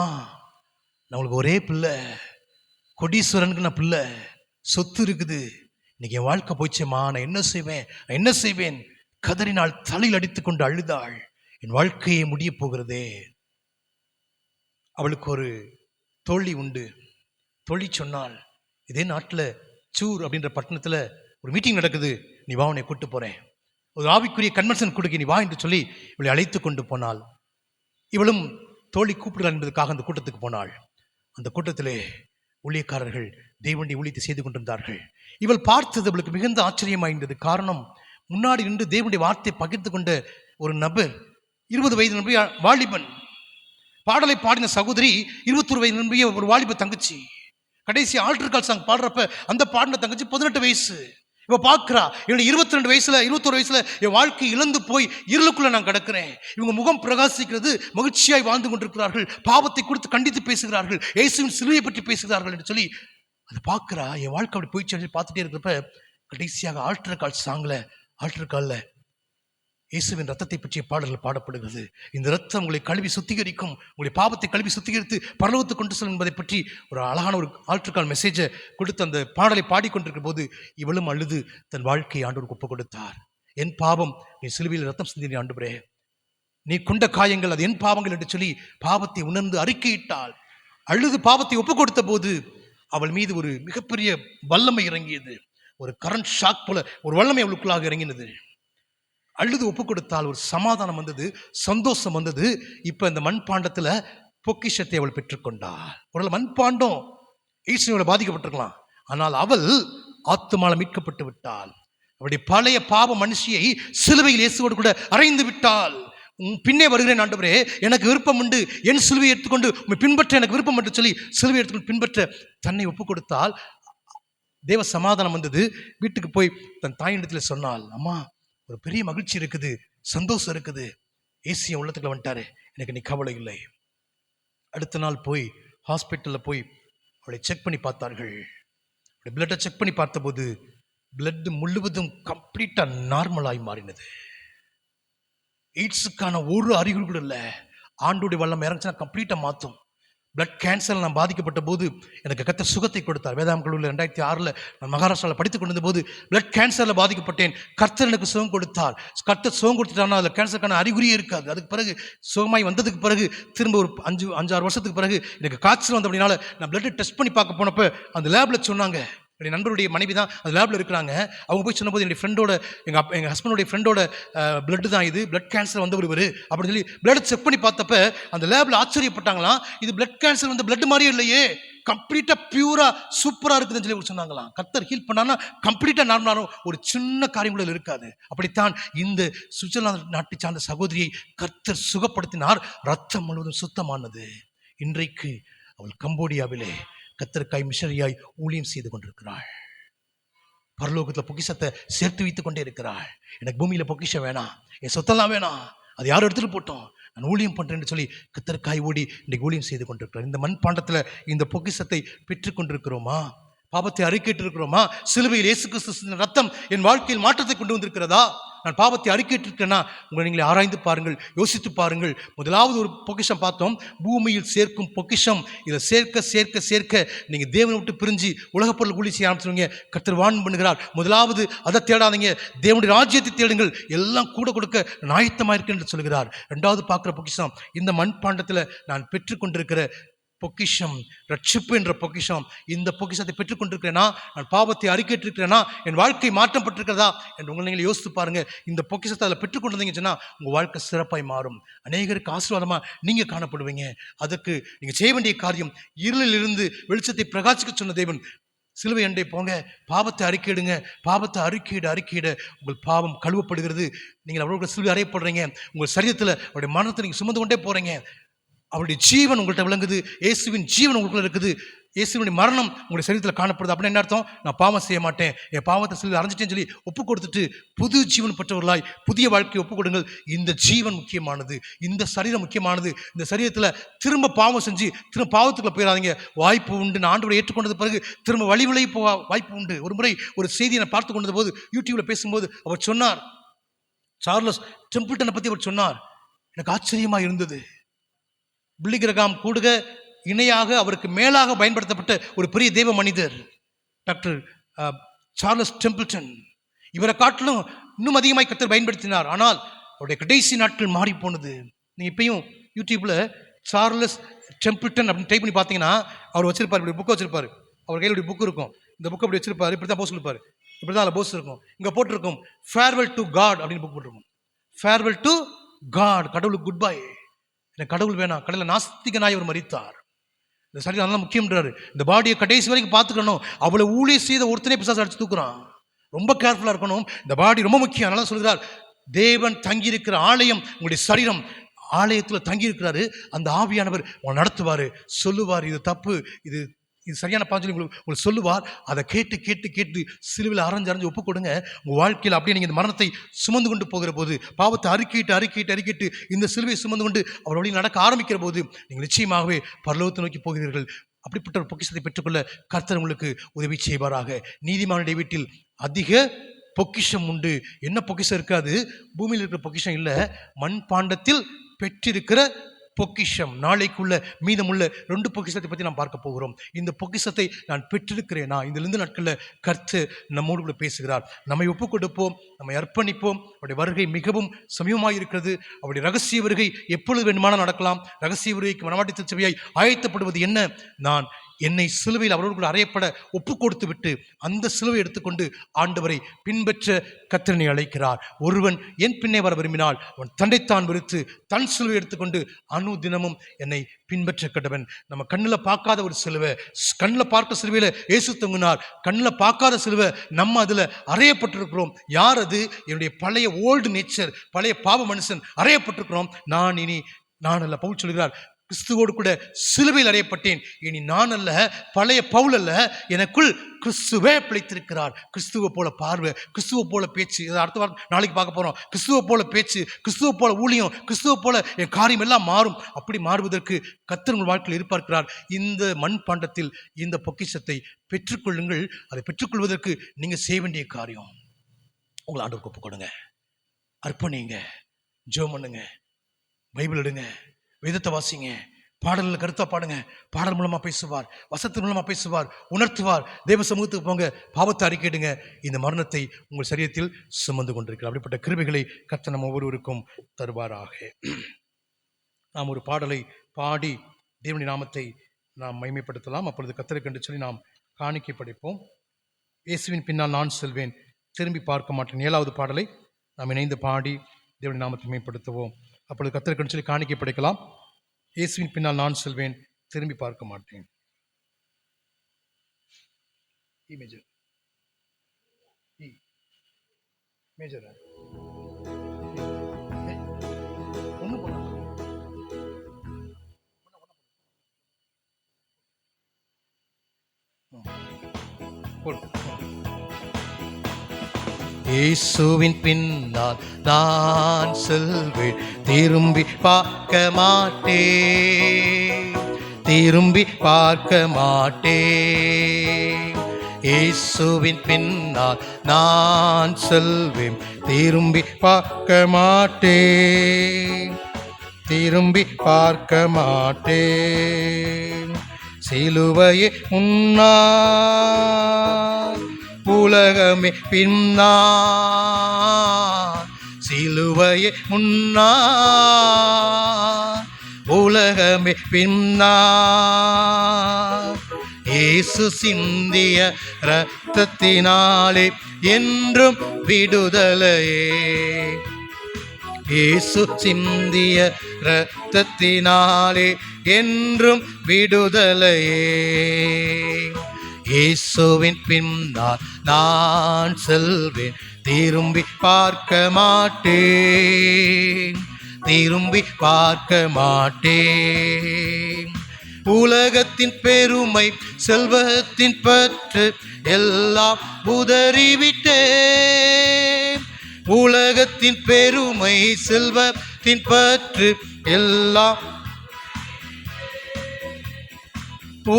நான் உங்களுக்கு ஒரே பிள்ளை, கொடீஸ்வரனுக்கு நான் பிள்ளை, சொத்து இருக்குது, இன்னைக்கு என் வாழ்க்கை போயிச்சேம்மா, நான் என்ன செய்வேன் கதறினாள். தலையில் அடித்துக் கொண்டு அழுதாள். என் வாழ்க்கையே முடிய போகிறதே. அவளுக்கு ஒரு தோழி உண்டு. தோழி சொன்னாள், இதே நாட்டில் சூர் அப்படின்ற பட்டணத்தில் ஒரு மீட்டிங் நடக்குது, நீ வா, உன்னை கூட்டு போறேன், ஒரு ஆவிக்குரிய கன்வென்ஷன் கொடுக்க நீ வா என்று சொல்லி இவளை அழைத்து கொண்டு போனாள். இவளும் தோழி கூப்பிடுகிறாள் என்பதற்காக அந்த கூட்டத்துக்கு போனாள். அந்த கூட்டத்திலே ஊழியக்காரர்கள் தேவனுடைய ஊழியத்தை செய்து கொண்டிருந்தார்கள். இவள் பார்த்தது அவளுக்கு மிகுந்த ஆச்சரியமாயிருந்தது. காரணம், முன்னாடி நின்று தேவனுடைய வார்த்தையை பகிர்ந்து கொண்ட ஒரு நபர், 20 வயது நிரம்பிய வாலிபன். பாடலை பாடின சகோதரி 21 வயது நிரம்பிய ஒரு வாலிப தங்கச்சி. கடைசி ஆல்டர் கால் சாங் பாடுறப்ப அந்த பாடின தங்கச்சி 18 வயசு. இவ பார்க்கிறா, என்னுடைய 22 வயசுல 21 வயசுல என் வாழ்க்கை இழந்து போய் இருளுக்குள்ள நான் கிடக்கிறேன். இவங்க முகம் பிரகாசிக்கிறது, மகிழ்ச்சியாய் வாழ்ந்து கொண்டிருக்கிறார்கள், பாவத்தை குறித்து கண்டித்து பேசுகிறார்கள், இயேசுவின் சிலுவையை பற்றி பேசுகிறார்கள் என்று சொல்லி அதை பார்க்கிறா. என் வாழ்க்கை அப்படி போயிடுச்சு பார்த்துட்டே இருக்கிறப்ப கடைசியாக ஆல்டர் கால்ல இயேசுவின் ரத்தத்தை பற்றிய பாடல்கள் பாடப்படுகிறது. இந்த ரத்தம் உங்களை கழுவி சுத்திகரிக்கும், உங்களுடைய பாவத்தை கழுவி சுத்திகரித்து பரலோகத்துக்கு கொண்டு செல்லும் என்பதை பற்றி ஒரு அழகான ஒரு ஆல்டர் கால் மெசேஜை கொடுத்து அந்த பாடலை பாடிக்கொண்டிருக்கிற போது இவளும் அழுது தன் வாழ்க்கையை ஆண்டவருக்கு ஒப்புக் கொடுத்தார். என் பாவம், நீ சிலுவையில் ரத்தம் சிந்தினி ஆண்டவரே, நீ கொண்ட காயங்கள் அது என் பாவங்கள் என்று சொல்லி பாவத்தை உணர்ந்து அறிக்கையிட்டாள். அழுது பாவத்தை ஒப்புக் கொடுத்த போது அவள் மீது ஒரு மிகப்பெரிய வல்லமை இறங்கியது. ஒரு கரண்ட் ஷாக் போல ஒரு வல்லமை அவளுக்குள்ளாக இறங்கினது. அழுது ஒப்பு கொடுத்தால் ஒரு சமாதானம் வந்தது, சந்தோஷம் வந்தது. இப்ப இந்த மண்பாண்டத்துல பொக்கிஷத்தை அவள் பெற்றுக்கொண்டாள். ஒரு மண்பாண்டம் ஈஸ்வரோட பாதிக்கப்பட்டிருக்கலாம், ஆனால் அவள் ஆத்துமால மீட்கப்பட்டு விட்டாள். அவளுடைய பழைய பாவ மனுஷியை சிலுவையில் இயேசுவோடு கூட அறைந்து விட்டாள். பின்னே வருகிறேன் ஆண்டவரே, எனக்கு விருப்பம் உண்டு, என் சிலுவையை எடுத்துக்கொண்டு பின்பற்ற எனக்கு விருப்பம் என்று சொல்லி சிலுவையை எடுத்துக்கொண்டு பின்பற்ற தன்னை ஒப்பு கொடுத்தால் தேவ சமாதானம் வந்தது. வீட்டுக்கு போய் தன் தாயிடத்தில் சொன்னாள், அம்மா, ஒரு பெரிய மகிழ்ச்சி இருக்குது, சந்தோஷம் இருக்குது, ஏசிய உள்ளத்துக்குள்ள வந்துட்டாரு, எனக்கு நீ கவலை இல்லை. அடுத்த நாள் போய் ஹாஸ்பிட்டலில் போய் அவளை செக் பண்ணி பார்த்தார்கள். பிளட்டை செக் பண்ணி பார்த்தபோது பிளட் முழுவதும் கம்ப்ளீட்டா நார்மலாய் மாறினது. எய்ட்ஸுக்கான ஒரு அறிகுறிகள் இல்லை. ஆண்டோடைய வல்லம் இறங்குச்சுன்னா கம்ப்ளீட்டா மாற்றும். பிளட் கேன்சர் நான் பாதிக்கப்பட்ட போது எனக்கு கர்த்தர் சுகத்தை கொடுத்தார். வேதாம் கல்லூரியில் 2006 நான் மகாராஷ்டிராவில் படித்துக் கொண்டிருந்த போது பிளட் கேன்சரில் பாதிக்கப்பட்டேன். கர்த்தர் எனக்கு சுகம் கொடுத்தார். கர்த்தர் சுகம் கொடுத்துட்டாங்கன்னா அதில் கேன்சருக்கான அறிகுறியே இருக்காது. அதுக்கு பிறகு சுகமாய் வந்ததுக்கு பிறகு திரும்ப ஒரு 5-6 வருஷத்துக்கு பிறகு எனக்கு காய்ச்சல் வந்த அப்படின்னால நான் பிளட் டெஸ்ட் பண்ணி பார்க்க போனப்போ அந்த லேபில் சொன்னாங்க, என்னுடைய நண்பருடைய மனைவி தான் அந்த லேபில் இருக்கிறாங்க. அவங்க போய் சொன்னபோது என்னுடைய ஃப்ரெண்டோட எங்கள் ஹஸ்பண்டோடைய ஃப்ரெண்டோட பிளட் தான் இது, பிளட் கேன்சர் வந்தவர் இவர் அப்படின்னு சொல்லி பிளட் செக் பண்ணி பார்த்தப்ப அந்த லேபில் ஆச்சரியப்பட்டாங்களாம். இது பிளட் கேன்சர் வந்த பிளட் மாதிரியே இல்லையே, கம்ப்ளீட்டாக பியூரா சூப்பராக இருக்குதுன்னு சொல்லி சொன்னாங்களாம். கர்த்தர் ஹீல் பண்ணான்னா கம்ப்ளீட்டாக நார்மலான ஒரு சின்ன காரியம் கூட இருக்காது. அப்படித்தான் இந்த சுவிட்சர்லாந்து நாட்டை சார்ந்த சகோதரியை கர்த்தர் சுகப்படுத்தினார். ரத்தம் முழுவதும் சுத்தமானது. இன்றைக்கு அவள் கம்போடியாவிலே கர்த்தருக்காய் மிஷனரியாய் ஊழியம் செய்து கொண்டிருக்கிறாள். பரலோகத்தில் பொக்கிஷத்தை சேர்த்து வைத்துக் கொண்டே இருக்கிறாள். எனக்கு பூமியில பொக்கிஷம் வேணாம், என் சொத்தெல்லாம் வேணாம், அது யாரும் எடுத்துட்டு போட்டோம், நான் ஊழியம் பண்றேன்னு சொல்லி கர்த்தருக்காய் ஓடி இன்றைக்கு ஊழியம் செய்து கொண்டிருக்கிறார். இந்த மண்பாண்டத்தில் இந்த பொக்கிஷத்தை பெற்றுக் கொண்டிருக்கிறோமா? பாவத்தை அறிக்கையிட்டு இருக்கிறோமா? சிலுவையில் இயேசு கிறிஸ்து ரத்தம் என் வாழ்க்கையில் மாற்றத்தை கொண்டு வந்திருக்கிறதா? நான் பாவத்தை அறிக்கையிட்டிருக்கேன்னா உங்களை நீங்களே ஆராய்ந்து பாருங்கள், யோசித்து பாருங்கள். முதலாவது ஒரு பொக்கிஷம் பார்த்தோம், பூமியில் சேர்க்கும் பொக்கிஷம். இதை சேர்க்க சேர்க்க சேர்க்க நீங்கள் தேவனை விட்டு பிரிஞ்சு உலகப் பொருள் ஊழி செய்ய ஆரம்பிச்சுருவீங்க. கர்த்தர் வான் பண்ணுகிறார். முதலாவது அதை தேடாதீங்க, தேவனுடைய ராஜ்யத்தை தேடுங்கள், எல்லாம் கூட கொடுக்க நாயத்தமாக இருக்கு என்று சொல்கிறார். ரெண்டாவது பார்க்குற பொக்கிஷம், இந்த மண்பாண்டத்தில் நான் பெற்றுக்கொண்டிருக்கிற பொக்கிஷம், ரட்சிப்பு என்ற பொக்கிஷம். இந்த பொக்கிஷத்தை பெற்றுக்கொண்டிருக்கிறேனா? நான் பாவத்தை அறிக்கையிட்டிருக்கிறேனா? என் வாழ்க்கை மாற்றப்பட்டிருக்கிறதா என்று உங்களை நீங்கள் யோசித்து பாருங்க. இந்த பொக்கிஷத்தை அதில் பெற்றுக்கொண்டிருந்தீங்கன்னு சொன்னால் உங்கள் வாழ்க்கை சிறப்பாய் மாறும். அநேகருக்கு ஆசீர்வாதமாக நீங்கள் காணப்படுவீங்க. அதற்கு நீங்கள் செய்ய வேண்டிய காரியம், இருளில் இருந்து வெளிச்சத்தை பிரகாசிக்க சொன்ன தேவன், சிலுவை அண்டை போங்க, பாவத்தை அறிக்கையிடுங்க. பாவத்தை அறிக்கையிட உங்கள் பாவம் கழுவப்படுகிறது. நீங்கள் அவர்களுக்கு சிலுவை அறையப்படுறீங்க. உங்கள் சரீரத்தில் அவருடைய மரணத்தை நீங்கள் சுமந்து கொண்டே போகிறீங்க. அவருடைய ஜீவன் உங்கள்கிட்ட விளங்குது, இயேசுவின் ஜீவன் உங்களுக்குள்ள இருக்குது, இயேசுவினுடைய மரணம் உங்களுடைய சரீரத்தில் காணப்படுது. அப்படின்னு என்ன அர்த்தம்? நான் பாவம் செய்ய மாட்டேன், என் பாவத்தை சிலுவையில் அரைஞ்சிட்டேன்னு சொல்லி ஒப்பு கொடுத்துட்டு புது ஜீவன் பெற்றவர்களாய் புதிய வாழ்க்கையை ஒப்பு கொடுங்கள். இந்த ஜீவன் முக்கியமானது, இந்த சரீரம் முக்கியமானது. இந்த சரீரத்தில் திரும்ப பாவம் செஞ்சு திரும்ப பாவத்துக்குள்ள போயிடாதீங்க. வாய்ப்பு உண்டு. நான் ஆண்டவரை ஏற்றுக்கொண்டது பிறகு திரும்ப வழி விலகி போக வாய்ப்பு உண்டு. ஒரு முறை ஒரு செய்தியை நான் பார்த்து கொண்டது போது யூடியூப்ல பேசும்போது அவர் சொன்னார், சார்லஸ் டெம்பிள்டனை பற்றி அவர் சொன்னார். எனக்கு ஆச்சரியமாக இருந்தது. பில்லி கிரகாம் கூடுக இணையாக அவருக்கு மேலாக பயன்படுத்தப்பட்ட ஒரு பெரிய தெய்வ மனிதர் டாக்டர் சார்லஸ் டெம்பிள்டன். இவரை காட்டிலும் இன்னும் அதிகமாக கர்த்தர் பயன்படுத்தினார். ஆனால் அவருடைய கடைசி நாட்கள் மாறி போனது. நீங்கள் இப்பயும் யூடியூப்ல சார்லஸ் டெம்பிள்டன் அப்படின்னு டைப் பண்ணி பார்த்தீங்கன்னா அவர் வச்சிருப்பார், இப்படி புக்கை வச்சிருப்பார். அவர் கையில் இப்படி புக் இருக்கும். இந்த புக்கை அப்படி வச்சிருப்பாரு, இப்படி தான் போஸ்ட் இருப்பார், இப்படி தான் அதில் போஸ்ட் இருக்கும். இங்கே போட்டிருக்கும் ஃபேர்வெல் டு காட் அப்படின்னு புக் போட்டிருக்கும். ஃபேர்வெல் டு காட், கடவுளுக்கு குட் பை. எனக்கு கடவுள் வேணாம், கடவுளை நாஸ்திகனாய் அவர் மரித்தார். இந்த சரீரம் அதெல்லாம் முக்கியம்ன்றாரு. இந்த பாடியை கடைசி வரைக்கும் பார்த்துக்கணும். அவளை ஊழிய செய்த ஒருத்தனே பிசாசு அடிச்சு தூக்குறான். ரொம்ப கேர்ஃபுல்லாக இருக்கணும். இந்த பாடி ரொம்ப முக்கியம். அதனால சொல்கிறார், தேவன் தங்கியிருக்கிற ஆலயம் உங்களுடைய சரீரம். ஆலயத்தில் தங்கியிருக்கிறாரு. அந்த ஆவியானவர் உங்களை நடத்துவார், சொல்லுவார், இது தப்பு, இது சரியான பாஞ்சலி உங்களுக்கு சொல்லுவார். அதை கேட்டு கேட்டு கேட்டு சிலுவையில் அரைஞ்சு ஒப்பு கொடுங்க. உங்கள் வாழ்க்கையில் அப்படியே நீங்கள் இந்த மரணத்தை சுமந்து கொண்டு போகிற போது, பாவத்தை அறிக்கையிட்டு இந்த சிலுவையை சுமந்து கொண்டு அவர் வழி நடக்க ஆரம்பிக்கிற போது நீங்கள் நிச்சயமாகவே பரலோகத்தை நோக்கி போகிறீர்கள். அப்படிப்பட்ட ஒரு பொக்கிஷத்தை பெற்றுக்கொள்ள கர்த்தர் உங்களுக்கு உதவி செய்வாராக. நீதிமானுடைய வீட்டில் அதிக பொக்கிஷம் உண்டு. என்ன பொக்கிஷம் இருக்காது? பூமியில் இருக்கிற பொக்கிஷம் இல்லை, மண் பாண்டத்தில் பெற்றிருக்கிற பொக்கிஷம். நாளைக்குள்ள மீதமுள்ள 2 பொக்கிஷத்தை பற்றி நாம் பார்க்க போகிறோம். இந்த பொக்கிஷத்தை நான் பெற்றிருக்கிறேனா? இந்த 2 நாட்களில் கர்த்தர் நம்மோடு கூட பேசுகிறார். நம்மை ஒப்பு கொடுப்போம், நம்மை அர்ப்பணிப்போம். அவருடைய வருகை மிகவும் சமீபமாக இருக்கிறது. அவருடைய ரகசிய வருகை எப்பொழுது வேண்டுமானால் நடக்கலாம். ரகசிய வருகைக்கு மனவாட்டி திருச்சபையாய் ஆயத்தப்படுவது என்ன? நான் என்னை சிலுவையில் அவரோடு அறையப்பட ஒப்பு கொடுத்து விட்டு அந்த சிலுவை எடுத்துக்கொண்டு ஆண்டவரை பின்பற்ற கர்த்தரை அழைக்கிறார். ஒருவன் என் பின்னே வர விரும்பினால் அவன் தன்னைத்தான் வெறுத்து தன் சிலுவை எடுத்துக்கொண்டு அனுதினமும் என்னை பின்பற்ற கடவன். நம்ம கண்ணில் பார்க்காத ஒரு சிலுவை, கண்ணில் பார்க்க சிலுவையில் இயேசு தொங்கினார். கண்ணில் பார்க்காத சிலுவை, நம்ம அதில் அறையப்பட்டிருக்கிறோம். யார் அது? என்னுடைய பழைய ஓல்டு நேச்சர், பழைய பாவ மனுஷன் அறையப்பட்டிருக்கிறோம். நான் அல்ல, பவுல் சொல்கிறார், கிறிஸ்துவோடு கூட சிலுவையில் அறையப்பட்டேன். இனி நான் அல்ல, பழைய பவுல் அல்ல, எனக்குள் கிறிஸ்துவே பிழைத்திருக்கிறார். கிறிஸ்துவை போல பார்வை, கிறிஸ்துவை போல பேச்சு. இதை அடுத்த வாரம் நாளைக்கு பார்க்க போகிறோம். கிறிஸ்துவை போல பேச்சு, கிறிஸ்துவை போல ஊழியம், கிறிஸ்துவை போல என் காரியம் எல்லாம் மாறும். அப்படி மாறுவதற்கு கர்த்தர் உங்கள் வாழ்க்கையில் இருப்பார்க்கிறார். இந்த மண் பாண்டத்தில் இந்த பொக்கிஷத்தை பெற்றுக்கொள்ளுங்கள். அதை பெற்றுக்கொள்வதற்கு நீங்கள் செய்ய வேண்டிய காரியம், உங்களை ஆண்டவருக்கு ஒப்புக் கொடுங்க, அர்ப்பணிங்க, ஜெபம் பண்ணுங்க, பைபிள் எடுங்க, வேதத்தை வாசிங்க, பாடல்கள் கருத்தா பாடுங்க. பாடல் மூலமா பேசுவார், வசத்தின் மூலமா பேசுவார், உணர்த்துவார். தேவ சமூகத்துக்கு போங்க, பாவத்தை அறிக்கையிடுங்க. இந்த மரணத்தை உங்கள் சரீரத்தில் சுமந்து கொண்டிருக்கிறார். அப்படிப்பட்ட கிருபைகளை கர்த்தர் நம்ம ஒவ்வொருவருக்கும் தருவாராக. நாம் ஒரு பாடலை பாடி தேவனுடைய நாமத்தை நாம் மகிமைப்படுத்தலாம். அப்பொழுது கர்த்தரை கண்டு சொல்லி நாம் காணிக்கை படைப்போம். இயேசுவின் பின்னால் நான் செல்வேன், திரும்பி பார்க்க மாட்டேன். 7வது பாடலை நாம் இணைந்து பாடி தேவனுடைய நாமத்தை மேம்படுத்துவோம். அப்பொழுது கர்த்தருக்கு சொல்லி காணிக்கை படைக்கலாம். இயேசுவின் பின்னால் நான் செல்வேன், திரும்பி பார்க்க மாட்டேன். E major. E major. ஒன்று போடலாம். இயேசுவின் பின்னால் நான் செல்வேன், திரும்பி பார்க்க மாட்டேன், திரும்பி பார்க்க மாட்டேன். இயேசுவின் பின்னால் நான் செல்வேன், திரும்பி பார்க்க மாட்டேன், திரும்பி பார்க்க மாட்டேன். சிலுவையே முன்னால், உலகமே பின்னால். சிலுவையே முன்னால், உலகமே பின்னால். இயேசு சிந்திய இரத்தத்தினாலே என்றும் விடுதலையே. இயேசு சிந்திய இரத்தத்தினாலே என்றும் விடுதலையே. இயேசுவின் பின்னால் நான் செல்வேன், திரும்பி பார்க்க மாட்டேன், திரும்பி பார்க்க மாட்டேன். உலகத்தின் பெருமை செல்வத்தின் பற்று எல்லாம் உதறிவிட்டேன். உலகத்தின் பெருமை செல்வத்தின் பற்று எல்லாம்,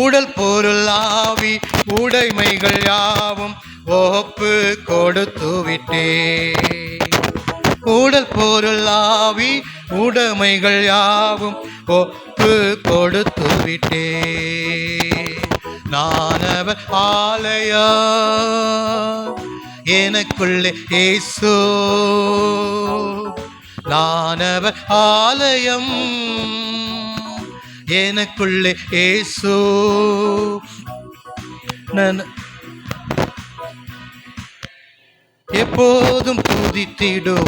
உடல் பொருள் ஆவி உடைமைகள் யாவும் ஒப்பு கொடுத்து விட்டேன். உடல் பொருள் ஆவி உடைமைகள் யாவும் ஒப்பு கொடுத்து விட்டேன். நானவர் ஆலயம், எனக்குள்ளே இயேசு. நானவர் ஆலயம், எனக்குள்ளே இயேசு. எப்போதும் துதித்திடுவேன்,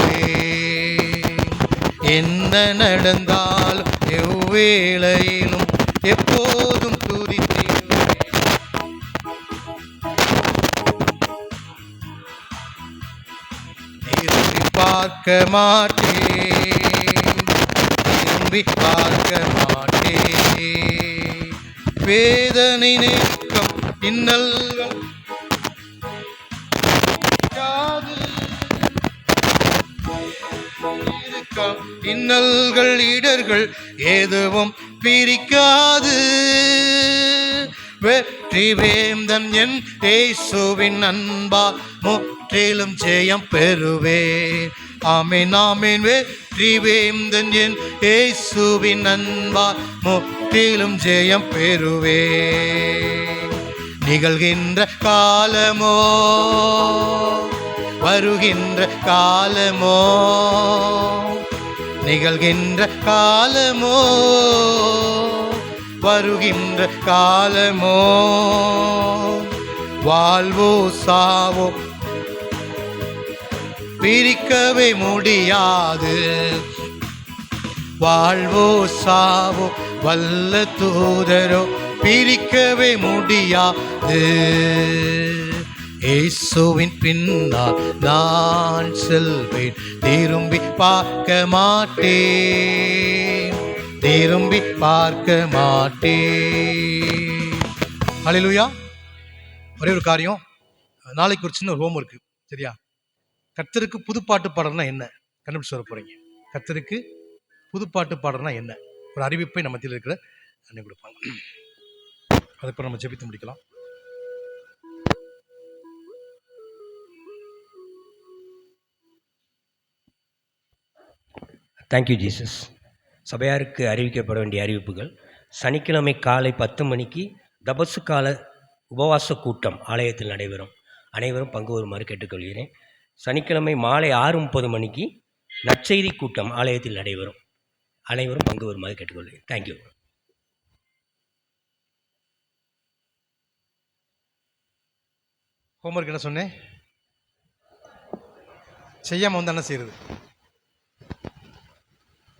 என்ன நடந்தாலும் எவ்வேளையிலும் எப்போதும் துதித்திடுவேன். திரும்பி பார்க்க மாட்டேன், திரும்பி பார்க்க மாட்டேன். வேதனை நேக்கம் இன்னல்கள் இன்னல்கள் இடர்கள் எதுவும் பிரிக்காது. வெற்றி வேந்தன் என் இயேசுவின் அன்பா முற்றிலும் ஜெயம் பெறுவேன். ஆமென் ஆமென். வெற்றி வேந்தன் என் இயேசுவின் அன்பா முற்றிலும் ஜெயம் பெறுவேன். நிகழ்கின்ற காலமோ வருகின்ற காலமோ, நிகழ்கின்ற காலமோ வருகின்ற காலமோ, வாழ்வோ சாவோ பிரிக்கவே முடியாது. வாழ்வோ சாவோ வல்ல தூதரோ பிரிக்கவே முடியாது. இயேசுவின் பின்னால் நான் செல்வேன், திரும்பி பார்க்க மாட்டேன், திரும்பி பார்க்க மாட்டேன். ஹல்லேலூயா. ஒரே ஒரு காரியம், நாளைக்கு ஒரு சின்ன ஹோம்வொர்க், சரியா? கர்த்தருக்கு புதுப்பாட்டு பாடல்னா என்ன கண்டுபிடிச்சு வர போறீங்க. கர்த்தருக்கு புதுப்பாட்டு பாடல்னா என்ன, ஒரு அறிவிப்பை நம்ம மத்தியில் இருக்கிற அண்ணன் கொடுப்பாங்க. அதுக்கு நம்ம ஜெபித்து முடிக்கலாம். Thank you Jesus. சபையாருக்கு அறிவிக்கப்பட வேண்டிய அறிவிப்புகள்: சனிக்கிழமை காலை 10 மணிக்கு தபசு கால உபவாச கூட்டம் ஆலயத்தில் நடைபெறும். அனைவரும் பங்கு வருமாறு கேட்டுக்கொள்கிறேன். சனிக்கிழமை மாலை 6:30 மணிக்கு நற்செய்தி கூட்டம் ஆலயத்தில் நடைபெறும். அனைவரும் பங்கு வருமாறு கேட்டுக்கொள்கிறேன். தேங்க்யூ. ஹோம்ஒர்க் என்ன சொன்னேன்? செய்யாமல் வந்து என்ன செய்யுது?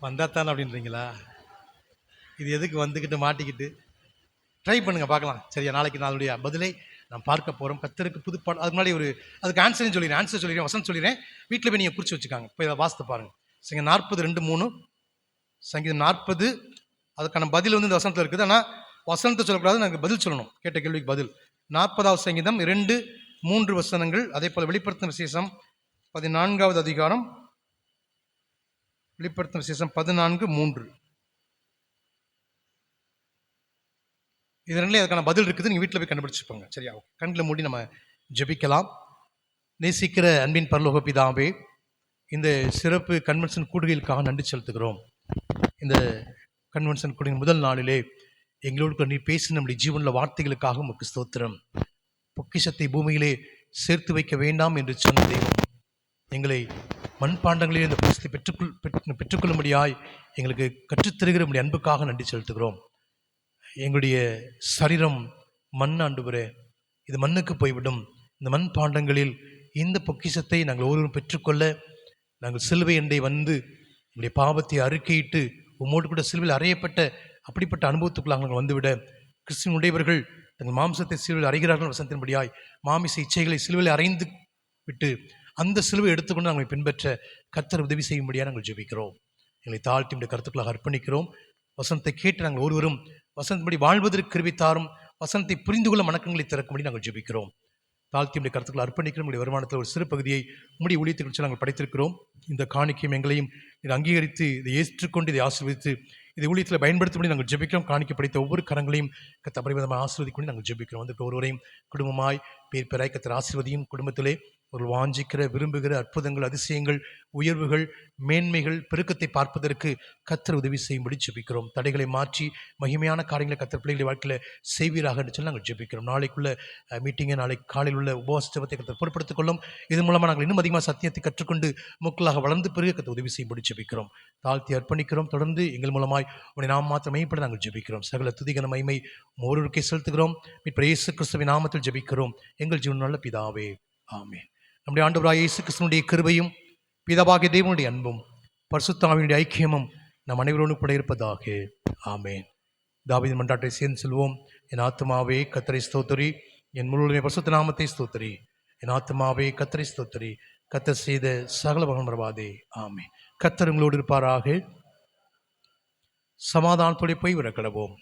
வந்தாத்தான் அப்படின்றீங்களா? இது எதுக்கு வந்துக்கிட்டு மாட்டிக்கிட்டு? ட்ரை பண்ணுங்கள், பார்க்கலாம். சரியா? நாளைக்கு நாளுடைய பதிலை நான் பார்க்க போகிறோம். கர்த்தருக்கு புது பாடல். அதுக்கு முன்னாடி அதுக்கு ஆன்சர் சொல்லிடுறேன், வசனம் சொல்லிடுறேன். வீட்டில் போய் நீங்கள் குறித்து வச்சுக்காங்க. இப்போ இதை வாசித்து பாருங்கள். சங்கீதம் 40:2-3. சங்கீதம் 40 அதுக்கான பதில் வந்து இந்த வசனத்தில் இருக்குது. ஆனால் வசனத்தை சொல்லக்கூடாது, நாங்கள் பதில் சொல்லணும். கேட்ட கேள்விக்கு பதில். 40வது சங்கீதம் 2-3 வசனங்கள். அதே போல் வெளிப்படுத்தும் விசேஷம் 14வது அதிகாரம், வெளிப்படுத்தும் விசேஷம் 14:3. இது ரெண்டுலேயும் அதுக்கான பதில் இருக்குது. நீங்கள் வீட்டில் போய் கண்டுபிடிச்சிருப்பாங்க. சரியா? கண்களை மூடி நம்ம ஜெபிக்கலாம். நேசிக்கிற அன்பின் பரலோக பிதாவே, இந்த சிறப்பு கன்வென்ஷன் கூடுகைகளுக்காக நன்றி செலுத்துகிறோம். இந்த கன்வென்ஷன் கூடுகை முதல் நாளிலே எங்களோடு நீ பேசி நம்முடைய ஜீவனில் வார்த்தைகளுக்காக உமக்கு ஸ்தோத்திரம். பொக்கிஷத்தை பூமியிலே சேர்த்து வைக்க வேண்டாம் என்று சொன்ன தெய்வம், எங்களை மண்பாண்டங்களில் இந்த பொக்கிஷத்தை பெற்றுக்கொள்ளும்படியாய் எங்களுக்கு கற்றுத்தருகிற நம்முடைய அன்புக்காக நன்றி செலுத்துகிறோம். எங்களுடைய சரீரம் மண் ஆண்டவரே, இது மண்ணுக்கு போய்விடும். இந்த மண் பாண்டங்களில் இந்த பொக்கிஷத்தை நாங்கள் ஒவ்வொருவரும் பெற்றுக்கொள்ள நாங்கள் சிலுவை அண்டை வந்து எங்களுடைய பாவத்தை அறிக்கையிட்டு உம்மோடு கூட சிலுவையில் அறையப்பட்ட அப்படிப்பட்ட அனுபவத்துக்குள்ளாக நாங்கள் வந்துவிட, கிறிஸ்துவின் உடையவர்கள் தங்கள் மாம்சத்தை சிலுவையில் அறைகிறார்கள் வசனத்தின்படியாய் மாமிச இச்சைகளை சிலுவையில் அறைந்து விட்டு அந்த சிலுவை எடுத்துக்கொண்டு நாங்கள் பின்பற்ற கர்த்தர் உதவி செய்யும்படியாக நாங்கள் ஜெபிக்கிறோம். எங்களை தாழ்த்தி இந்த கருத்துக்களாக அர்ப்பணிக்கிறோம். வசனத்தை கேட்டு நாங்கள் ஒருவரும் வசனத்தின்படி வாழ்வதற்கு கிருபித்தாரும், வசனத்தை புரிந்து கொள்ள மனக்கங்களை திறக்கும்படி நாங்கள் ஜெபிக்கிறோம். தாழ்த்தி உடைய கருத்துக்களை அர்ப்பணிக்கிறோம். உடைய வருமானத்தில் ஒரு சிறு பகுதியை உடைய ஊழியத்தை நாங்கள் படைத்திருக்கிறோம். இந்த காணிக்கையும் எங்களையும் இதை அங்கீகரித்து இதை ஏற்றுக்கொண்டு இதை ஆசீர்வதித்து இதை ஊழியத்தில் பயன்படுத்தும்படி நாங்கள் ஜெபிக்கிறோம். காணிக்கை படைத்த ஒவ்வொரு கரங்களையும் கத்த பரிவிதமாக ஆசீர்வதிக்கொண்டு நாங்கள் ஜெபிக்கிறோம். வந்து ஒருவரையும் குடும்பமாய் பேர் பெறாய் கத்தர் ஆசீர்வதியும். குடும்பத்திலே ஒரு வாஞ்சிக்கிற விரும்புகிற அற்புதங்கள், அதிசயங்கள், உயர்வுகள், மேன்மைகள், பெருக்கத்தை பார்ப்பதற்கு கத்தர் உதவி செய்யும்படி ஜெபிக்கிறோம். தடைகளை மாற்றி மகிமையான காரியங்களை கத்தர் பிள்ளைகளை வாழ்க்கையில் செய்வீராக என்று சொல்லி நாங்கள் ஜெபிக்கிறோம். நாளைக்குள்ள மீட்டிங்கை நாளை காலையில் உள்ள உபவாச ஜெபத்தை கத்தர் பொருட்படுத்திக் கொள்ளும். இதன் மூலமாக நாங்கள் இன்னும் அதிகமாக சத்தியத்தை கற்றுக்கொண்டு மக்களாக வளர்ந்து பெருக கத்தர் உதவி செய்யும்படி ஜெபிக்கிறோம். தாழ்த்தி அர்ப்பணிக்கிறோம். தொடர்ந்து எங்கள் மூலமாய் உடைய நாம் மாத்திரம் மையப்பட நாங்கள் ஜெபிக்கிறோம். சகல துதிகன மகிமை ஒருவருக்கே செலுத்துகிறோம். மீட்பர் இயேசு கிறிஸ்துவின் நாமத்தில் ஜெபிக்கிறோம் எங்கள் ஜீவனுள்ள பிதாவே, ஆமென். நம்முடைய ஆண்டவராகிய இயேசு கிறிஸ்துவினுடைய கிருபையும் பிதாவாகிய தேவனுடைய அன்பும் பரிசுத்த ஆவியினுடைய ஐக்கியமும் நம் அனைவரோடும் கூட இருப்பதாக, ஆமென். தாவீதின் மன்றாட்டை சேர்ந்து செல்வோம். என் ஆத்துமாவே கர்த்தரை ஸ்தோத்திரி, என் முழுவதுமே பரிசுத்த நாமத்தை ஸ்தோத்திரி. என் ஆத்துமாவே கர்த்தரை ஸ்தோத்திரி, கர்த்தர் செய்த சகல பகன் மறவாதே, ஆமென். கர்த்தர் உங்களோடு இருப்பாராக. சமாதானத்தோடு போய் விட கடவோம்.